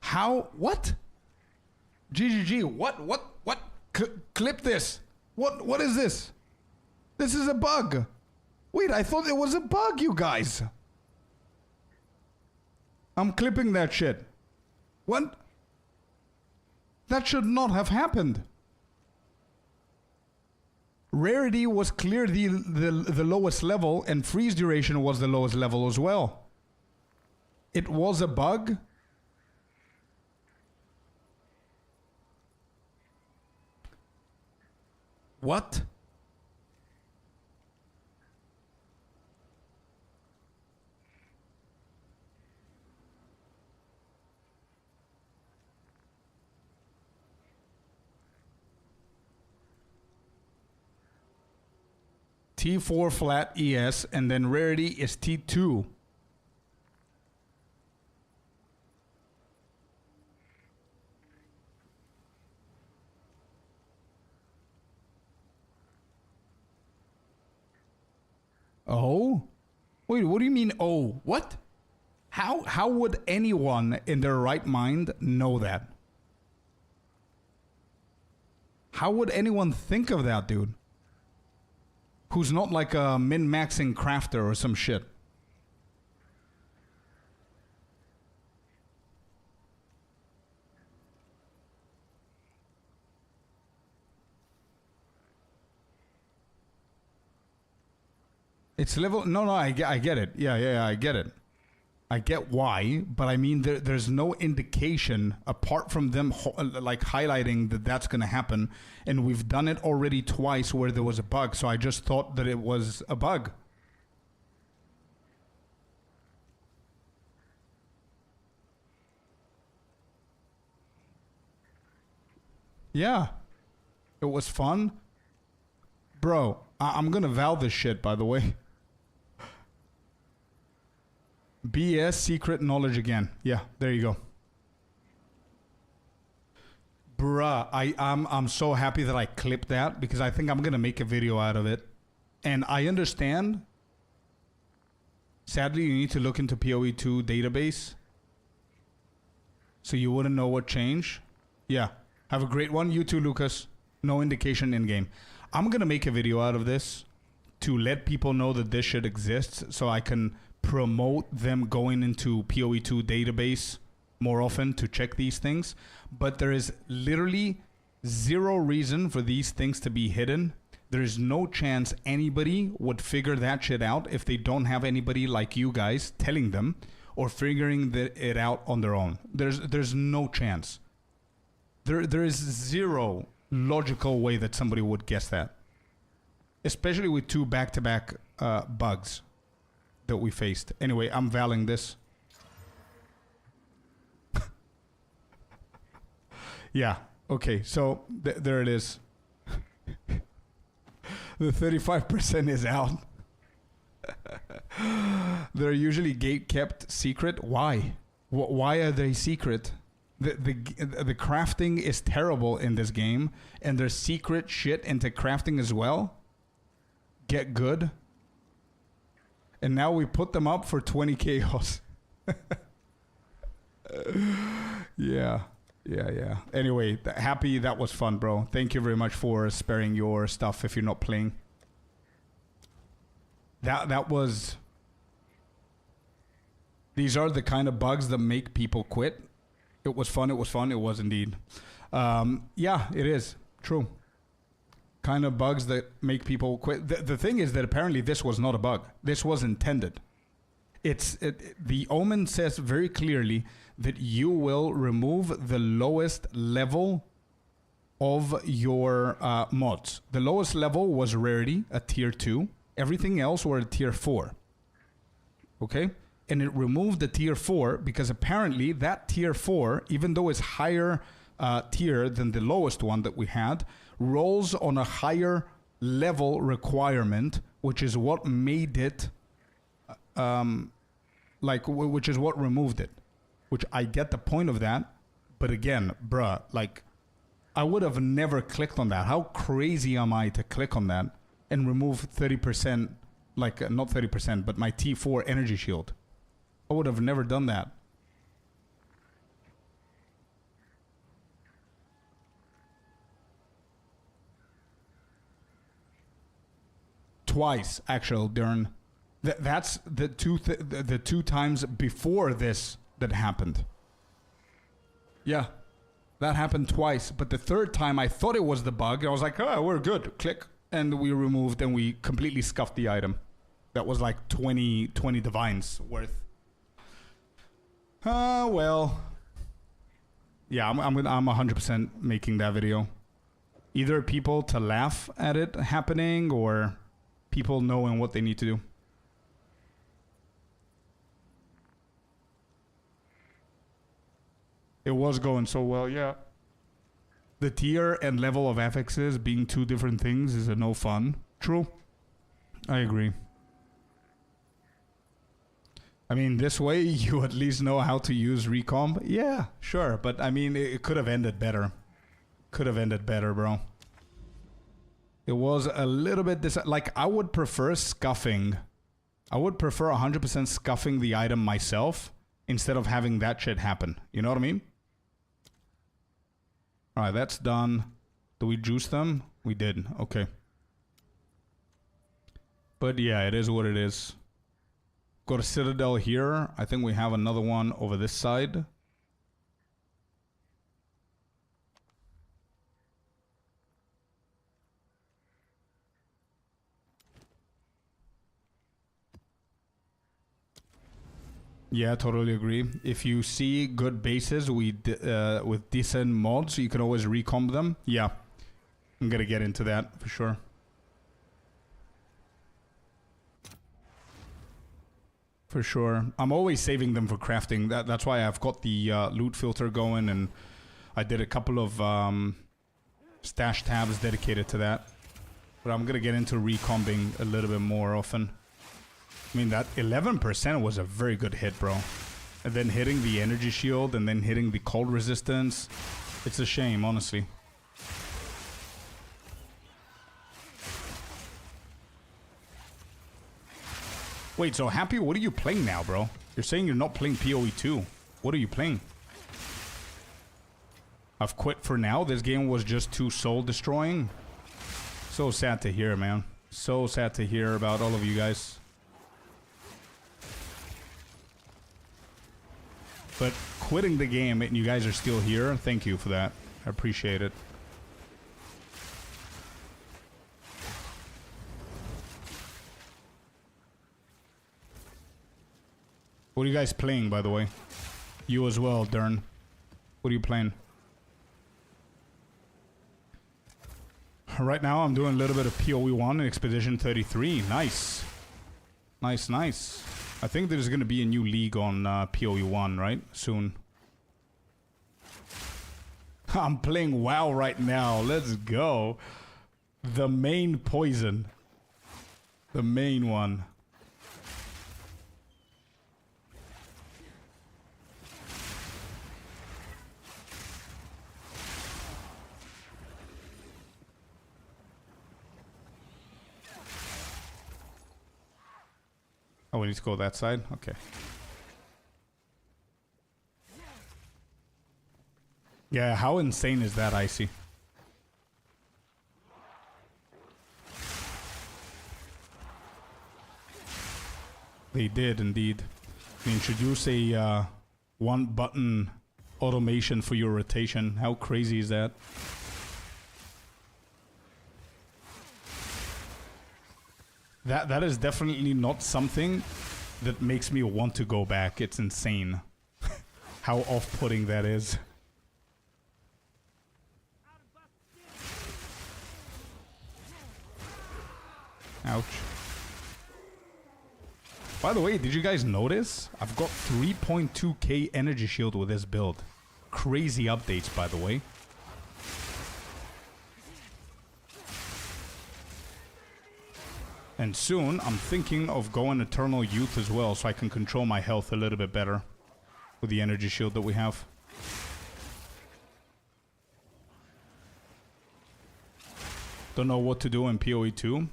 How? What? GGG. What? Clip this. What is this? This is a bug. Wait, I thought it was a bug, you guys. I'm clipping that shit. What? That should not have happened. Rarity was clearly the lowest level, and freeze duration was the lowest level as well. It was a bug? What? T4 flat ES, and then rarity is T2. Oh? Wait, what do you mean, oh? What? How would anyone in their right mind know that? How would anyone think of that, dude? Who's not like a min-maxing crafter or some shit. It's level... No, I get it. Yeah, I get it. I get why, but I mean, there's no indication apart from them like highlighting that that's going to happen. And we've done it already twice where there was a bug, so I just thought that it was a bug. Yeah. It was fun. Bro, I'm going to val this shit, by the way. BS secret knowledge again. Yeah, there you go. Bruh, I'm so happy that I clipped that because I think I'm gonna make a video out of it. And I understand. Sadly, you need to look into PoE2 database. So you wouldn't know what changed. Yeah. Have a great one. You too, Lucas. No indication in game. I'm gonna make a video out of this to let people know that this shit exists so I can promote them going into PoE2 database more often to check these things. But there is literally zero reason for these things to be hidden. There is no chance anybody would figure that shit out if they don't have anybody like you guys telling them or figuring it out on their own. There's no chance. There is zero logical way that somebody would guess that. Especially with 2 back-to-back bugs that we faced. Anyway, I'm valing this. Yeah, okay, so there it is. The 35% is out. They're usually gate kept secret. Why? Why are they secret? The crafting is terrible in this game, and there's secret shit into crafting as well. Get good. And now we put them up for 20 chaos. Yeah. Anyway, happy that was fun, bro. Thank you very much for sparing your stuff if you're not playing. That was... These are the kind of bugs that make people quit. It was fun, it was indeed. Yeah, it is. True. Kind of bugs that make people quit. The thing is that apparently this was not a bug. This was intended. The Omen says very clearly that you will remove the lowest level of your mods. The lowest level was rarity, a tier 2. Everything else were a tier 4. Okay? And it removed the tier 4 because apparently that tier 4, even though it's higher tier than the lowest one that we had, rolls on a higher level requirement, which is what made it, which is what removed it. Which I get the point of that, but again, bruh, like, I would have never clicked on that. How crazy am I to click on that and remove 30%, like, not 30%, but my T4 energy shield? I would have never done that. Twice, actually, Darren. That's the two times before this that happened. Yeah, that happened twice. But the third time, I thought it was the bug. I was like, oh, we're good. Click. And we removed and we completely scuffed the item. That was like 20 divines worth. Well. Yeah, I'm 100% making that video. Either people to laugh at it happening or people knowing what they need to do. It was going so well, yeah. The tier and level of affixes being 2 different things is a no fun. True. I agree. I mean, this way you at least know how to use recomp. Yeah, sure. But I mean, it could have ended better. Could have ended better, bro. It was a little bit... like, I would prefer scuffing. I would prefer 100% scuffing the item myself instead of having that shit happen. You know what I mean? Alright, that's done. Do we juice them? We did. Okay. But yeah, it is what it is. Got a citadel here. I think we have another one over this side. Yeah, totally agree. If you see good bases with decent mods, you can always recomp them. Yeah, I'm gonna get into that for sure. For sure. I'm always saving them for crafting. That's why I've got the loot filter going, and I did a couple of stash tabs dedicated to that. But I'm gonna get into recomping a little bit more often. I mean, that 11% was a very good hit, bro. And then hitting the energy shield and then hitting the cold resistance. It's a shame, honestly. Wait, so Happy, what are you playing now, bro? You're saying you're not playing PoE 2. What are you playing? I've quit for now. This game was just too soul-destroying. So sad to hear, man. So sad to hear about all of you guys. But quitting the game and you guys are still here, thank you for that. I appreciate it. What are you guys playing, by the way? You as well, Dern. What are you playing? Right now, I'm doing a little bit of PoE 1 and Expedition 33. Nice. Nice, nice. I think there's going to be a new league on PoE 1, right? Soon. I'm playing WoW right now. Let's go. The main poison. The main one. Oh, we need to go that side? Okay. Yeah, how insane is that, Icy? They did, indeed. They introduce a one-button automation for your rotation. How crazy is that? That is definitely not something that makes me want to go back. It's insane how off-putting that is. Ouch. By the way, did you guys notice? I've got 3.2k energy shield with this build. Crazy updates, by the way. And soon, I'm thinking of going Eternal Youth as well, so I can control my health a little bit better with the energy shield that we have. Don't know what to do in PoE 2.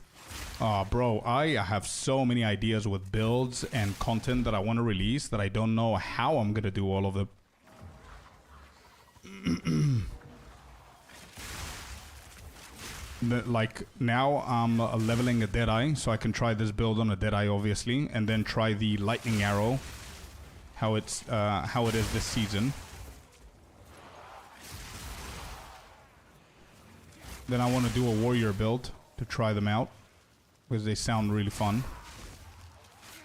Bro, I have so many ideas with builds and content that I want to release that I don't know how I'm going to do all of them. Like, now I'm leveling a Deadeye, so I can try this build on a Deadeye, obviously, and then try the Lightning Arrow, how it is this season. Then I want to do a Warrior build to try them out, because they sound really fun.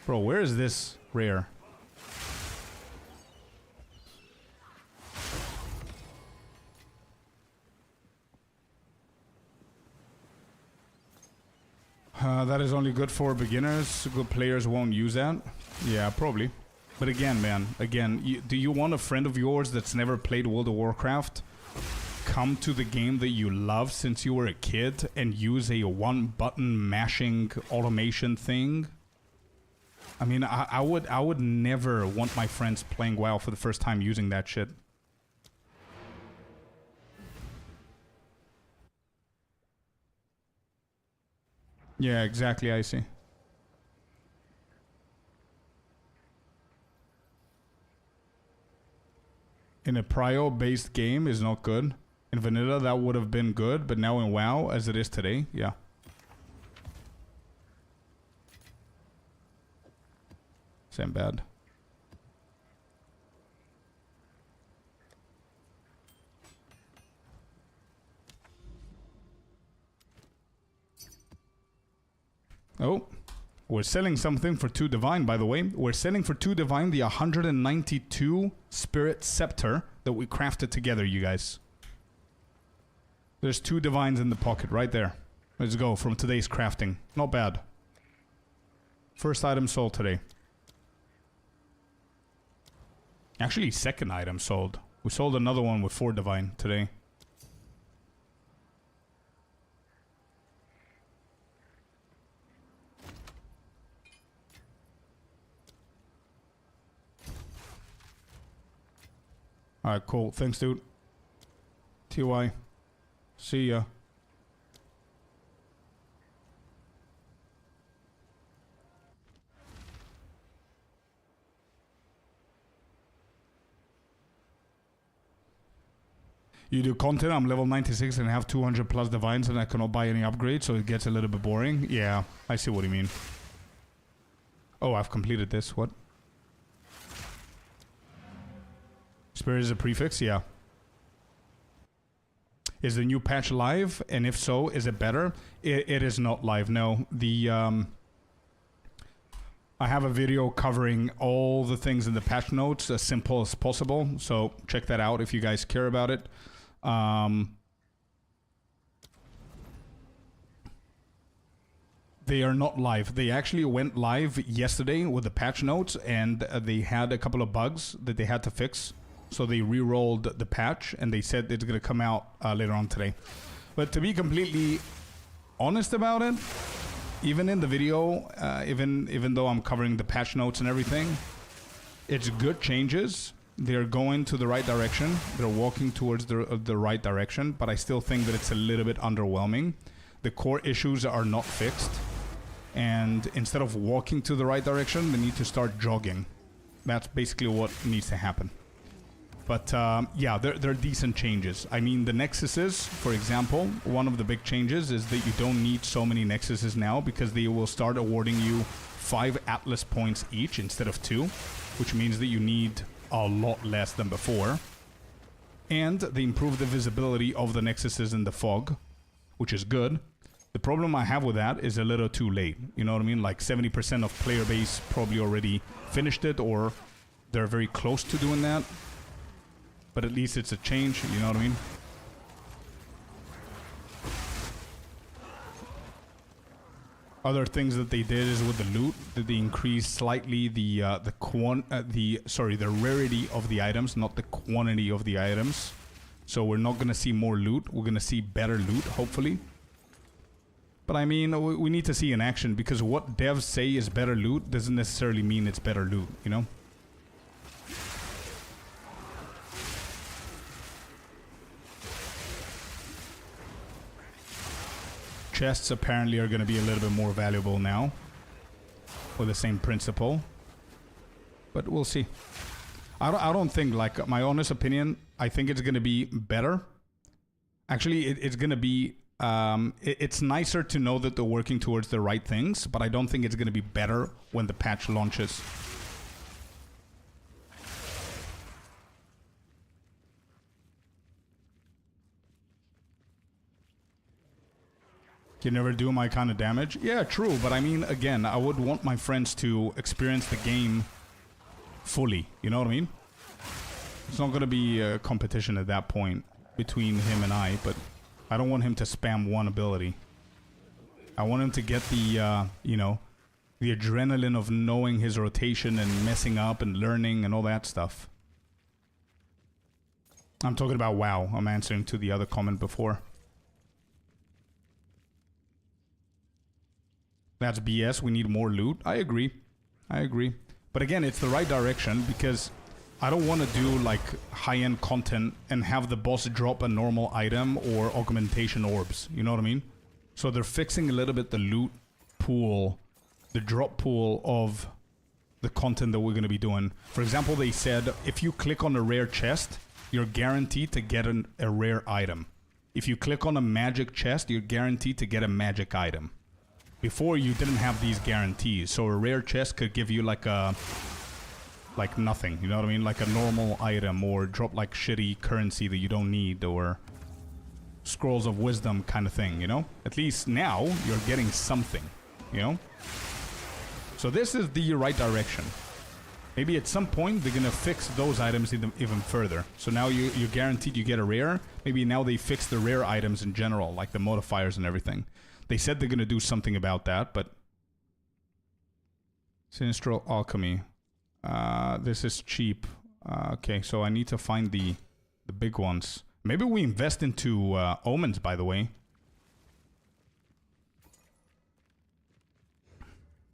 Bro, where is this rare? That is only good for beginners. Good players won't use that. Yeah, probably. But again, man, do you want a friend of yours that's never played World of Warcraft come to the game that you love since you were a kid and use a one-button mashing automation thing? I mean, I would never want my friends playing WoW for the first time using that shit. Yeah, exactly, I see. In a prio-based game is not good. In vanilla, that would have been good, but now in WoW, as it is today, yeah. Same bad. Oh, we're selling something for 2 Divine, by the way. We're selling for 2 Divine the 192 Spirit Scepter that we crafted together, you guys. There's 2 Divines in the pocket right there. Let's go from today's crafting. Not bad. First item sold today. Actually, second item sold. We sold another one with 4 Divine today. Alright, cool. Thanks, dude. TY. See ya. You do content, I'm level 96 and have 200 plus divines and I cannot buy any upgrades, so it gets a little bit boring. Yeah, I see what you mean. Oh, I've completed this. What? Spirit is a prefix? Yeah. Is the new patch live? And if so, is it better? It is not live, no. I have a video covering all the things in the patch notes as simple as possible, so check that out if you guys care about it. They are not live. They actually went live yesterday with the patch notes, and they had a couple of bugs that they had to fix. So they re-rolled the patch, and they said it's going to come out later on today. But to be completely honest about it, even in the video, even though I'm covering the patch notes and everything, it's good changes. They're going to the right direction. They're walking towards the right direction, but I still think that it's a little bit underwhelming. The core issues are not fixed, and instead of walking to the right direction, they need to start jogging. That's basically what needs to happen. But yeah, they're decent changes. I mean, the Nexuses, for example, one of the big changes is that you don't need so many Nexuses now, because they will start awarding you 5 Atlas points each instead of 2, which means that you need a lot less than before. And they improve the visibility of the Nexuses in the fog, which is good. The problem I have with that is a little too late. You know what I mean? Like 70% of player base probably already finished it, or they're very close to doing that. But at least it's a change, you know what I mean? Other things that they did is with the loot, that they increased slightly the rarity of the items, not the quantity of the items. So we're not gonna see more loot. We're gonna see better loot, hopefully. But I mean, we need to see in action, because what devs say is better loot doesn't necessarily mean it's better loot, you know? Chests apparently are going to be a little bit more valuable now, with the same principle, but we'll see. I don't think, like, my honest opinion, I think it's going to be better. Actually, it's going to be, it's nicer to know that they're working towards the right things, but I don't think it's going to be better when the patch launches. You never do my kind of damage? Yeah, true, but I mean, again, I would want my friends to experience the game fully, you know what I mean? It's not going to be a competition at that point between him and I, but I don't want him to spam one ability. I want him to get the, you know, the adrenaline of knowing his rotation and messing up and learning and all that stuff. I'm talking about WoW. I'm answering to the other comment before. That's BS. We need more loot. I agree. I agree. But again, it's the right direction, because I don't want to do like high-end content and have the boss drop a normal item or augmentation orbs. You know what I mean? So they're fixing a little bit the loot pool, the drop pool of the content that we're going to be doing. For example, they said if you click on a rare chest, you're guaranteed to get a rare item. If you click on a magic chest, you're guaranteed to get a magic item. Before, you didn't have these guarantees, so a rare chest could give you like nothing, you know what I mean? Like a normal item, or drop like shitty currency that you don't need, or scrolls of wisdom kind of thing, you know? At least now, you're getting something, you know? So this is the right direction. Maybe at some point, they're gonna fix those items even further. So now you're guaranteed you get a rare. Maybe now they fix the rare items in general, like the modifiers and everything. They said they're going to do something about that, but... Sinistral Alchemy. This is cheap. Okay, so I need to find the big ones. Maybe we invest into Omens, by the way.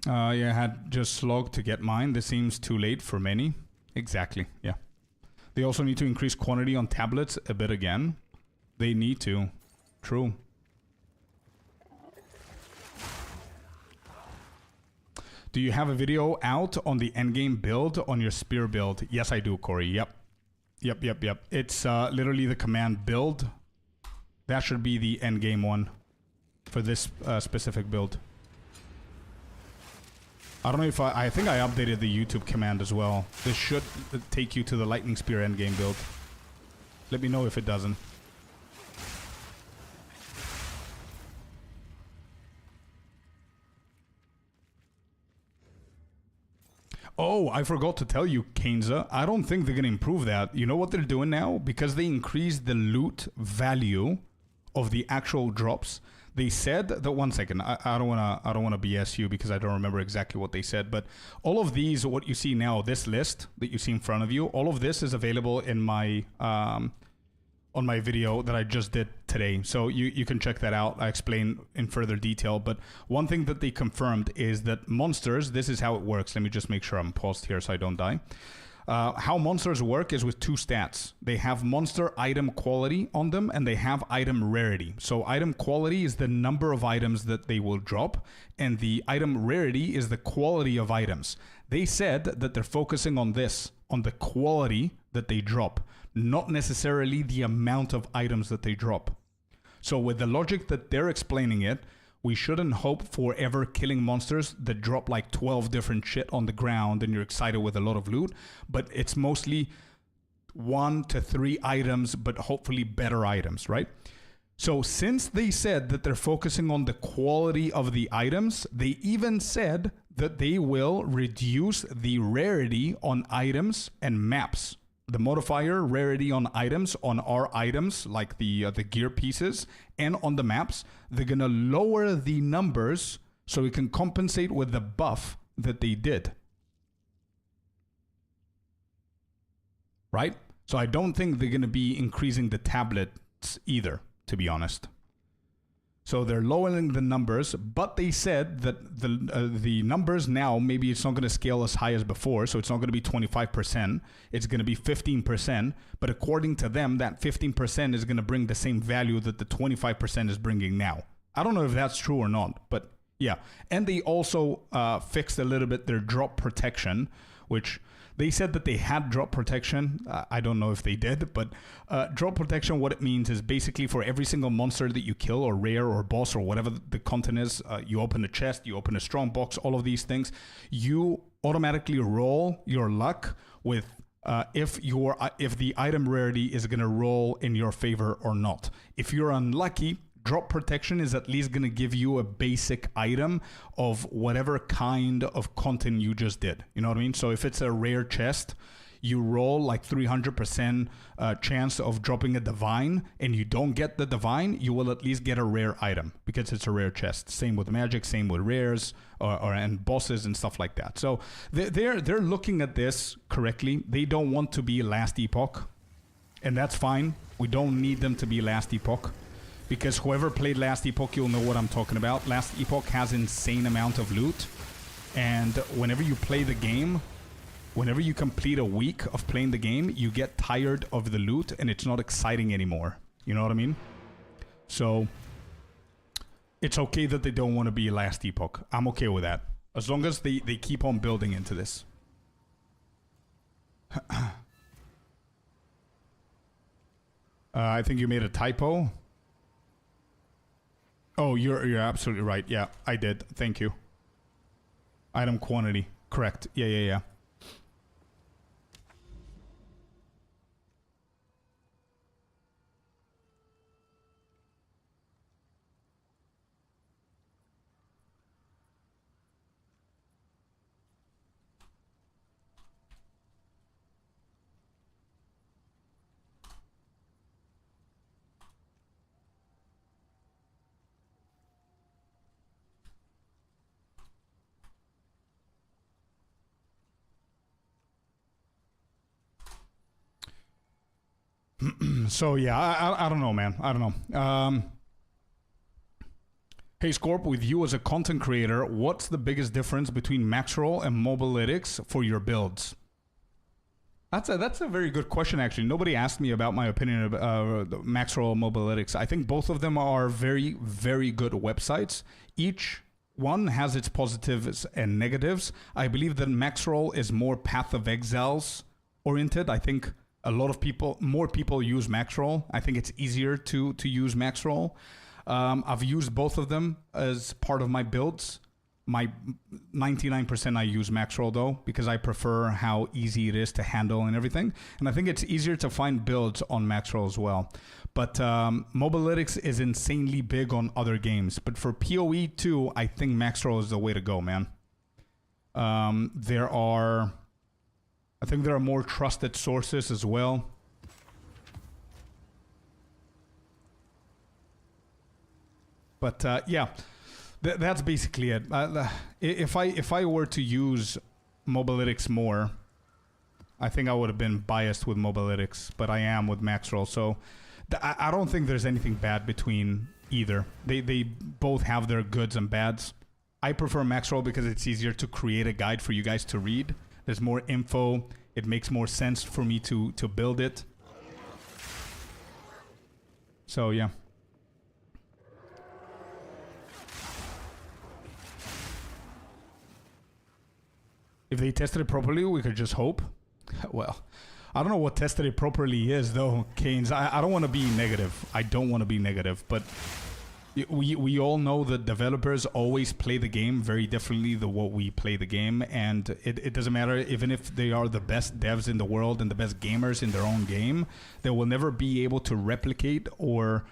Yeah, I had just slogged to get mine. This seems too late for many. Exactly, yeah. They also need to increase quantity on tablets a bit again. They need to. True. Do you have a video out on the endgame build on your spear build? Yes, I do, Corey. Yep. It's literally the command build. That should be the endgame one for this specific build. I don't know if I think I updated the YouTube command as well. This should take you to the lightning spear endgame build. Let me know if it doesn't. Oh, I forgot to tell you, Kainza. I don't think they're going to improve that. You know what they're doing now? Because they increased the loot value of the actual drops. They said that, one second, I don't wanna BS you because I don't remember exactly what they said, but all of these, what you see now, this list that you see in front of you, all of this is available in my on my video that I just did today. So you can check that out. I explain in further detail. But one thing that they confirmed is that monsters, this is how it works. Let me just make sure I'm paused here so I don't die. How monsters work is with two stats. They have monster item quality on them and they have item rarity. So item quality is the number of items that they will drop, and the item rarity is the quality of items. They said that they're focusing on this, on the quality that they drop, not necessarily the amount of items that they drop. So with the logic that they're explaining it, we shouldn't hope for ever killing monsters that drop like 12 different shit on the ground and you're excited with a lot of loot, but it's mostly 1 to 3 items, but hopefully better items, right? So since they said that they're focusing on the quality of the items, they even said that they will reduce the rarity on items and maps. The modifier rarity on items, on our items, like the gear pieces, and on the maps, they're going to lower the numbers so we can compensate with the buff that they did. Right? So I don't think they're going to be increasing the tablets either, to be honest. So they're lowering the numbers, but they said that the numbers now, maybe it's not going to scale as high as before, so it's not going to be 25%, it's going to be 15%, but according to them, that 15% is going to bring the same value that the 25% is bringing now. I don't know if that's true or not, but yeah. And they also fixed a little bit their drop protection, which they said that they had drop protection. I don't know if they did, but drop protection, what it means is basically for every single monster that you kill or rare or boss or whatever the content is, you open a chest, you open a strong box, all of these things, you automatically roll your luck with if the item rarity is going to roll in your favor or not. If you're unlucky, drop protection is at least going to give you a basic item of whatever kind of content you just did. You know what I mean? So if it's a rare chest, you roll like 300% chance of dropping a divine, and you don't get the divine, you will at least get a rare item because it's a rare chest. Same with magic, same with rares and bosses and stuff like that. So they're looking at this correctly. They don't want to be last epoch, and that's fine. We don't need them to be last epoch. Because whoever played Last Epoch, you'll know what I'm talking about. Last Epoch has insane amount of loot. And whenever you play the game, whenever you complete a week of playing the game, you get tired of the loot and it's not exciting anymore. You know what I mean? So, it's okay that they don't want to be Last Epoch. I'm okay with that. As long as they keep on building into this. I think you made a typo. Oh, you're absolutely right. Yeah, I did. Thank you. Item quantity. Correct. Yeah. So yeah, I don't know, man. I don't know. Hey Scorp, with you as a content creator, what's the biggest difference between max roll and mobilytics for your builds? That's a very good question, actually. Nobody asked me about my opinion of Maxroll Mobalytics. I think both of them are very, very good websites. Each one has its positives and negatives. I believe that Maxroll is more Path of Exiles oriented. I think more people use Maxroll. I think it's easier to use Maxroll. I've used both of them as part of my builds. My 99% I use Maxroll though, because I prefer how easy it is to handle and everything. And I think it's easier to find builds on Maxroll as well. But Mobalytics is insanely big on other games. But for PoE 2, I think Maxroll is the way to go, man. I think there are more trusted sources as well. But yeah. That's basically it. If I were to use Mobalytics more, I think I would have been biased with Mobalytics, but I am with Maxroll. So I don't think there's anything bad between either. They both have their goods and bads. I prefer Maxroll because it's easier to create a guide for you guys to read. There's more info. It makes more sense for me to build it. So yeah. If they tested it properly, we could just hope. Well, I don't know what tested it properly is, though, Canes. I don't want to be negative. I don't want to be negative, but we all know that developers always play the game very differently than what we play the game, and it doesn't matter, even if they are the best devs in the world and the best gamers in their own game, they will never be able to replicate or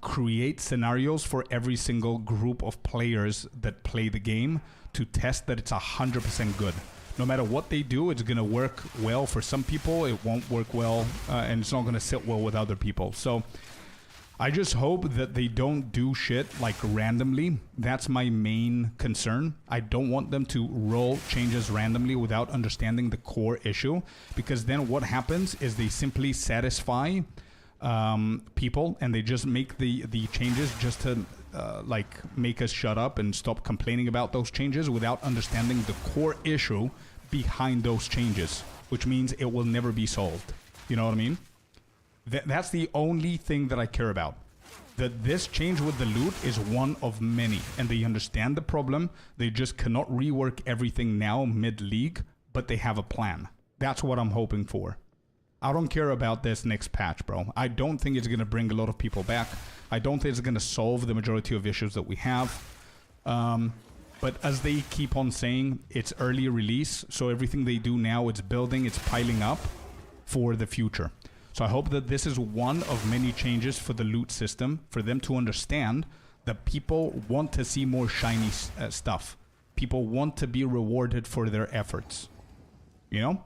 create scenarios for every single group of players that play the game to test that it's 100% good. No matter what they do, it's going to work well for some people, it won't work well, and it's not going to sit well with other people. So I just hope that they don't do shit like randomly. That's my main concern. I don't want them to roll changes randomly without understanding the core issue, because then what happens is they simply satisfy people, and they just make the changes just to like make us shut up and stop complaining about those changes without understanding the core issue behind those changes, which means it will never be solved. You know what I mean? That's the only thing that I care about. That this change with the loot is one of many, and they understand the problem. They just cannot rework everything now mid-league, but they have a plan. That's what I'm hoping for. I don't care about this next patch, bro. I don't think it's going to bring a lot of people back. I don't think it's going to solve the majority of issues that we have. But as they keep on saying, it's early release, so everything they do now, it's building, it's piling up for the future. So I hope that this is one of many changes for the loot system, for them to understand that people want to see more shiny stuff. People want to be rewarded for their efforts. You know?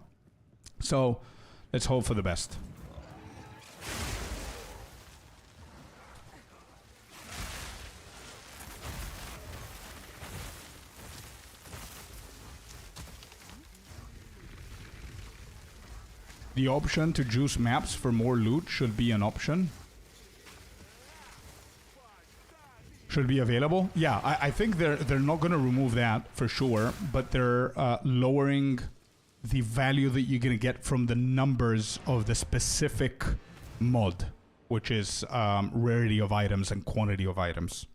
So let's hope for the best. The option to juice maps for more loot should be an option. Should be available. Yeah, I think they're not going to remove that for sure, but they're lowering the value that you're going to get from the numbers of the specific mod, which is rarity of items and quantity of items.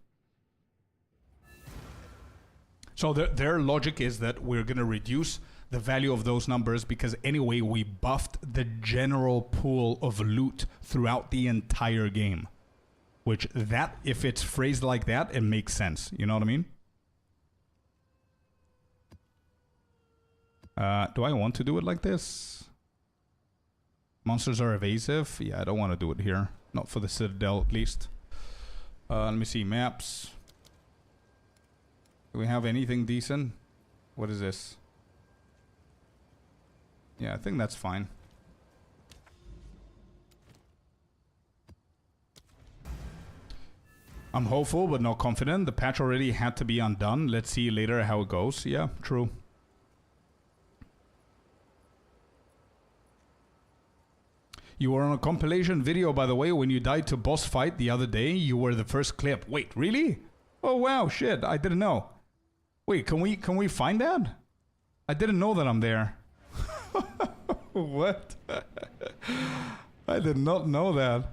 So their logic is that we're going to reduce the value of those numbers because anyway we buffed the general pool of loot throughout the entire game. Which that, if it's phrased like that, it makes sense. You know what I mean? Do I want to do it like this? Monsters are evasive. Yeah, I don't want to do it here. Not for the Citadel, at least. Let me see. Maps. Do we have anything decent? What is this? Yeah, I think that's fine. I'm hopeful, but not confident. The patch already had to be undone. Let's see later how it goes. Yeah, true. You were on a compilation video, by the way, when you died to boss fight the other day. You were the first clip. Wait, really? Oh, wow, shit. I didn't know. Wait, can we find that? I didn't know that I'm there. What? I did not know that.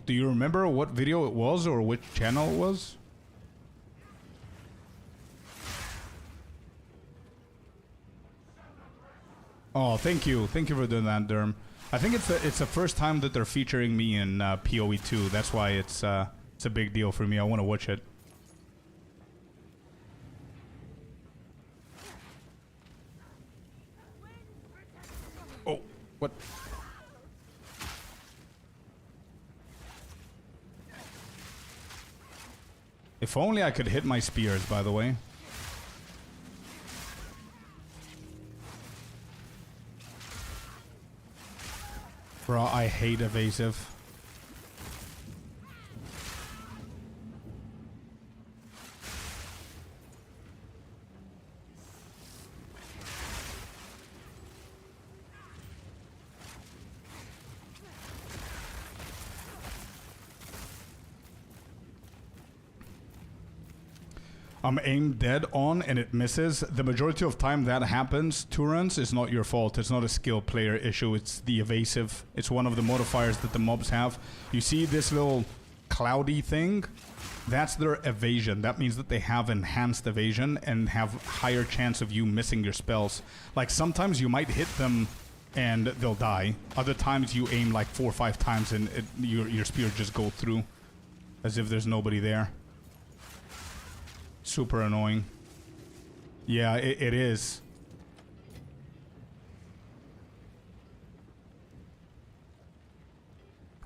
Do you remember what video it was or which channel it was? Oh, thank you. Thank you for doing that, Derm. I think it's the first time that they're featuring me in PoE 2. That's why it's a big deal for me. I want to watch it. Oh, what? If only I could hit my spears, by the way. Bro, I hate evasive. I'm aimed dead on and it misses. The majority of time that happens, Turans, is not your fault. It's not a skill player issue. It's the evasive. It's one of the modifiers that the mobs have. You see this little cloudy thing? That's their evasion. That means that they have enhanced evasion and have higher chance of you missing your spells. Like sometimes you might hit them and they'll die. Other times you aim like 4 or 5 times and your spear just go through as if there's nobody there. Super annoying. Yeah, it is.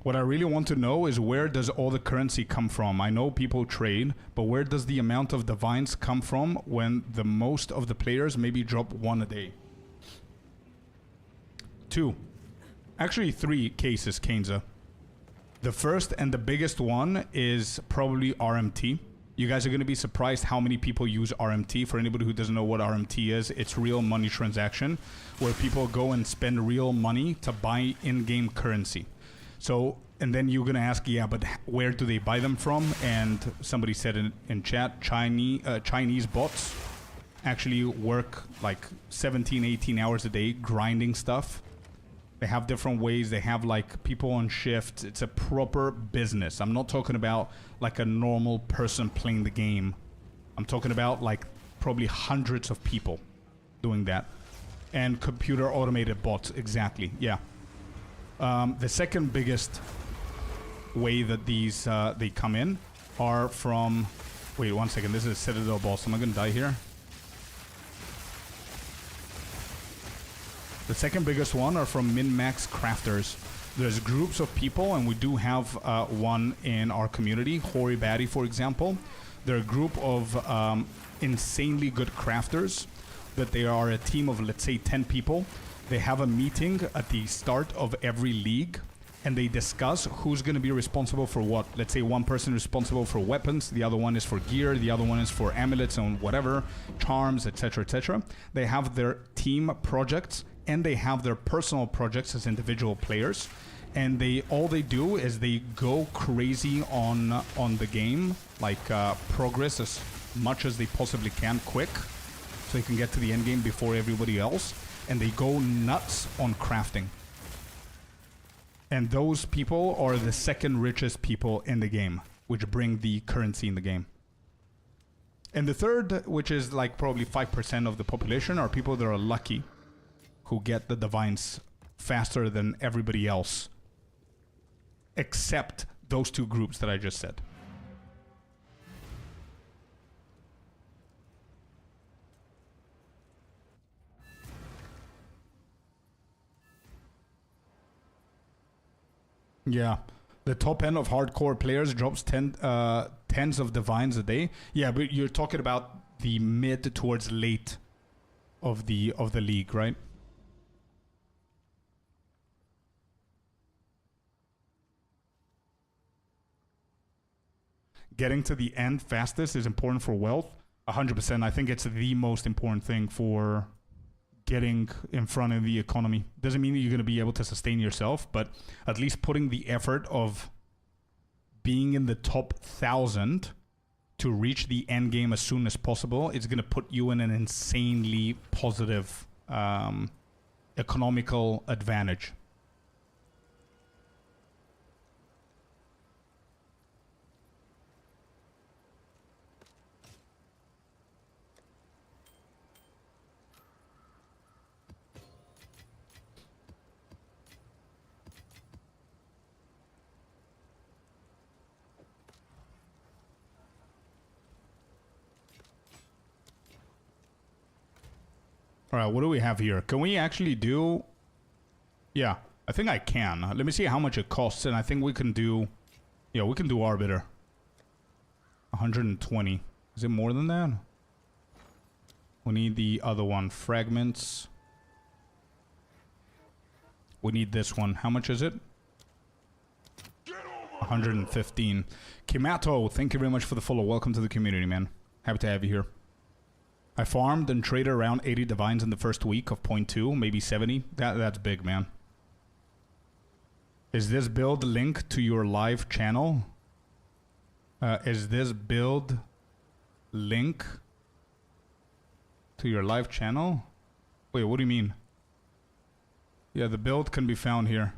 What I really want to know is where does all the currency come from? I know people trade, but where does the amount of divines come from when the most of the players maybe drop 1 a day? 2. Actually 3 cases, Kenza. The first and the biggest one is probably RMT. You guys are going to be surprised how many people use RMT. For anybody who doesn't know what RMT is, it's real money transaction, where people go and spend real money to buy in-game currency. So, and then you're going to ask, yeah, but where do they buy them from? And somebody said in chat, Chinese bots actually work like 17, 18 hours a day grinding stuff. They have different ways. They have like people on shift. It's a proper business. I'm not talking about like a normal person playing the game. I'm talking about like probably hundreds of people doing that. And computer automated bots, exactly, yeah. The second biggest way that these they come in are from... Wait, 1 second. This is a Citadel boss. Am I going to die here? The second biggest one are from min-max crafters. There's groups of people, and we do have one in our community, Hori Batty, for example. They're a group of insanely good crafters, that they are a team of, let's say, 10 people. They have a meeting at the start of every league, and they discuss who's going to be responsible for what. Let's say one person is responsible for weapons, the other one is for gear, the other one is for amulets and whatever, charms, etc., etc. They have their team projects, and they have their personal projects as individual players, and all they do is they go crazy on the game, like progress as much as they possibly can quick, so they can get to the end game before everybody else, and they go nuts on crafting. And those people are the second richest people in the game, which bring the currency in the game. And the third, which is like probably 5% of the population, are people that are lucky, who get the divines faster than everybody else, except those 2 groups that I just said. Yeah, the top end of hardcore players drops tens of divines a day. Yeah, but you're talking about the mid towards late of the league, right? Getting to the end fastest is important for wealth. 100%. I think it's the most important thing for getting in front of the economy. Doesn't mean that you're going to be able to sustain yourself, but at least putting the effort of being in the top 1,000 to reach the end game as soon as possible is going to put you in an insanely positive economical advantage. All right, what do we have here? Can we actually do... Yeah, I think I can. Let me see how much it costs, and I think we can do... Yeah, we can do Arbiter. 120. Is it more than that? We need the other one. Fragments. We need this one. How much is it? 115. Kimato, thank you very much for the follow. Welcome to the community, man. Happy to have you here. I farmed and traded around 80 divines in the first week of 0.2, maybe 70. That's big, man. Is this build linked to your live channel? Is this build link to your live channel? Wait, what do you mean? Yeah, the build can be found here.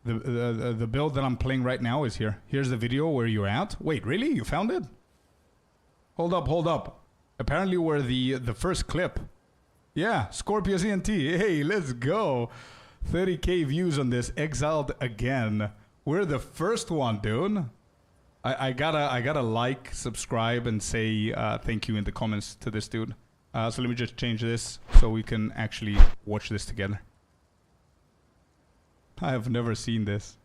The build that I'm playing right now is here. Here's the video where you're at. Wait, really? You found it? Hold up, hold up. Apparently we're the first clip. Yeah, Scorpius ENT. Hey, let's go. 30k views on this. Exiled again. We're the first one, dude. I gotta like, subscribe, and say thank you in the comments to this dude. So let me just change this so we can actually watch this together. I have never seen this.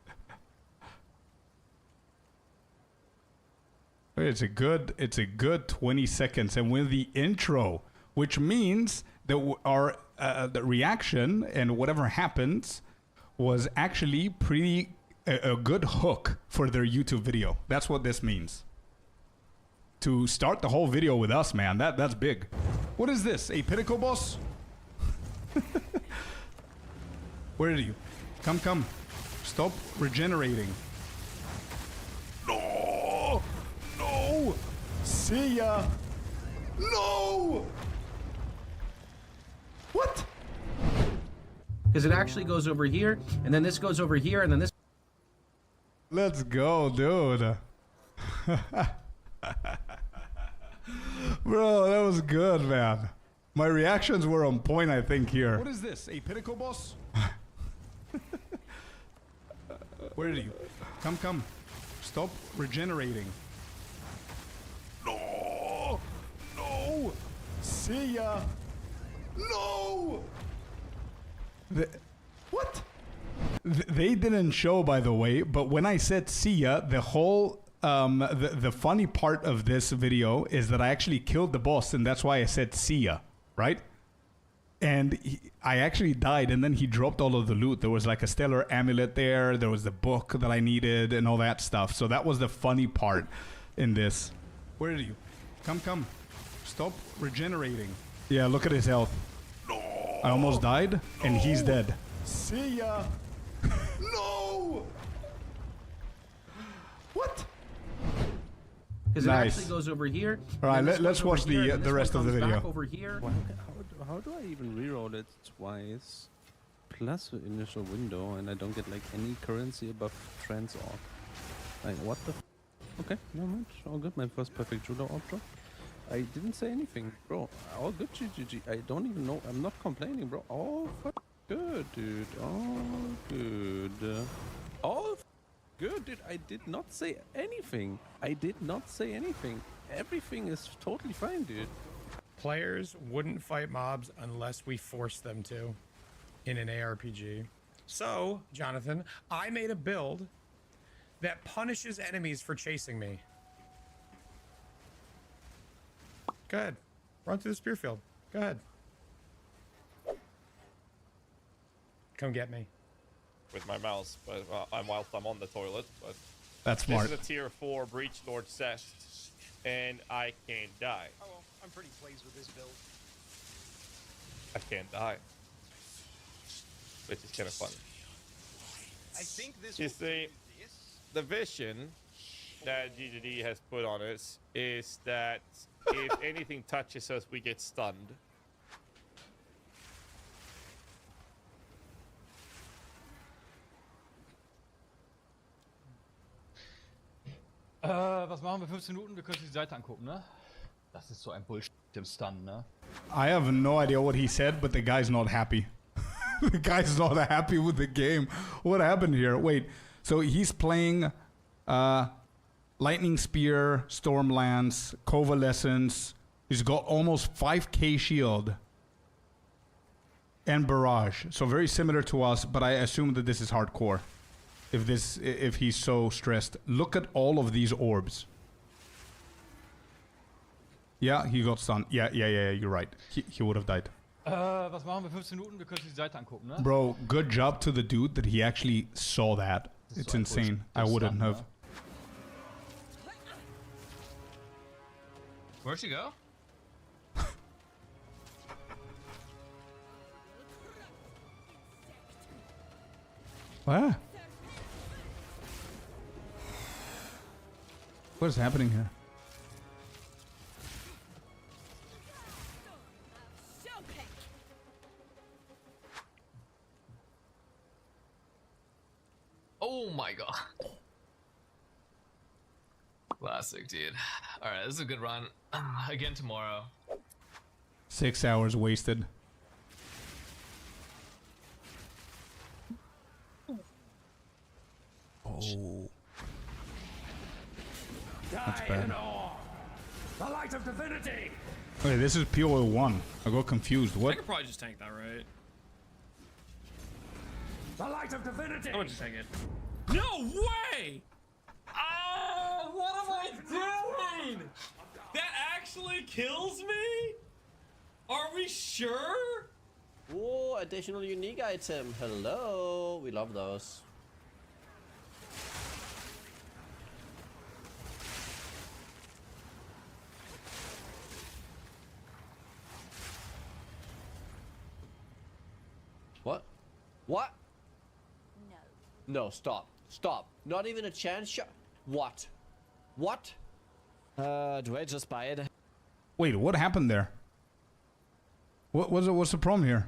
It's a good 20 seconds, and with the intro, which means that our the reaction and whatever happens was actually pretty a good hook for their YouTube video. That's what this means. To start the whole video with us, man, that's big. What is this? A pinnacle boss? Where are you? Come. Stop regenerating. No! No! See ya! No! What? Because it actually goes over here, and then this goes over here, and then this... Let's go, dude. Bro, that was good, man. My reactions were on point, I think, here. What is this? A pinnacle boss? Where are you? Come. Stop regenerating. No! No! See ya! No! What? They didn't show, by the way, but when I said see ya, the whole... the funny part of this video is that I actually killed the boss, and that's why I said see ya, right? And I actually died, and then he dropped all of the loot. There was like a stellar amulet there. There was the book that I needed and all that stuff. So that was the funny part in this. Where are you? Come. Stop regenerating. Yeah, look at his health. No. I almost died, and he's dead. See ya. No. What? Because nice. It actually goes over here. All right, let's watch the rest of the video. Over here. How do I even reroll it twice? Plus the initial window, and I don't get like any currency above trans orc. Like what the? Okay, no much. All good. My first perfect judo orc drop. I didn't say anything, bro. All good, GG. I don't even know. I'm not complaining, bro. All good, dude. All good. All good, dude. I did not say anything. Everything is totally fine, dude. Players wouldn't fight mobs unless we forced them to in an ARPG. So, Jonathan, I made a build that punishes enemies for chasing me. Go ahead. Run through the spear field. Go ahead. Come get me. With my mouse, but whilst I'm on the toilet, but that's smart. This is a tier 4 Breach Lord set, and I can't die. Oh, well, I'm pretty pleased with this build. I can't die, which is kind of fun. I think this You will see, do this. the vision that GGD has put on us is that if anything touches us, we get stunned. Was machen wir? 15 Minuten? Wir können uns die Seite angucken, ne? Das ist so ein Bullshit im Stun, ne? I have no idea what he said, but the guy's not happy. The guy's not happy with the game. What happened here? Wait, so he's playing Lightning Spear, Stormlance, Covalescence. He's got almost 5k shield. And Barrage. So very similar to us, but I assume that this is hardcore. If he's so stressed. Look at all of these orbs. Yeah, he got stunned. Yeah, you're right. He would have died. Was machen wir? 15 Minuten? Wir können uns die Seite angucken, ne? Bro, good job to the dude that he actually saw that. It's so insane. I bullshit wouldn't stun, have. ne? Where'd she go? What? What is happening here? Oh my god. Classic, dude. Alright, this is a good run. Again tomorrow. 6 hours wasted. Oh. That's bad. The light of divinity! Okay, this is PO1. I got confused. I What? could probably just tank that, right? The light of divinity! I'm gonna just tank it. No way! Oh, what am I doing? That actually kills me? Are we sure? Oh, additional unique item. Hello. We love those. What? What? No. No, stop. Stop. Not even a chance shot. What? What? Do I just buy it? Wait, what happened there? What was it? What's the problem here?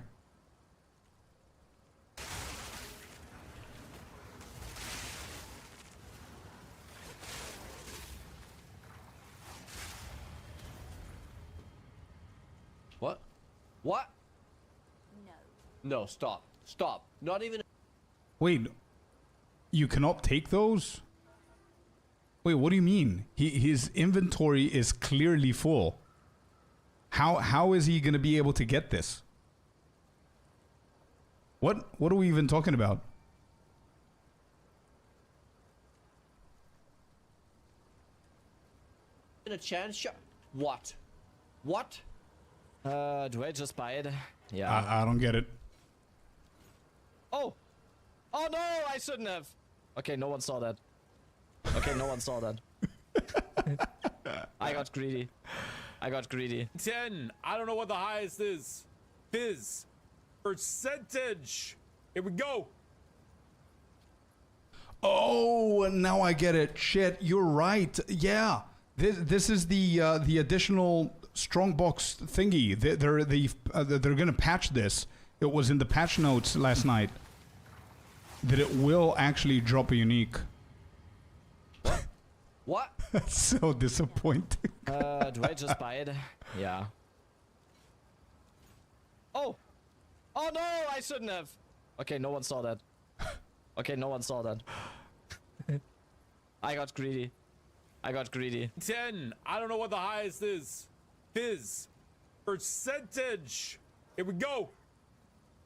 What? What? No. No, stop. Stop. Not even. Wait, you cannot take those? Wait, what do you mean? His inventory is clearly full. How is he gonna be able to get this? What are we even talking about? In a chance shot. What? What? Do I just buy it? Yeah. I don't get it. Oh! Oh no! I shouldn't have! Okay, no one saw that. Okay, no one saw that. I got greedy. I got greedy. 10. I don't know what the highest is. Fizz. Percentage. Here we go. Oh, now I get it. Shit, you're right. Yeah, this is the additional strongbox thingy. They're gonna patch this. It was in the patch notes last night that it will actually drop a unique. What? That's so disappointing. Do I just buy it? Yeah. Oh! Oh no! I shouldn't have! Okay, no one saw that. Okay, no one saw that. I got greedy. I got greedy. 10. I don't know what the highest is. Fizz. Percentage. Here we go.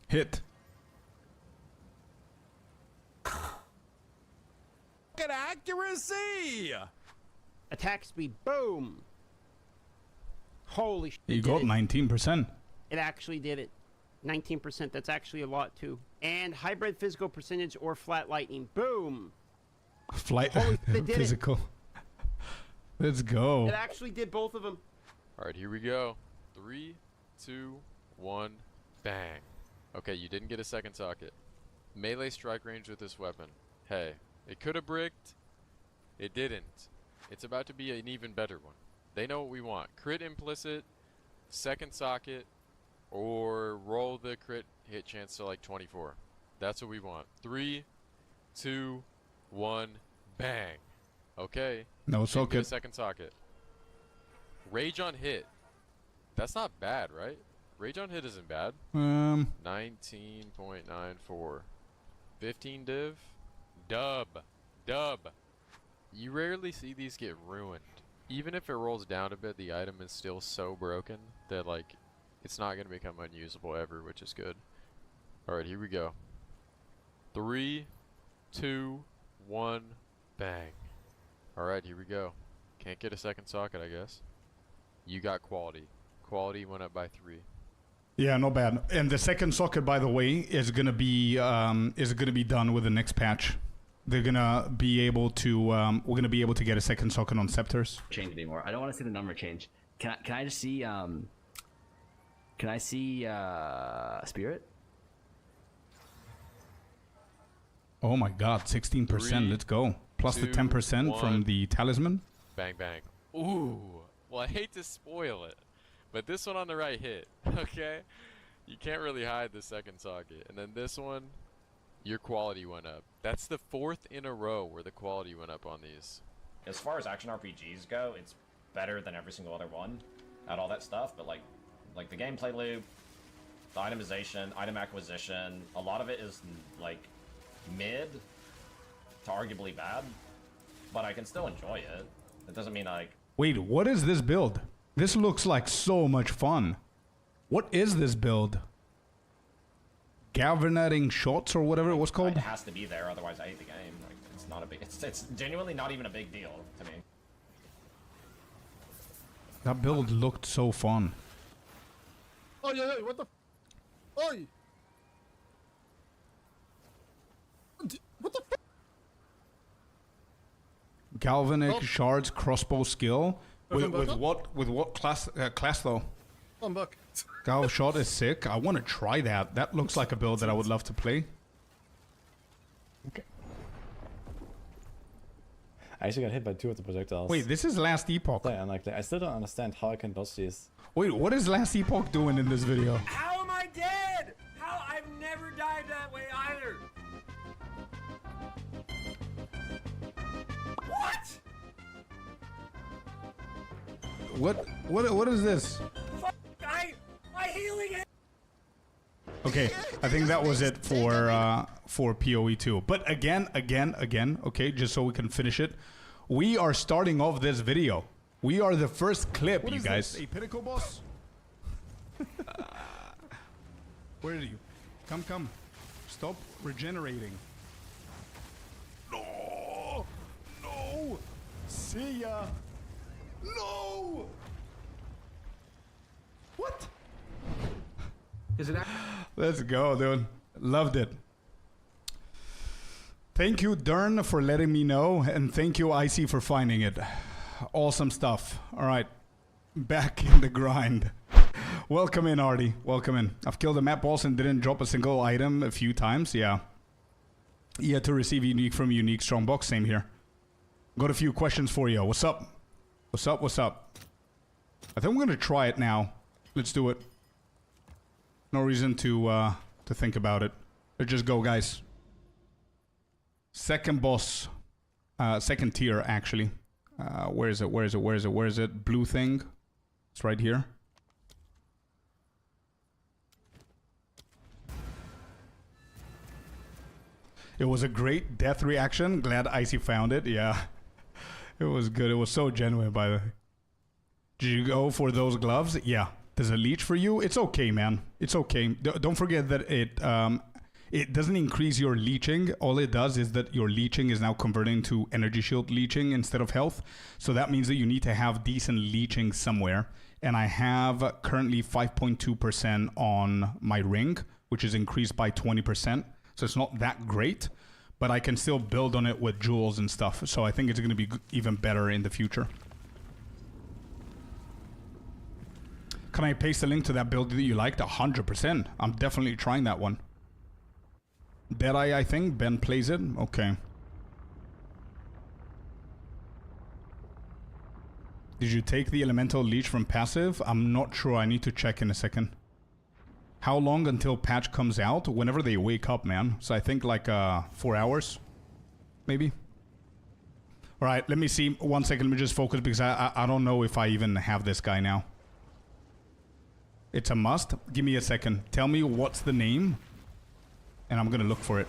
Hit. Look at accuracy. Attack speed, boom! Holy shit. You got 19%. It actually did it. 19%, that's actually a lot too. And hybrid physical percentage or flat lightning, boom! Flight Holy, they did it. physical. Let's go. It actually did both of them. All right, here we go. 3, 2, 1, bang. Okay, you didn't get a second socket. Melee strike range with this weapon. Hey, it could have bricked. It didn't. It's about to be an even better one. They know what we want. Crit implicit, second socket, or roll the crit hit chance to like 24. That's what we want. 3, 2, 1, bang. Okay. No Didn't get a socket. second socket. Rage on hit. That's not bad, right? Rage on hit isn't bad. 19.94. 15 div. Dub. You rarely see these get ruined. Even if it rolls down a bit, the item is still so broken that like it's not going to become unusable ever, which is good. Alright, here we go. 3, 2, 1, bang. Alright, here we go. Can't get a second socket, I guess. You got quality. Quality went up by 3. Yeah, not bad. And the second socket, by the way, is gonna be done with the next patch. They're gonna be able to we're gonna be able to get a second socket on scepters. Change anymore. I don't want to see the number change. Can I just see spirit? Oh my god, 16%. 3, Let's go. Plus the 2, 10% from 1. the talisman. Bang, bang. Ooh. Well, I hate to spoil it, but this one on the right hit, okay? You can't really hide the second socket. And then this one, your quality went up. That's the 4th in a row where the quality went up on these. As far as action RPGs go, it's better than every single other one at all that stuff, but like the gameplay loop, the itemization, item acquisition, a lot of it is like mid to arguably bad, but I can still enjoy it. It doesn't mean like... Wait, what is this build? This looks like so much fun. What is this build? Galvanizing shots or whatever it was called? It has to be there, otherwise I hate the game. Like, it's not a big... It's genuinely not even a big deal to me. That build looked so fun. Oh yeah, what the? Oh. What the? Galvanic shards crossbow skill. With what class though? $1. Gal shot is sick. I want to try that. That looks like a build that I would love to play. Okay. I actually got hit by 2 of the projectiles. Wait, this is Last Epoch. Yeah, unlikely. I still don't understand how I can dodge these. Wait, what is Last Epoch doing in this video? How am I dead? How? I've never died that way either. What? What is this? My healing it. Okay, I think that was it for PoE 2. But again, okay, just so we can finish it. We are starting off this video. We are the first clip, you guys. A pinnacle boss? Where are you? Come. Stop regenerating. No! See ya! No! What? Is it? Let's go, dude. Loved it. Thank you, Dern, for letting me know, and thank you, Icy, for finding it. Awesome stuff. All right, back in the grind. Welcome in, Artie. Welcome in. I've killed a map boss and didn't drop a single item a few times. Yeah. You had to receive unique from unique strongbox. Same here. Got a few questions for you. What's up? What's up? I think we're gonna try it now. Let's do it. No reason to think about it. Let's just go, guys. Second boss. Second tier, actually. Where is it? Blue thing. It's right here. It was a great death reaction. Glad Icy found it. Yeah. It was good. It was so genuine, by the way. Did you go for those gloves? Yeah. Does it leech for you? It's okay, man. It's okay. Don't forget that it doesn't increase your leeching. All it does is that your leeching is now converting to energy shield leeching instead of health. So that means that you need to have decent leeching somewhere. And I have currently 5.2% on my ring, which is increased by 20%. So it's not that great, but I can still build on it with jewels and stuff. So I think it's going to be even better in the future. Can I paste a link to that build that you liked? 100%. I'm definitely trying that one. Deadeye, I think. Ben plays it. Okay. Did you take the elemental leech from passive? I'm not sure. I need to check in a second. How long until patch comes out? Whenever they wake up, man. So I think like 4 hours. Maybe. Alright, let me see. 1 second. Let me just focus because I don't know if I even have this guy now. It's a must. Give me a second. Tell me what's the name. And I'm gonna look for it.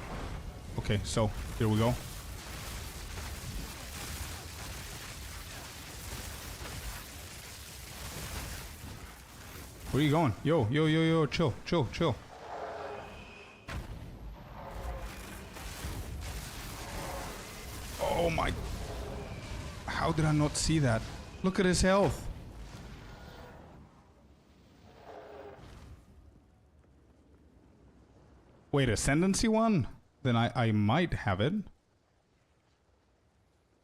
Okay, so here we go. Where are you going? Yo, yo, yo, yo, chill, chill, chill. Oh my... How did I not see that? Look at his health. Wait, Ascendancy one? Then I might have it.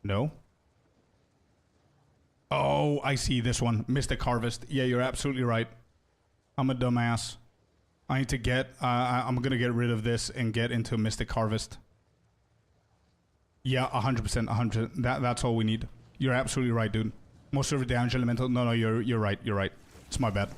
No. Oh, I see this one. Mystic Harvest. Yeah, you're absolutely right. I'm a dumbass. I need to get... I'm gonna get rid of this and get into Mystic Harvest. Yeah, 100%, 100%. That's all we need. You're absolutely right, dude. Most of the damage elemental... No, you're right, you're right. It's my bad.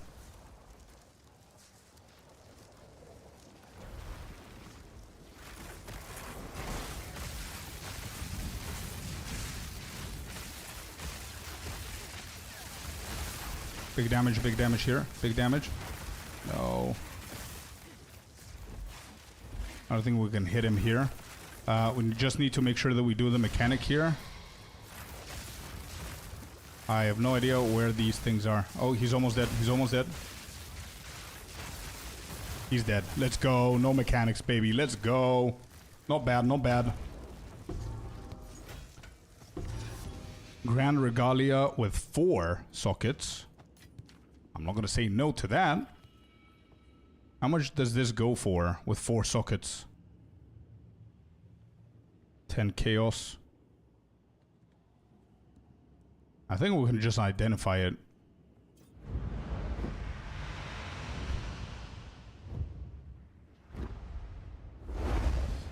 Big damage here. Big damage. No. I don't think we can hit him here. We just need to make sure that we do the mechanic here. I have no idea where these things are. Oh, he's almost dead. He's almost dead. He's dead. Let's go. No mechanics, baby. Let's go. Not bad, not bad. Grand Regalia with 4 sockets. I'm not going to say no to that. How much does this go for with 4 sockets? 10 chaos. I think we can just identify it.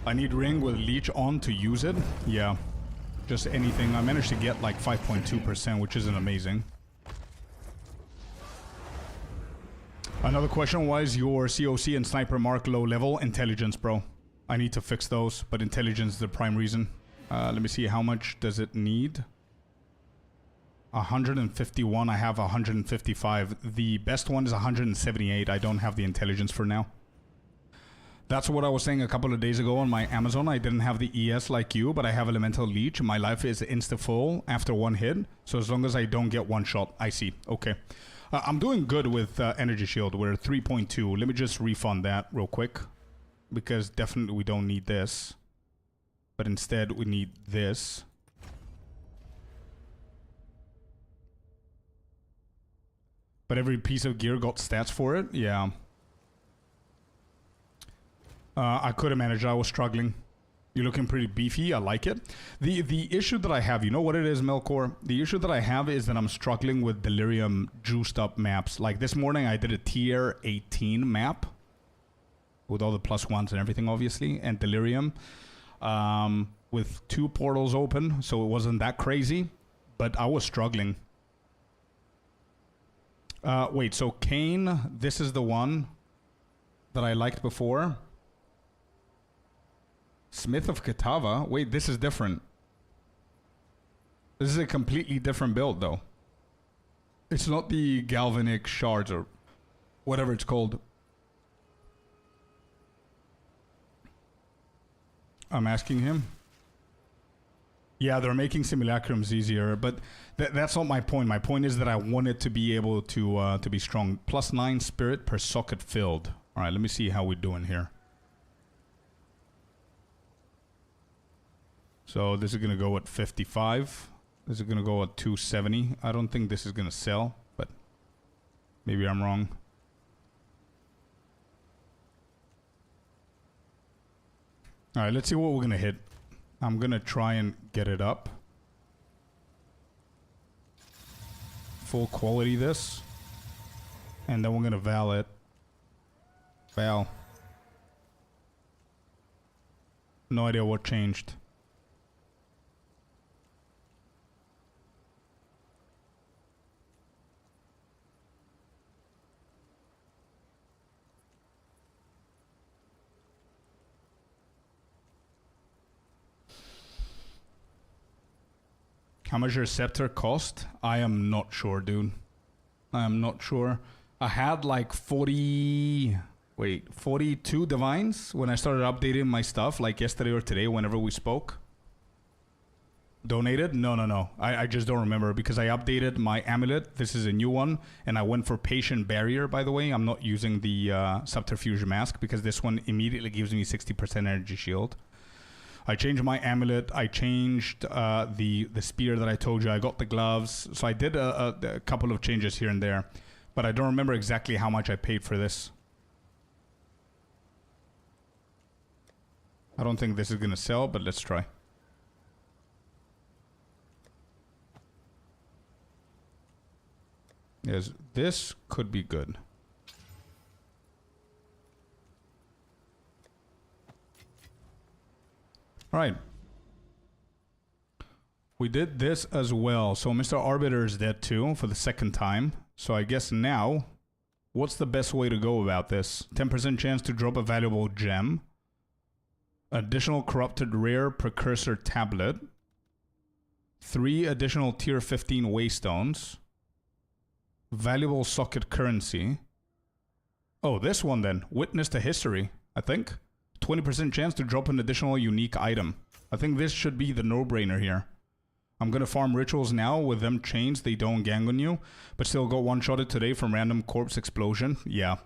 I need ring with leech on to use it. Yeah. Just anything. I managed to get like 5.2%, which isn't amazing. Another question, why is your COC and Sniper Mark low level? Intelligence, bro. I need to fix those, but intelligence is the prime reason. Let me see, how much does it need? 151, I have 155. The best one is 178. I don't have the intelligence for now. That's what I was saying a couple of days ago on my Amazon. I didn't have the ES like you, but I have Elemental Leech. My life is insta-full after 1 hit. So as long as I don't get 1 shot, I see. Okay. I'm doing good with Energy Shield. We're 3.2. Let me just refund that real quick. Because definitely we don't need this. But instead we need this. But every piece of gear got stats for it? Yeah. I could have managed. I was struggling. You're looking pretty beefy. I like it. The issue that I have, you know what it is, Melkor? The issue that I have is that I'm struggling with Delirium juiced up maps. Like this morning I did a tier 18 map. With all the +1s and everything, obviously. And Delirium. With 2 portals open. So it wasn't that crazy. But I was struggling. Wait, so Kane, this is the one that I liked before. Smith of Katava? Wait, this is different. This is a completely different build, though. It's not the Galvanic Shards or whatever it's called. I'm asking him. Yeah, they're making simulacrums easier, but that's not my point. My point is that I want it to be able to be strong. +9 spirit per socket filled. All right, let me see how we're doing here. So this is going to go at 55. This is going to go at 270. I don't think this is going to sell, but maybe I'm wrong. All right, let's see what we're going to hit. I'm going to try and get it up. Full quality this. And then we're gonna val it. Val. No idea what changed. How much your scepter cost? I am not sure, dude. I am not sure. I had like 42 divines when I started updating my stuff, like yesterday or today, whenever we spoke. Donated? No. I just don't remember because I updated my amulet. This is a new one. And I went for Patient Barrier, by the way. I'm not using the Subterfuge Mask because this one immediately gives me 60% energy shield. I changed my amulet. I changed the spear that I told you. I got the gloves. So I did a couple of changes here and there. But I don't remember exactly how much I paid for this. I don't think this is going to sell, but let's try. Yes, this could be good. All right. We did this as well. So Mr. Arbiter is dead too for the second time. So I guess now, what's the best way to go about this? 10% chance to drop a valuable gem. Additional corrupted rare precursor tablet. 3 additional tier 15 waystones. Valuable socket currency. Oh, this one then. Witness to history, I think. 20% chance to drop an additional unique item. I think this should be the no-brainer here. I'm gonna farm rituals now. With them chains, they don't gang on you. But still got one-shotted today from random corpse explosion. Yeah.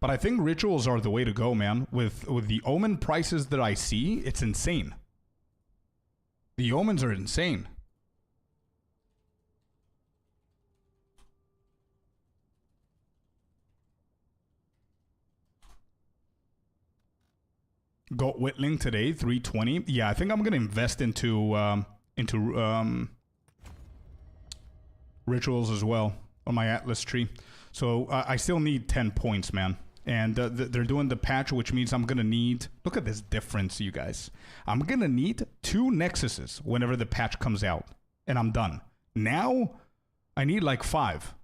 But I think rituals are the way to go, man. With the omen prices that I see, it's insane. The omens are insane. Got Whittling today, 320. Yeah, I think I'm gonna invest into rituals as well on my Atlas tree. So I still need 10 points, man. And they're doing the patch, which means I'm gonna need. Look at this difference, you guys. I'm gonna need 2 Nexuses whenever the patch comes out, and I'm done. Now, I need like 5.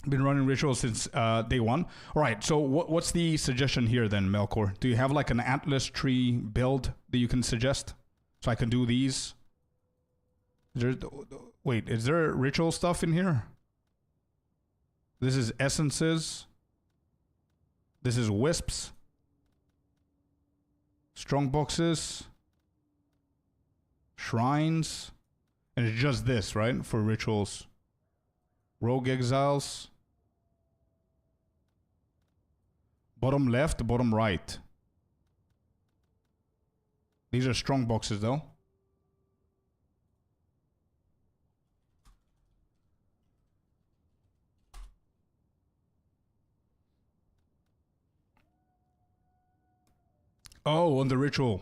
Been running rituals since day 1. All right, so what's the suggestion here then, Melkor? Do you have like an Atlas tree build that you can suggest? So I can do these? Wait, is there ritual stuff in here? This is essences. This is wisps. Strong boxes. Shrines. And it's just this, right? For rituals. Rogue exiles. Bottom left, bottom right. These are strong boxes though. Oh, on the ritual.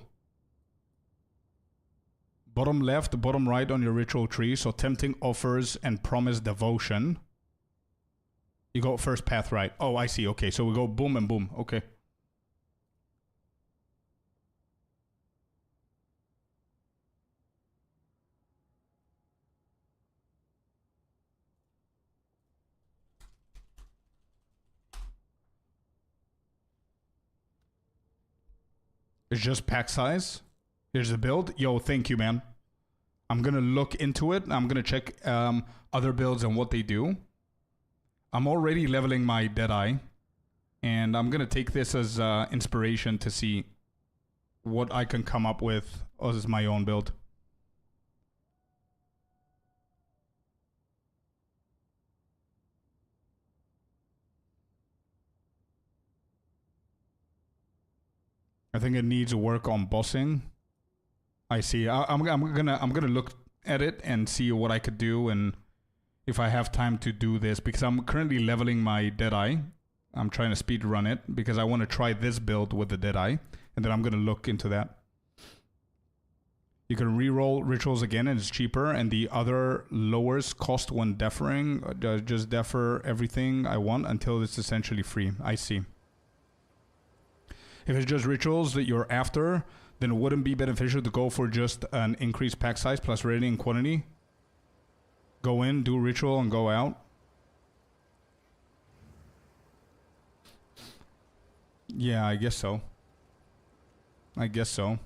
Bottom left, bottom right on your ritual tree. So tempting offers and promise devotion. You go first path right. Oh, I see. Okay, so we go boom and boom. Okay. It's just pack size. Here's the build. Yo, thank you, man. I'm going to look into it. I'm going to check other builds and what they do. I'm already leveling my Deadeye. And I'm going to take this as inspiration to see what I can come up with as my own build. I think it needs work on bossing. I see. I'm gonna look at it and see what I could do and if I have time to do this because I'm currently leveling my Deadeye. I'm trying to speed run it because I want to try this build with the Deadeye and then I'm gonna look into that. You can re-roll rituals again and it's cheaper, and the other lowers cost when deferring. Just defer everything I want until it's essentially free. I see. If it's just rituals that you're after, then it wouldn't be beneficial to go for just an increased pack size plus rating and quantity. Go in, do ritual, and go out. Yeah, I guess so. I guess so.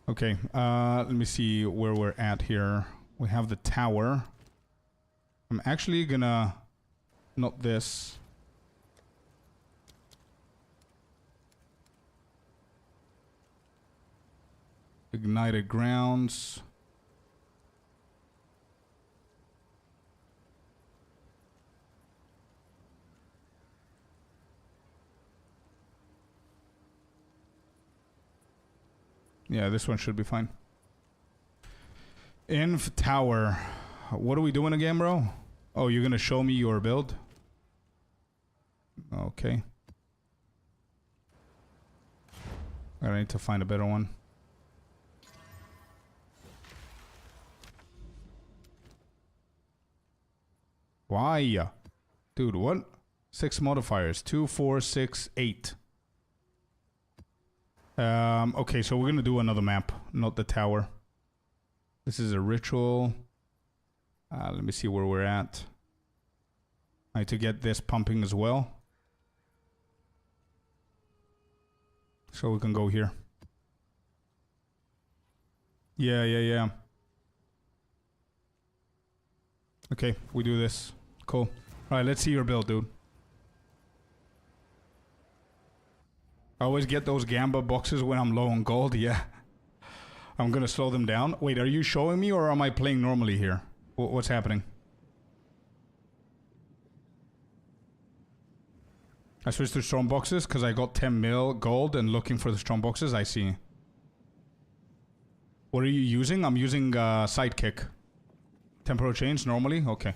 Okay, let me see where we're at here. We have the tower. I'm actually gonna... Not this. Ignited grounds. Yeah, this one should be fine. Inv tower. What are we doing again, bro? Oh, you're gonna show me your build? Okay. I need to find a better one. Why? Dude, what? 6 modifiers. 2, 4, 6, 8. Okay, so we're gonna do another map, not the tower. This is a ritual. Let me see where we're at. I need to get this pumping as well. So we can go here. Yeah. Okay, we do this. Cool. Alright, let's see your build, dude. I always get those Gamba boxes when I'm low on gold, yeah. I'm gonna slow them down. Wait, are you showing me or am I playing normally here? What's happening? I switched to strong boxes because I got 10 mil gold and looking for the strong boxes. I see. What are you using? I'm using Sidekick. Temporal change normally? Okay.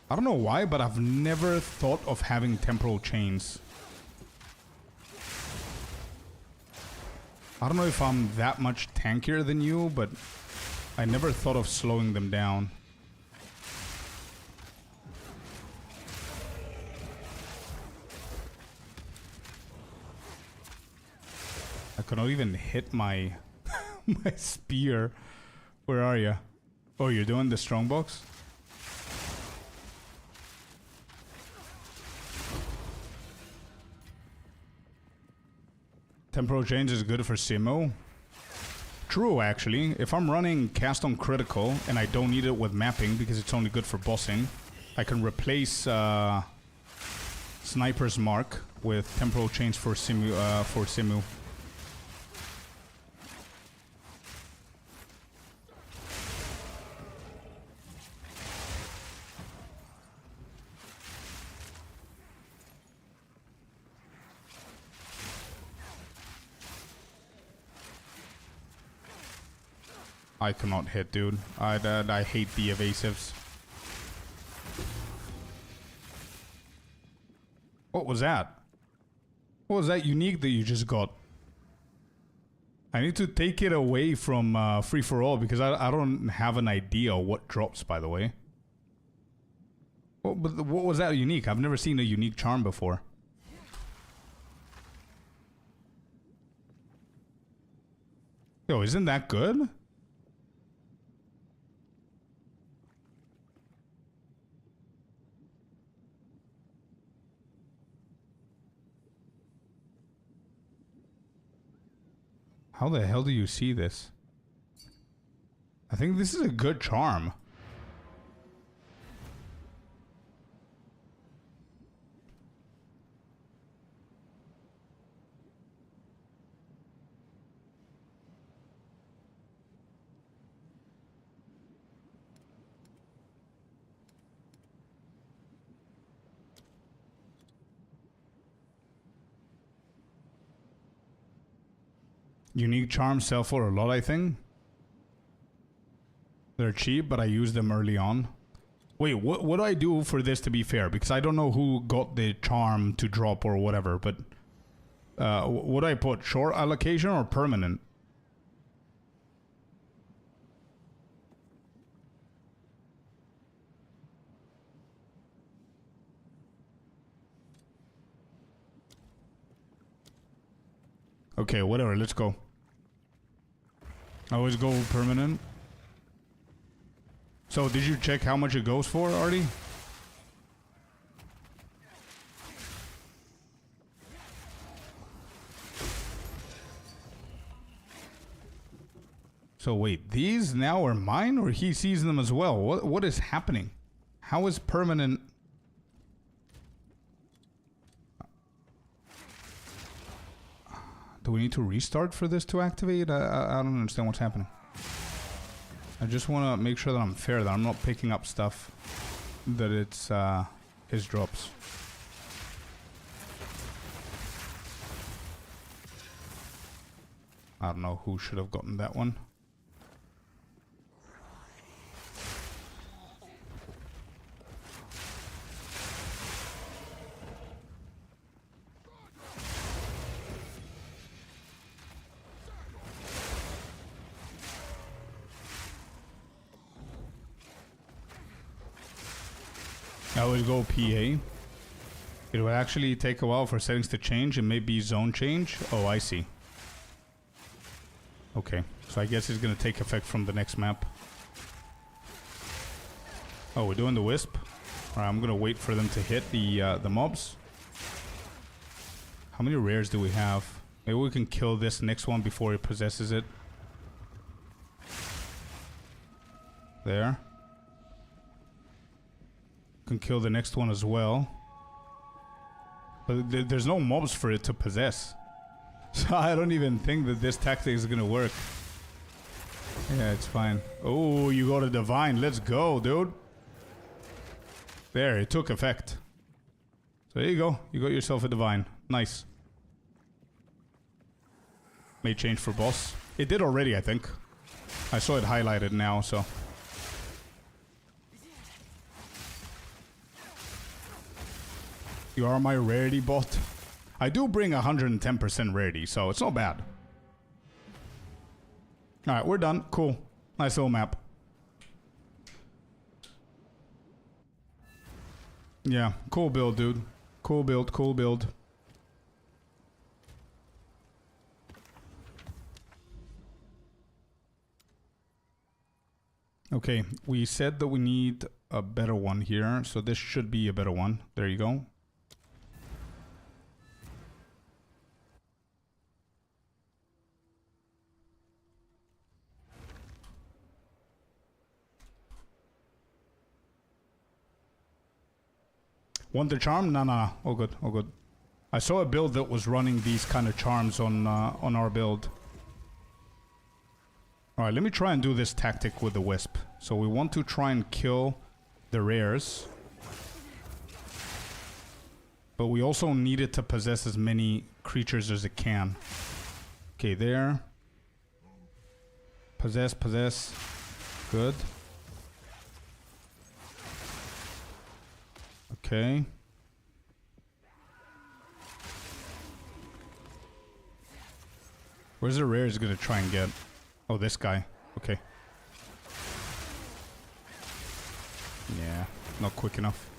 I don't know why, but I've never thought of having temporal chains. I don't know if I'm that much tankier than you, but I never thought of slowing them down. I cannot even hit my my spear. Where are you? Oh, you're doing the strongbox? Temporal change is good for Simo. True, actually. If I'm running cast on critical and I don't need it with mapping because it's only good for bossing, I can replace Sniper's Mark with temporal change for Simu. I cannot hit, dude. I hate the evasives. What was that? What was that unique that you just got? I need to take it away from free for all because I don't have an idea what drops, by the way. What was that unique? I've never seen a unique charm before. Yo, isn't that good? How the hell do you see this? I think this is a good charm. Unique charms sell for a lot, I think. They're cheap, but I use them early on. Wait, what do I do for this to be fair? Because I don't know who got the charm to drop or whatever, but What do I put? Short allocation or permanent? Okay, whatever, let's go. I always go permanent. So, did you check how much it goes for, Artie? So wait, these now are mine, or he sees them as well? What is happening? How is permanent... Do we need to restart for this to activate? I don't understand what's happening. I just want to make sure that I'm fair, that I'm not picking up stuff that it's his drops. I don't know who should have gotten that one. I always go PA. It will actually take a while for settings to change. It may be zone change. Oh, I see. Okay, so I guess it's gonna take effect from the next map. Oh, we're doing the wisp. Alright, I'm gonna wait for them to hit the mobs. How many rares do we have? Maybe we can kill this next one before he possesses it. There. Can kill the next one as well. But there's no mobs for it to possess. So I don't even think that this tactic is gonna work. Yeah, it's fine. Oh, you got a divine. Let's go, dude. There, it took effect. So there you go. You got yourself a divine. Nice. May change for boss. It did already, I think. I saw it highlighted now, so... You are my rarity bot. I do bring 110% rarity, so it's not bad. Alright, we're done. Cool. Nice little map. Yeah, cool build, dude. Cool build, cool build. Okay, we said that we need a better one here, so this should be a better one. There you go. Want the charm? No. All good, all good. I saw a build that was running these kind of charms on our build. Alright, let me try and do this tactic with the wisp. So we want to try and kill the rares. But we also need it to possess as many creatures as it can. Okay, there. Possess, possess. Good. Okay. Where's the rares gonna try and get? Oh, this guy. Okay. Yeah, not quick enough.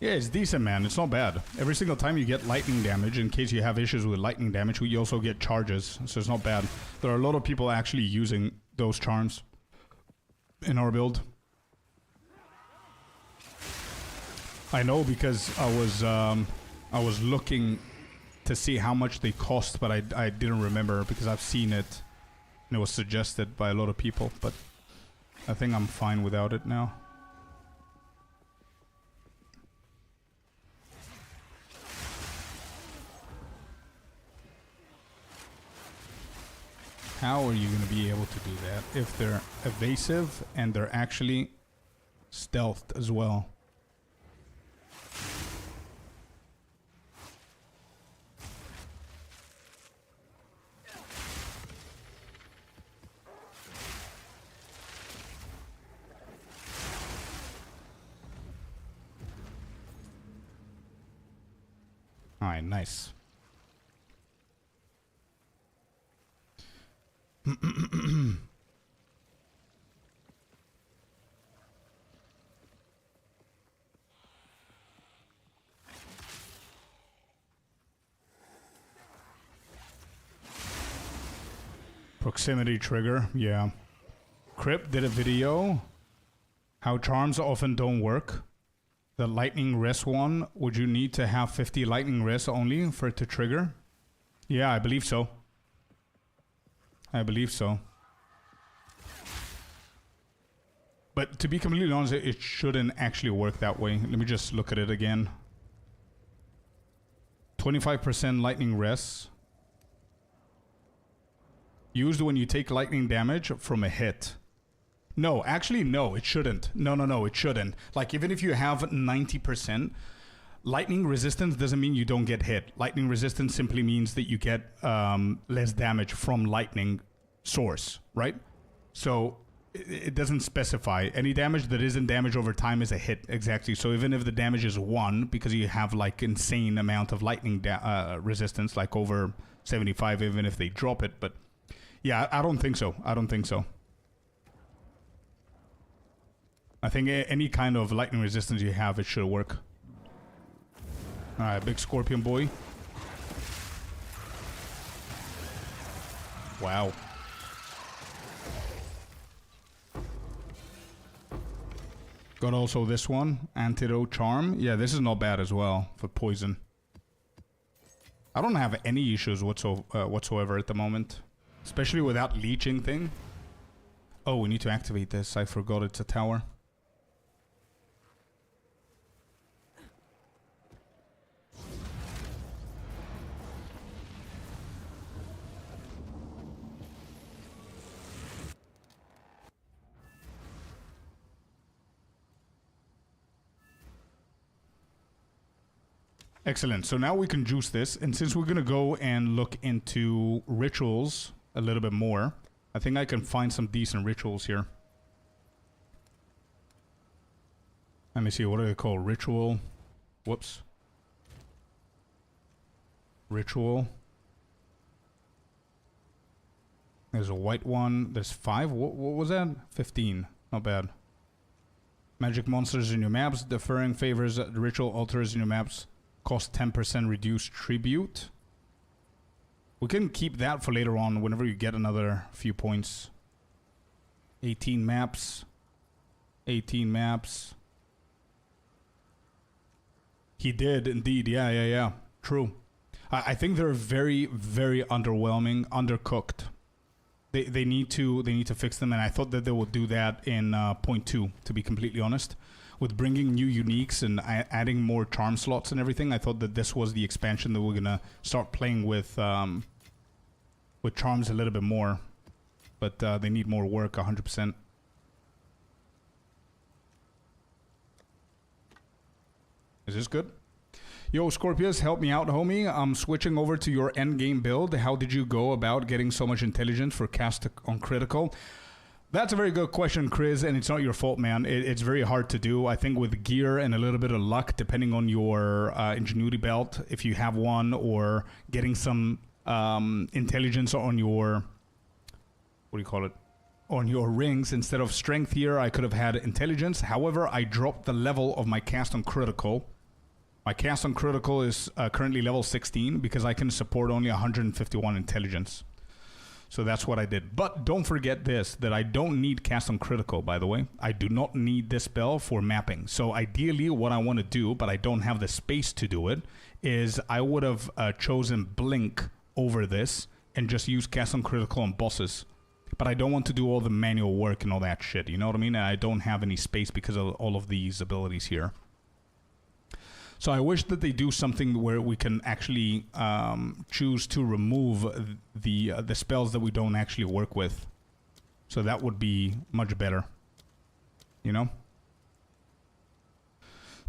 Yeah, it's decent, man. It's not bad. Every single time you get lightning damage, in case you have issues with lightning damage, you also get charges, so it's not bad. There are a lot of people actually using those charms in our build. I know because I was looking to see how much they cost, but I didn't remember because I've seen it and it was suggested by a lot of people, but I think I'm fine without it now. How are you going to be able to do that if they're evasive and they're actually stealthed as well? Alright, nice. Proximity trigger, yeah. Crypt did a video how charms often don't work. The lightning wrist one, would you need to have 50 lightning wrists only for it to trigger? Yeah, I believe so. I believe so. But to be completely honest, it shouldn't actually work that way. Let me just look at it again. 25% lightning wrists. Used when you take lightning damage from a hit. No, actually, no, it shouldn't. No, it shouldn't. Like, even if you have 90%, lightning resistance doesn't mean you don't get hit. Lightning resistance simply means that you get less damage from lightning source, right? So it doesn't specify. Any damage that isn't damage over time is a hit, exactly. So even if the damage is 1, because you have like insane amount of lightning resistance, like over 75, even if they drop it, but yeah, I don't think so. I don't think so. I think any kind of lightning resistance you have, it should work. Alright, big scorpion boy. Wow. Got also this one, antidote charm. Yeah, this is not bad as well for poison. I don't have any issues whatsoever at the moment. Especially without leeching thing. Oh, we need to activate this. I forgot it's a tower. Excellent. So now we can juice this. And since we're going to go and look into rituals a little bit more, I think I can find some decent rituals here. Let me see. What are they called? Ritual. Whoops. Ritual. There's a white one. There's 5. What was that? 15. Not bad. Magic monsters in your maps. Deferring favors the ritual altars in your maps. Cost 10% reduced tribute. We can keep that for later on whenever you get another few points. 18 maps. 18 maps. He did indeed. Yeah. True. I think they're very, very underwhelming, undercooked. They need to fix them, and I thought that they would do that in point 2, to be completely honest. With bringing new uniques and adding more charm slots and everything, I thought that this was the expansion that we're gonna start playing with charms a little bit more. But they need more work, 100%. Is this good? Yo, Scorpius, help me out, homie. I'm switching over to your endgame build. How did you go about getting so much intelligence for cast on critical? That's a very good question, Chris, and it's not your fault, man. It's very hard to do. I think with gear and a little bit of luck, depending on your ingenuity belt, if you have one, or getting some intelligence on your, what do you call it? On your rings. Instead of strength here, I could have had intelligence. However, I dropped the level of my cast on critical. My cast on critical is currently level 16 because I can support only 151 intelligence. So that's what I did. But don't forget this, that I don't need cast on critical, by the way. I do not need this spell for mapping. So ideally what I want to do, but I don't have the space to do it, is I would have chosen blink over this and just use cast on critical on bosses. But I don't want to do all the manual work and all that shit, you know what I mean? And I don't have any space because of all of these abilities here. So I wish that they do something where we can actually choose to remove the spells that we don't actually work with. So that would be much better, you know?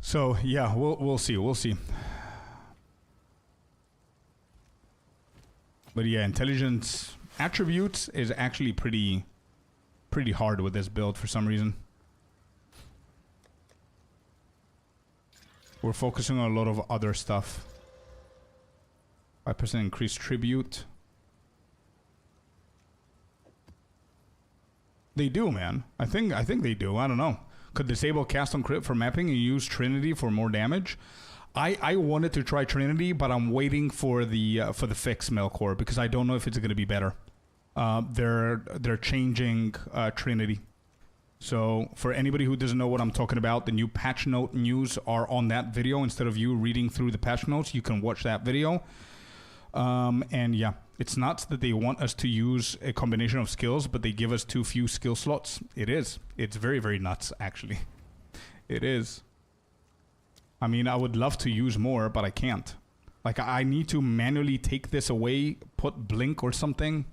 So yeah, we'll see. But yeah, intelligence attributes is actually pretty hard with this build for some reason. We're focusing on a lot of other stuff. 5% increased tribute. They do, man. I think they do. I don't know. Could disable cast on crit for mapping and use Trinity for more damage. I wanted to try Trinity, but I'm waiting for the fix Melkor because I don't know if it's going to be better. They're changing Trinity. So for anybody who doesn't know what I'm talking about, the new patch note news are on that video. Instead of you reading through the patch notes, you can watch that video. And yeah, it's nuts that they want us to use a combination of skills, but they give us too few skill slots. It is. It's very, very nuts, actually. It is. I mean, I would love to use more, but I can't. Like, I need to manually take this away, put blink or something.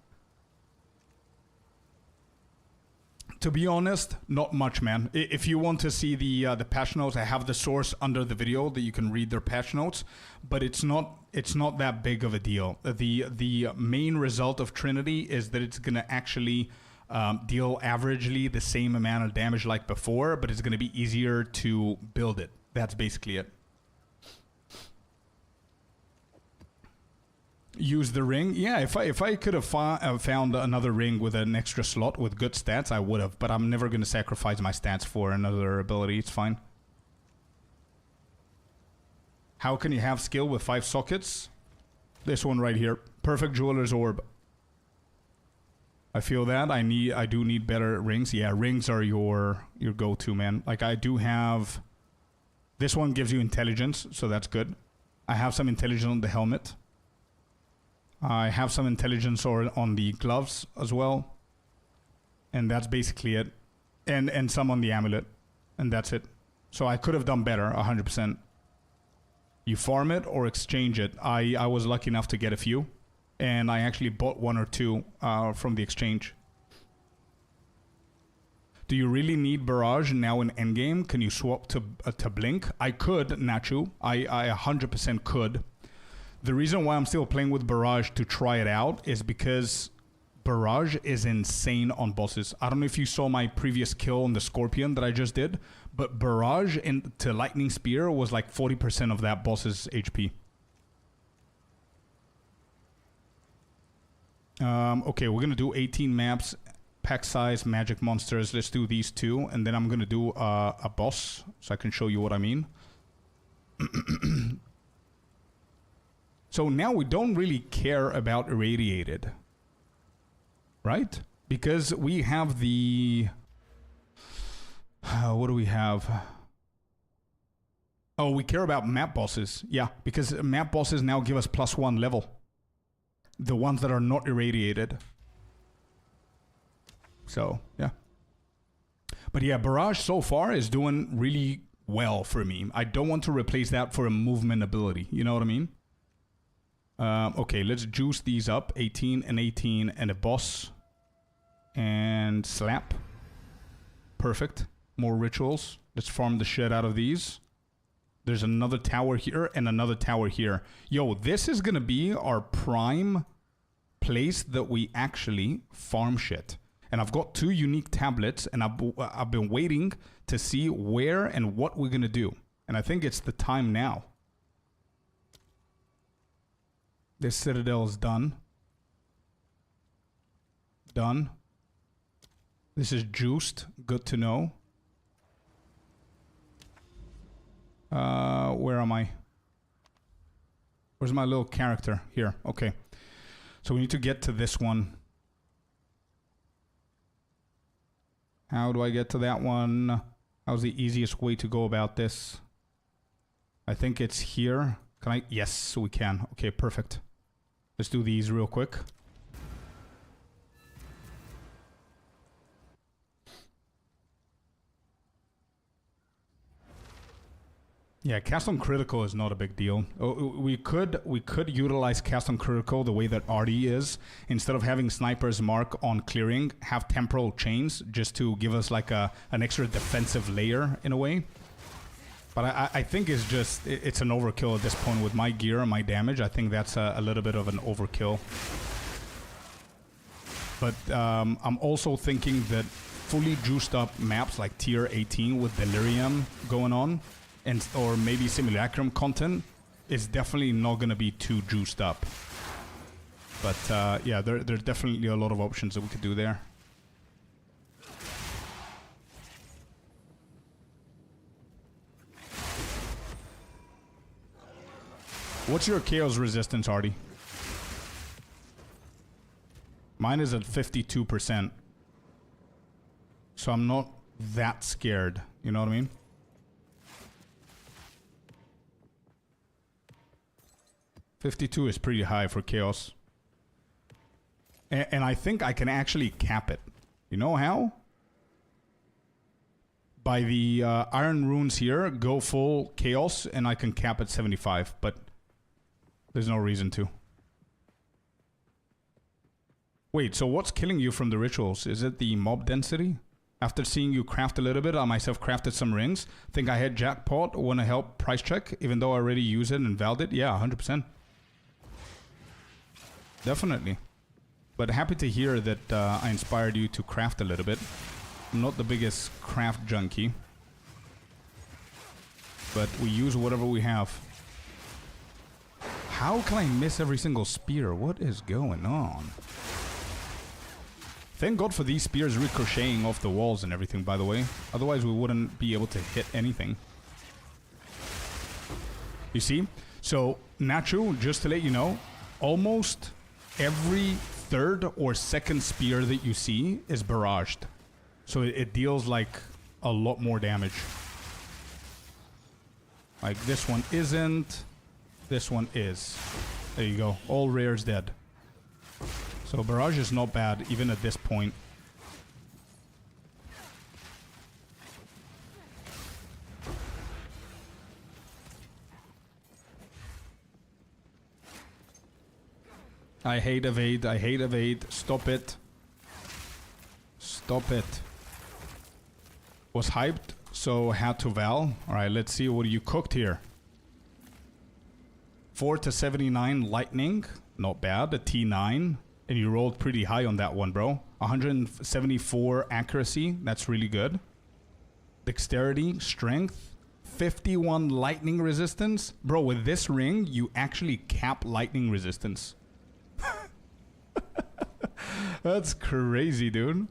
To be honest, not much, man. If you want to see the patch notes, I have the source under the video that you can read their patch notes, but it's not that big of a deal. The main result of Trinity is that it's gonna actually deal averagely the same amount of damage like before, but it's gonna be easier to build it. That's basically it. Use the ring. Yeah, if I could have found another ring with an extra slot with good stats, I would have. But I'm never going to sacrifice my stats for another ability. It's fine. How can you have skill with 5 sockets? This one right here. Perfect Jeweler's Orb. I feel that. I do need better rings. Yeah, rings are your go-to, man. Like, I do have... This one gives you intelligence, so that's good. I have some intelligence on the helmet. I have some intelligence on the gloves as well. And that's basically it. And some on the amulet. And that's it. So I could have done better, 100%. You farm it or exchange it. I was lucky enough to get a few. And I actually bought 1 or 2 from the exchange. Do you really need Barrage now in Endgame? Can you swap to Blink? I could, Nacho. I 100% could. The reason why I'm still playing with Barrage to try it out is because Barrage is insane on bosses. I don't know if you saw my previous kill on the Scorpion that I just did, but Barrage into Lightning Spear was like 40% of that boss's HP. Okay, we're going to do 18 maps, pack size, magic monsters. Let's do these 2, and then I'm going to do a boss, so I can show you what I mean. So now we don't really care about Irradiated, right? Because we have the... what do we have? Oh, we care about map bosses. Yeah, because map bosses now give us +1 level. The ones that are not irradiated. So, yeah. But yeah, Barrage so far is doing really well for me. I don't want to replace that for a movement ability. You know what I mean? Okay, let's juice these up. 18 and 18 and a boss. And slap. Perfect. More rituals. Let's farm the shit out of these. There's another tower here and another tower here. Yo, this is gonna be our prime place that we actually farm shit. And I've got 2 unique tablets, and I've been waiting to see where and what we're gonna do. And I think it's the time now. This citadel is done. Done. This is juiced. Good to know. Where am I? Where's my little character? Here. Okay. So we need to get to this one. How do I get to that one? How's the easiest way to go about this? I think it's here. Can I? Yes, we can. Okay, perfect. Let's do these real quick. Yeah, cast on critical is not a big deal. We could utilize cast on critical the way that Artie is. Instead of having snipers mark on clearing, have temporal chains just to give us like an extra defensive layer in a way. But I think it's an overkill at this point with my gear and my damage. I think that's a little bit of an overkill. But I'm also thinking that fully juiced up maps like tier 18 with Delirium going on, or maybe Simulacrum content, is definitely not going to be too juiced up. But yeah, there's definitely a lot of options that we could do there. What's your chaos resistance, Artie? Mine is at 52%. So I'm not that scared. You know what I mean? $52 is pretty high for chaos. And I think I can actually cap it. You know how? By the iron runes here, go full chaos, and I can cap at 75, but there's no reason to. Wait, so what's killing you from the rituals? Is it the mob density? After seeing you craft a little bit, I myself crafted some rings. Think I had jackpot, want to help price check, even though I already use it and valid it? Yeah, 100%. Definitely. But happy to hear that I inspired you to craft a little bit. I'm not the biggest craft junkie, but we use whatever we have. How can I miss every single spear? What is going on? Thank God for these spears ricocheting off the walls and everything, by the way. Otherwise we wouldn't be able to hit anything. You see? So, Nacho, just to let you know, almost every third or second spear that you see is barraged. So it deals like a lot more damage. Like this one isn't. This one is. There you go. All rares dead. So barrage is not bad even at this point. I hate evade. I hate evade. Stop it. Stop it. Was hyped, so had to val. Alright, let's see what you cooked here. 4 to 79 lightning. Not bad. A T9. And you rolled pretty high on that one, bro. 174 accuracy. That's really good. Dexterity, strength. 51 lightning resistance. Bro, with this ring, you actually cap lightning resistance. That's crazy, dude.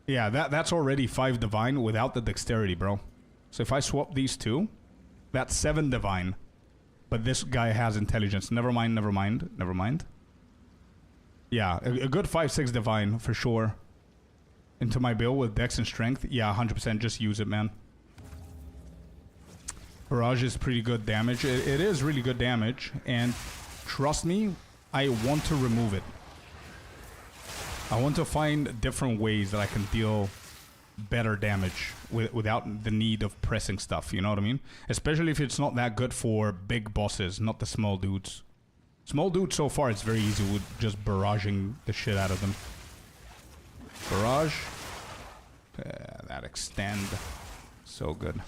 Yeah, that's already 5 divine without the dexterity, bro. So if I swap these two, that's 7 divine. But this guy has intelligence. Never mind, never mind, never mind. Yeah, a good 5-6 divine for sure. Into my build with dex and strength. Yeah, 100% just use it, man. Barrage is pretty good damage. It is really good damage. And trust me, I want to remove it. I want to find different ways that I can deal better damage without the need of pressing stuff, you know what I mean? Especially if it's not that good for big bosses, not the small dudes. Small dudes so far it's very easy with just barraging the shit out of them. Barrage. That extend. So good.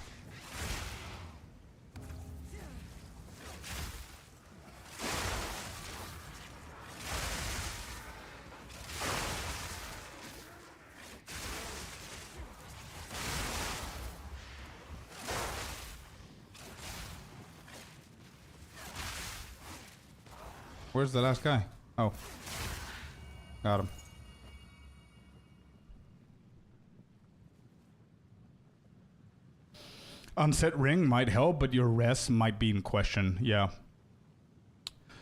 Where's the last guy? Oh. Got him. Unset ring might help, but your res might be in question. Yeah.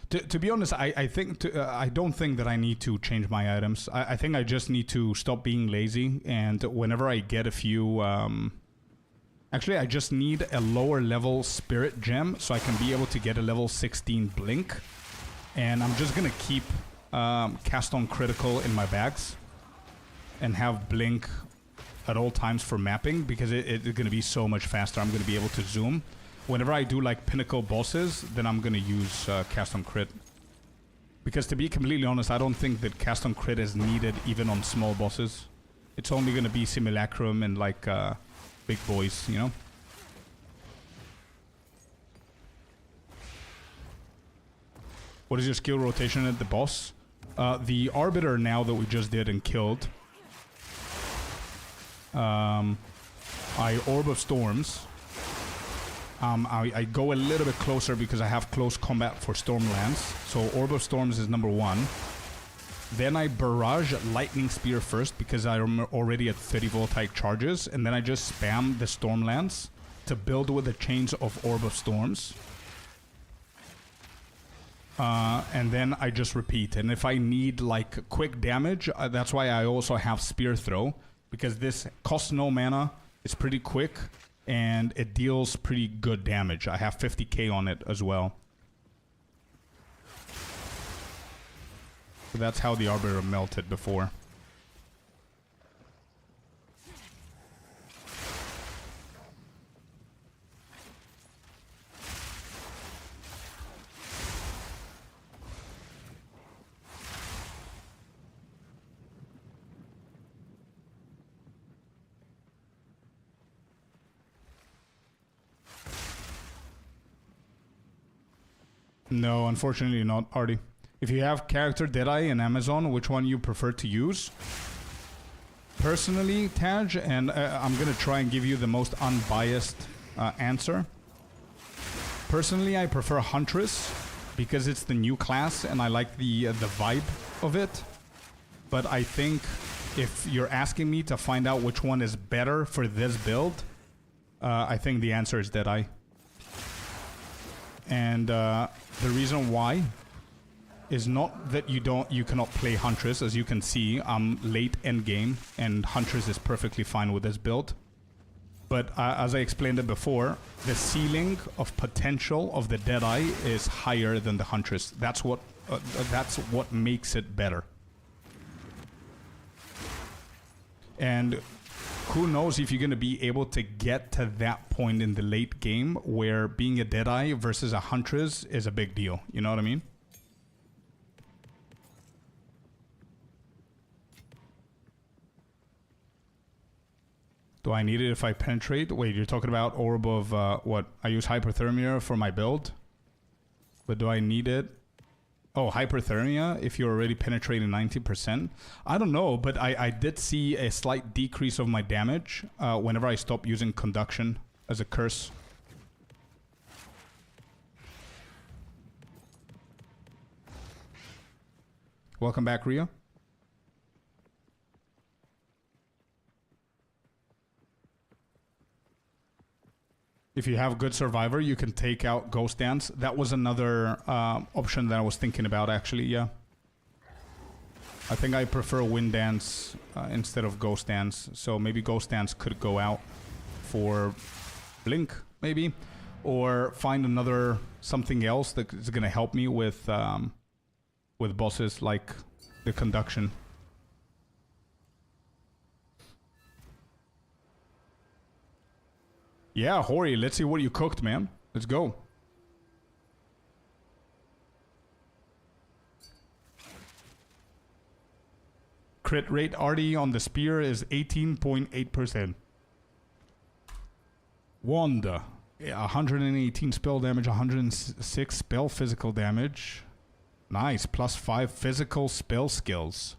To be honest, I think I don't think that I need to change my items. I think I just need to stop being lazy, and whenever I get a few... Actually, I just need a lower level spirit gem so I can be able to get a level 16 blink. And I'm just gonna keep cast on critical in my bags and have blink at all times for mapping, because it's gonna be so much faster. I'm gonna be able to zoom. Whenever I do like pinnacle bosses, then I'm gonna use cast on crit. Because to be completely honest, I don't think that cast on crit is needed even on small bosses. It's only gonna be simulacrum and like big boys, you know? What is your skill rotation at the boss? The Arbiter now that we just did and killed. I Orb of Storms. I go a little bit closer because I have close combat for Stormlands. So Orb of Storms is number 1. Then I barrage Lightning Spear first because I'm already at 30 voltaic charges. And then I just spam the Stormlands to build with the chains of Orb of Storms. And then I just repeat. And if I need like quick damage, that's why I also have Spear Throw. Because this costs no mana, it's pretty quick, and it deals pretty good damage. I have 50k on it as well. So that's how the Arbiter melted before. No, unfortunately not, Artie. If you have character Deadeye in Amazon, which one you prefer to use? Personally, Taj, and I'm gonna try and give you the most unbiased answer. Personally, I prefer Huntress because it's the new class and I like the vibe of it. But I think if you're asking me to find out which one is better for this build, I think the answer is Deadeye. And the reason why is not that you cannot play Huntress. As you can see, I'm late endgame, and Huntress is perfectly fine with this build. But as I explained it before, the ceiling of potential of the Deadeye is higher than the Huntress. That's what makes it better. And who knows if you're going to be able to get to that point in the late game where being a Deadeye versus a Huntress is a big deal. You know what I mean? Do I need it if I penetrate? Wait, you're talking about Orb of what? I use Hyperthermia for my build. But do I need it? Oh, Hyperthermia if you're already penetrating 90%? I don't know, but I did see a slight decrease of my damage whenever I stopped using Conduction as a curse. Welcome back, Rio. If you have good Survivor, you can take out Ghost Dance. That was another option that I was thinking about, actually, yeah. I think I prefer Wind Dance instead of Ghost Dance. So maybe Ghost Dance could go out for Blink, maybe. Or find another something else that is going to help me with bosses like the Conduction. Yeah, Hori, let's see what you cooked, man. Let's go. Crit rate Artie on the spear is 18.8%. Wanda. Yeah, 118 spell damage, 106 spell physical damage. Nice, +5 physical spell skills.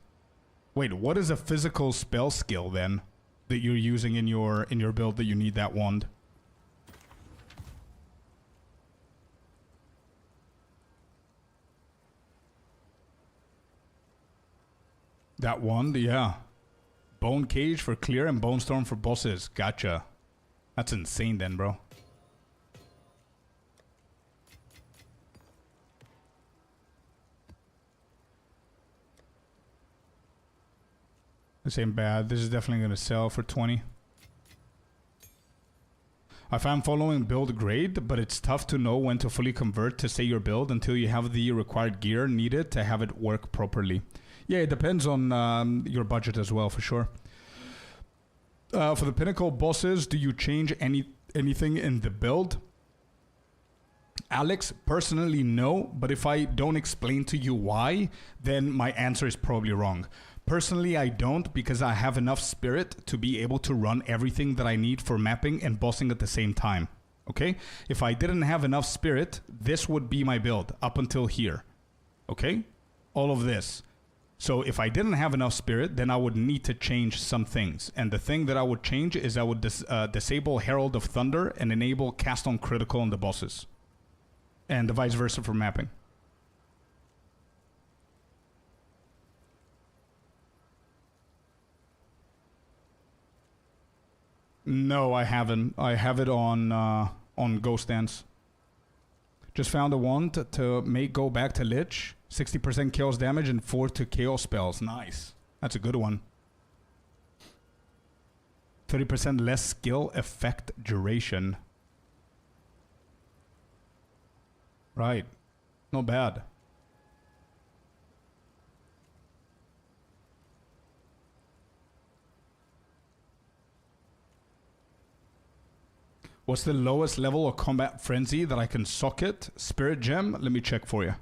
Wait, what is a physical spell skill then that you're using in your build that you need that wand? That wand, yeah. Bone Cage for clear and Bone Storm for bosses. Gotcha. That's insane then, bro. This ain't bad. This is definitely going to sell for 20. I found following build great, but it's tough to know when to fully convert to say your build until you have the required gear needed to have it work properly. Yeah, it depends on your budget as well, for sure. For the pinnacle bosses, do you change anything in the build? Alex, personally no, but if I don't explain to you why, then my answer is probably wrong. Personally, I don't, because I have enough spirit to be able to run everything that I need for mapping and bossing at the same time. Okay? If I didn't have enough spirit, this would be my build up until here. Okay? All of this. So if I didn't have enough spirit, then I would need to change some things. And the thing that I would change is I would disable Herald of Thunder and enable Cast on Critical on the bosses. And the vice versa for mapping. No, I haven't. I have it on Ghost Dance. Just found a wand to make go back to Lich. 60% chaos damage and 4 to chaos spells. Nice. That's a good one. 30% less skill effect duration. Right. Not bad. What's the lowest level of Combat Frenzy that I can socket? Spirit Gem? Let me check for you.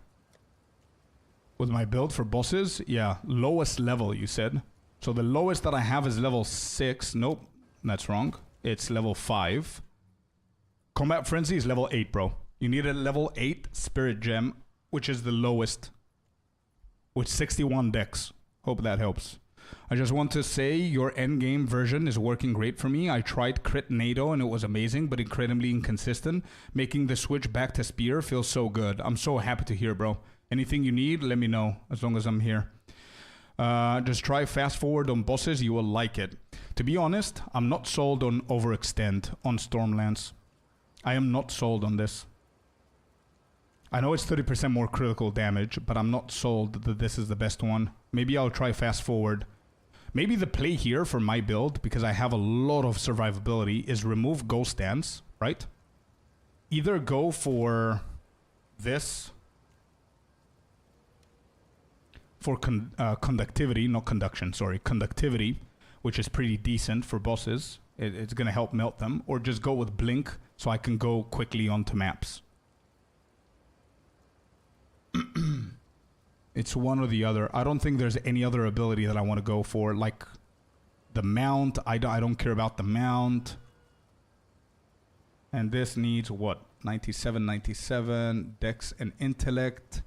With my build for bosses? Yeah, lowest level you said. So the lowest that I have is level 6. Nope, that's wrong. It's level 5. Combat Frenzy is level 8, bro. You need a level 8 Spirit Gem, which is the lowest. With 61 dex. Hope that helps. I just want to say your endgame version is working great for me. I tried crit NATO and it was amazing, but incredibly inconsistent. Making the switch back to spear feels so good. I'm so happy to hear, bro. Anything you need, let me know, as long as I'm here. Just try fast forward on bosses, you will like it. To be honest, I'm not sold on overextend on Stormlands. I am not sold on this. I know it's 30% more critical damage, but I'm not sold that this is the best one. Maybe I'll try fast forward. Maybe the play here for my build, because I have a lot of survivability, is remove Ghost Dance, right? Either go for this for conductivity, not conduction, sorry, conductivity, which is pretty decent for bosses. It's going to help melt them. Or just go with Blink so I can go quickly onto maps. It's one or the other. I don't think there's any other ability that I want to go for. Like the mount. I don't care about the mount. And this needs what? 97, 97, Dex and Intellect.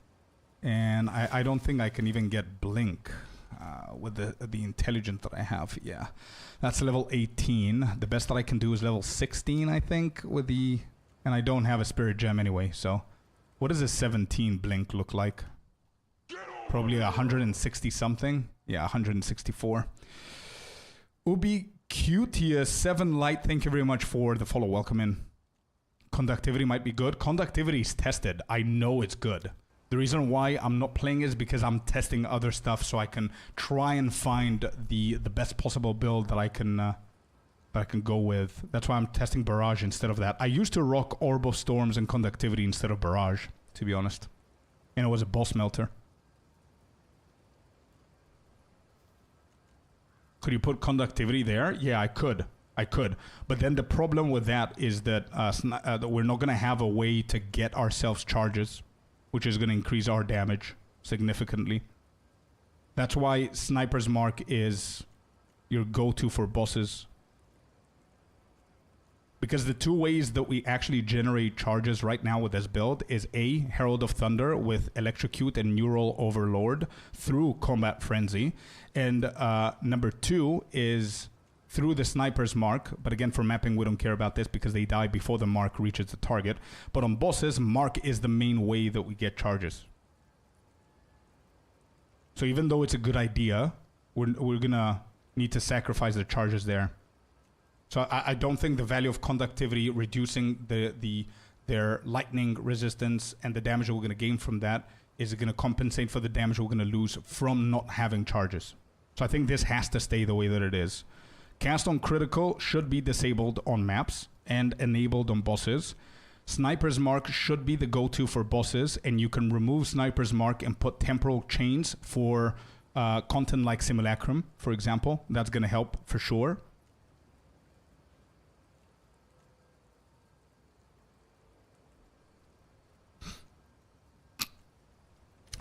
And I don't think I can even get Blink with the intelligence that I have. Yeah, that's level 18. The best that I can do is level 16, I think, with the... And I don't have a Spirit Gem anyway, so... What does a 17 Blink look like? Probably 160 something. Yeah, 164. Ubi Qtia 7 Light, thank you very much for the follow. Welcome in. Conductivity might be good. Conductivity is tested. I know it's good. The reason why I'm not playing is because I'm testing other stuff so I can try and find the best possible build that I can go with. That's why I'm testing Barrage instead of that. I used to rock Orb of Storms and Conductivity instead of Barrage, to be honest. And it was a boss melter. Could you put Conductivity there? Yeah, I could. But then the problem with that is that we're not going to have a way to get ourselves charges, which is going to increase our damage significantly. That's why Sniper's Mark is your go-to for bosses. Because the two ways that we actually generate charges right now with this build is A, Herald of Thunder with Electrocute and Neural Overlord through Combat Frenzy. And number 2 is through the Sniper's Mark. But again, for mapping, we don't care about this because they die before the mark reaches the target. But on bosses, Mark is the main way that we get charges. So even though it's a good idea, we're going to need to sacrifice the charges there. So I don't think the value of Conductivity, reducing their lightning resistance and the damage that we're going to gain from that is going to compensate for the damage we're going to lose from not having charges. So I think this has to stay the way that it is. Cast on critical should be disabled on maps and enabled on bosses. Sniper's Mark should be the go-to for bosses, and you can remove Sniper's Mark and put temporal chains for content like Simulacrum, for example. That's going to help for sure.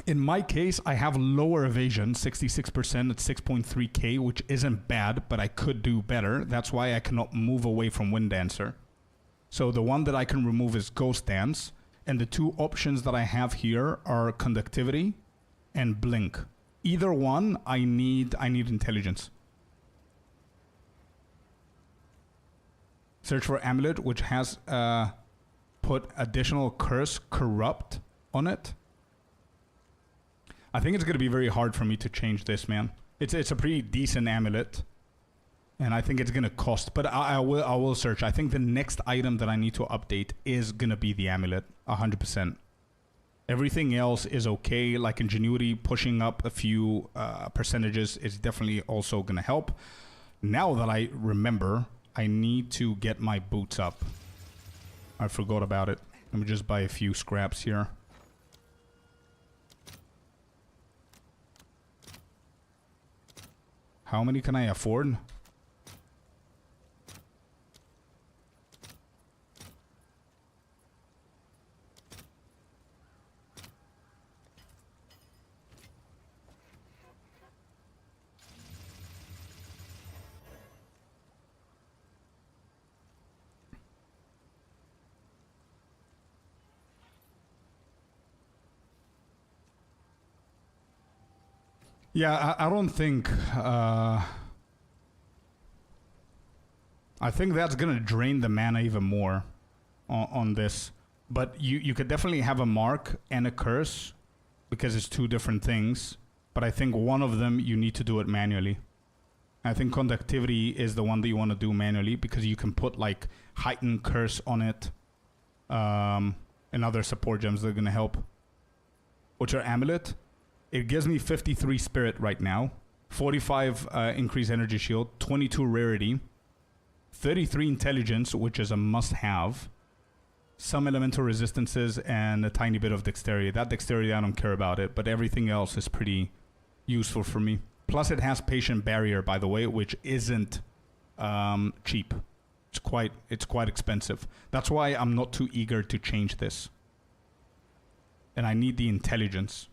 In my case, I have lower evasion, 66% at 6.3k, which isn't bad, but I could do better. That's why I cannot move away from Wind Dancer. So the one that I can remove is Ghost Dance, and the two options that I have here are Conductivity and Blink. Either one, I need intelligence. Search for Amulet, which has put additional Curse Corrupt on it. I think it's going to be very hard for me to change this, man. It's a pretty decent amulet, and I think it's going to cost. But I will search. I think the next item that I need to update is going to be the amulet, 100%. Everything else is okay. Like Ingenuity, pushing up a few percentages is definitely also going to help. Now that I remember, I need to get my boots up. I forgot about it. Let me just buy a few scraps here. How many can I afford? Yeah, I don't think... I think that's going to drain the mana even more on this. But you could definitely have a mark and a curse, because it's two different things. But I think one of them, you need to do it manually. I think Conductivity is the one that you want to do manually, because you can put like heightened curse on it. And other support gems that are going to help. Which are Amulet. It gives me 53 Spirit right now. 45 increased energy shield. 22 rarity. 33 intelligence, which is a must-have. Some elemental resistances and a tiny bit of dexterity. That dexterity, I don't care about it, but everything else is pretty useful for me. Plus it has patient barrier, by the way, which isn't cheap. It's quite expensive. That's why I'm not too eager to change this. And I need the intelligence.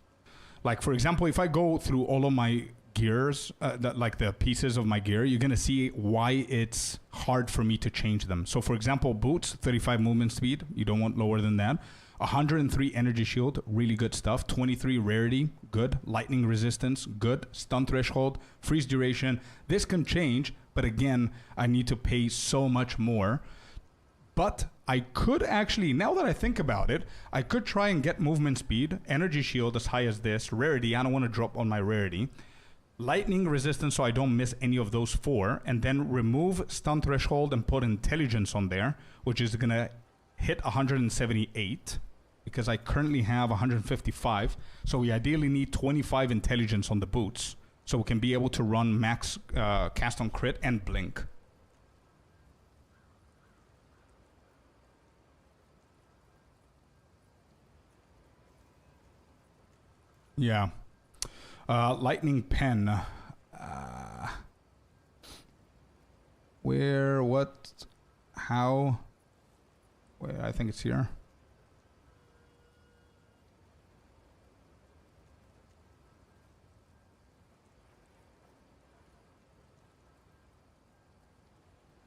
Like, for example, if I go through all of my gears, like the pieces of my gear, you're going to see why it's hard for me to change them. So, for example, boots, 35 movement speed. You don't want lower than that. 103 energy shield, really good stuff. 23 rarity, good. Lightning resistance, good. Stun threshold, freeze duration. This can change, but again, I need to pay so much more. But I could actually, now that I think about it, I could try and get movement speed, energy shield as high as this, rarity, I don't want to drop on my rarity, lightning resistance so I don't miss any of those four, and then remove stun threshold and put intelligence on there, which is going to hit 178, because I currently have 155, so we ideally need 25 intelligence on the boots, so we can be able to run max cast on crit and blink. Yeah. Lightning pen. Where, what, how? Where, I think it's here.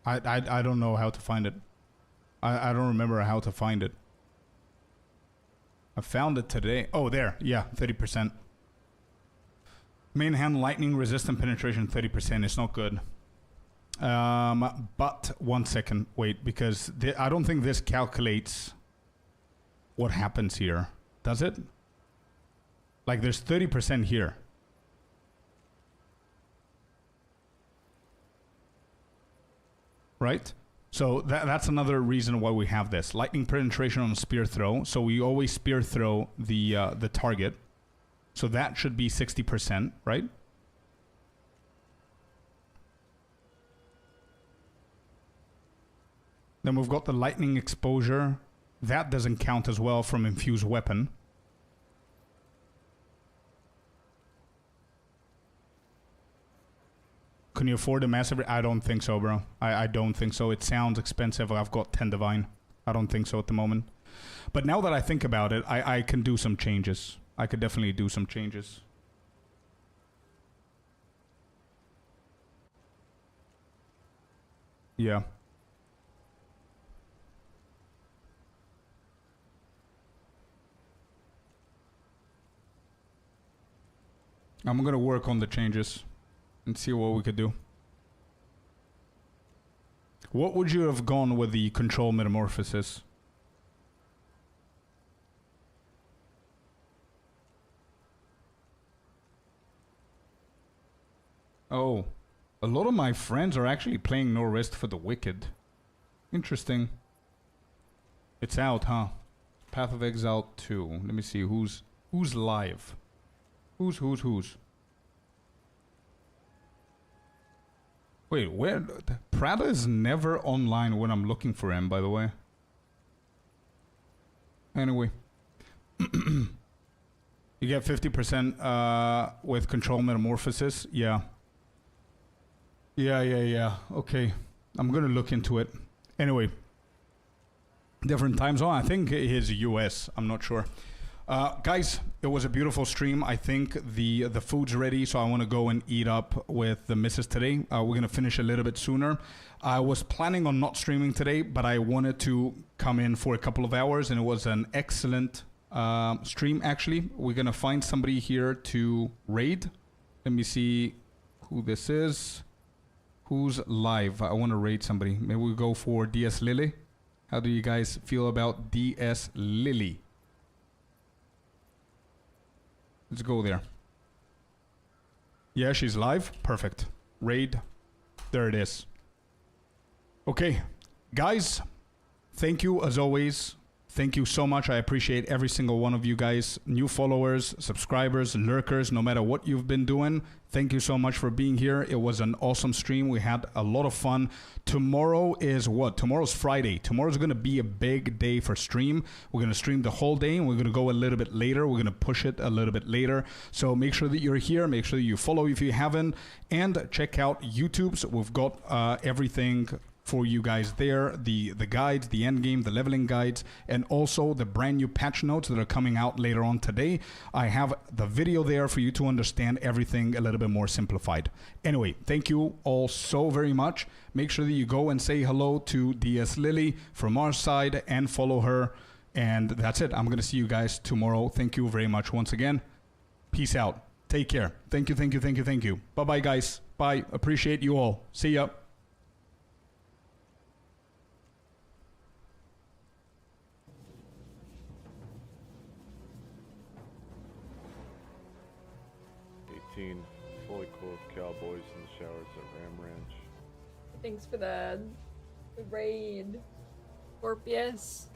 I don't know how to find it. I don't remember how to find it. I found it today. Oh, there. Yeah, 30%. Main hand lightning resistant penetration 30%. It's not good. But 1 second. Wait, because I don't think this calculates what happens here. Does it? Like there's 30% here. Right? So that's another reason why we have this. Lightning penetration on spear throw. So we always spear throw the target. So that should be 60%, right? Then we've got the lightning exposure. That doesn't count as well from infused weapon. Can you afford a massive... I don't think so, bro. I don't think so. It sounds expensive. I've got 10 divine. I don't think so at the moment. But now that I think about it, I can do some changes. I could definitely do some changes. Yeah. I'm gonna work on the changes and see what we could do. What would you have gone with the control metamorphosis? Oh, a lot of my friends are actually playing No Rest for the Wicked. Interesting. It's out, huh? Path of Exile 2. Let me see who's live. Who's? Wait, where? Prada is never online when I'm looking for him, by the way. Anyway. You get 50% with control metamorphosis? Yeah. Yeah. Okay. I'm gonna look into it. Anyway. Different time zone. I think it's US. I'm not sure. Guys, it was a beautiful stream. I think the food's ready, so I want to go and eat up with the missus today. We're going to finish a little bit sooner. I was planning on not streaming today, but I wanted to come in for a couple of hours, and it was an excellent stream, actually. We're going to find somebody here to raid. Let me see who this is. Who's live? I want to raid somebody. Maybe we go for DS Lily. How do you guys feel about DS Lily? Let's go there. Yeah, she's live. Perfect. Raid. There it is. Okay. Guys, thank you as always. Thank you so much. I appreciate every single one of you guys. New followers, subscribers, lurkers, no matter what you've been doing. Thank you so much for being here. It was an awesome stream. We had a lot of fun. Tomorrow is what? Tomorrow's Friday. Tomorrow's going to be a big day for stream. We're going to stream the whole day, and we're going to go a little bit later. We're going to push it a little bit later. So make sure that you're here. Make sure that you follow if you haven't. And check out YouTube's. We've got everything for you guys there, the guides, the end game, the leveling guides, and also the brand new patch notes that are coming out later on today. I have the video there for you to understand everything a little bit more simplified. Anyway, thank you all so very much. Make sure that you go and say hello to DS Lily from our side and follow her. And that's it. I'm going to see you guys tomorrow. Thank you very much once again. Peace out. Take care. Thank you. Bye-bye, guys. Bye. Appreciate you all. See ya. Fully clothed cowboys in the showers at Ram Ranch. Thanks for the raid, Scorpius.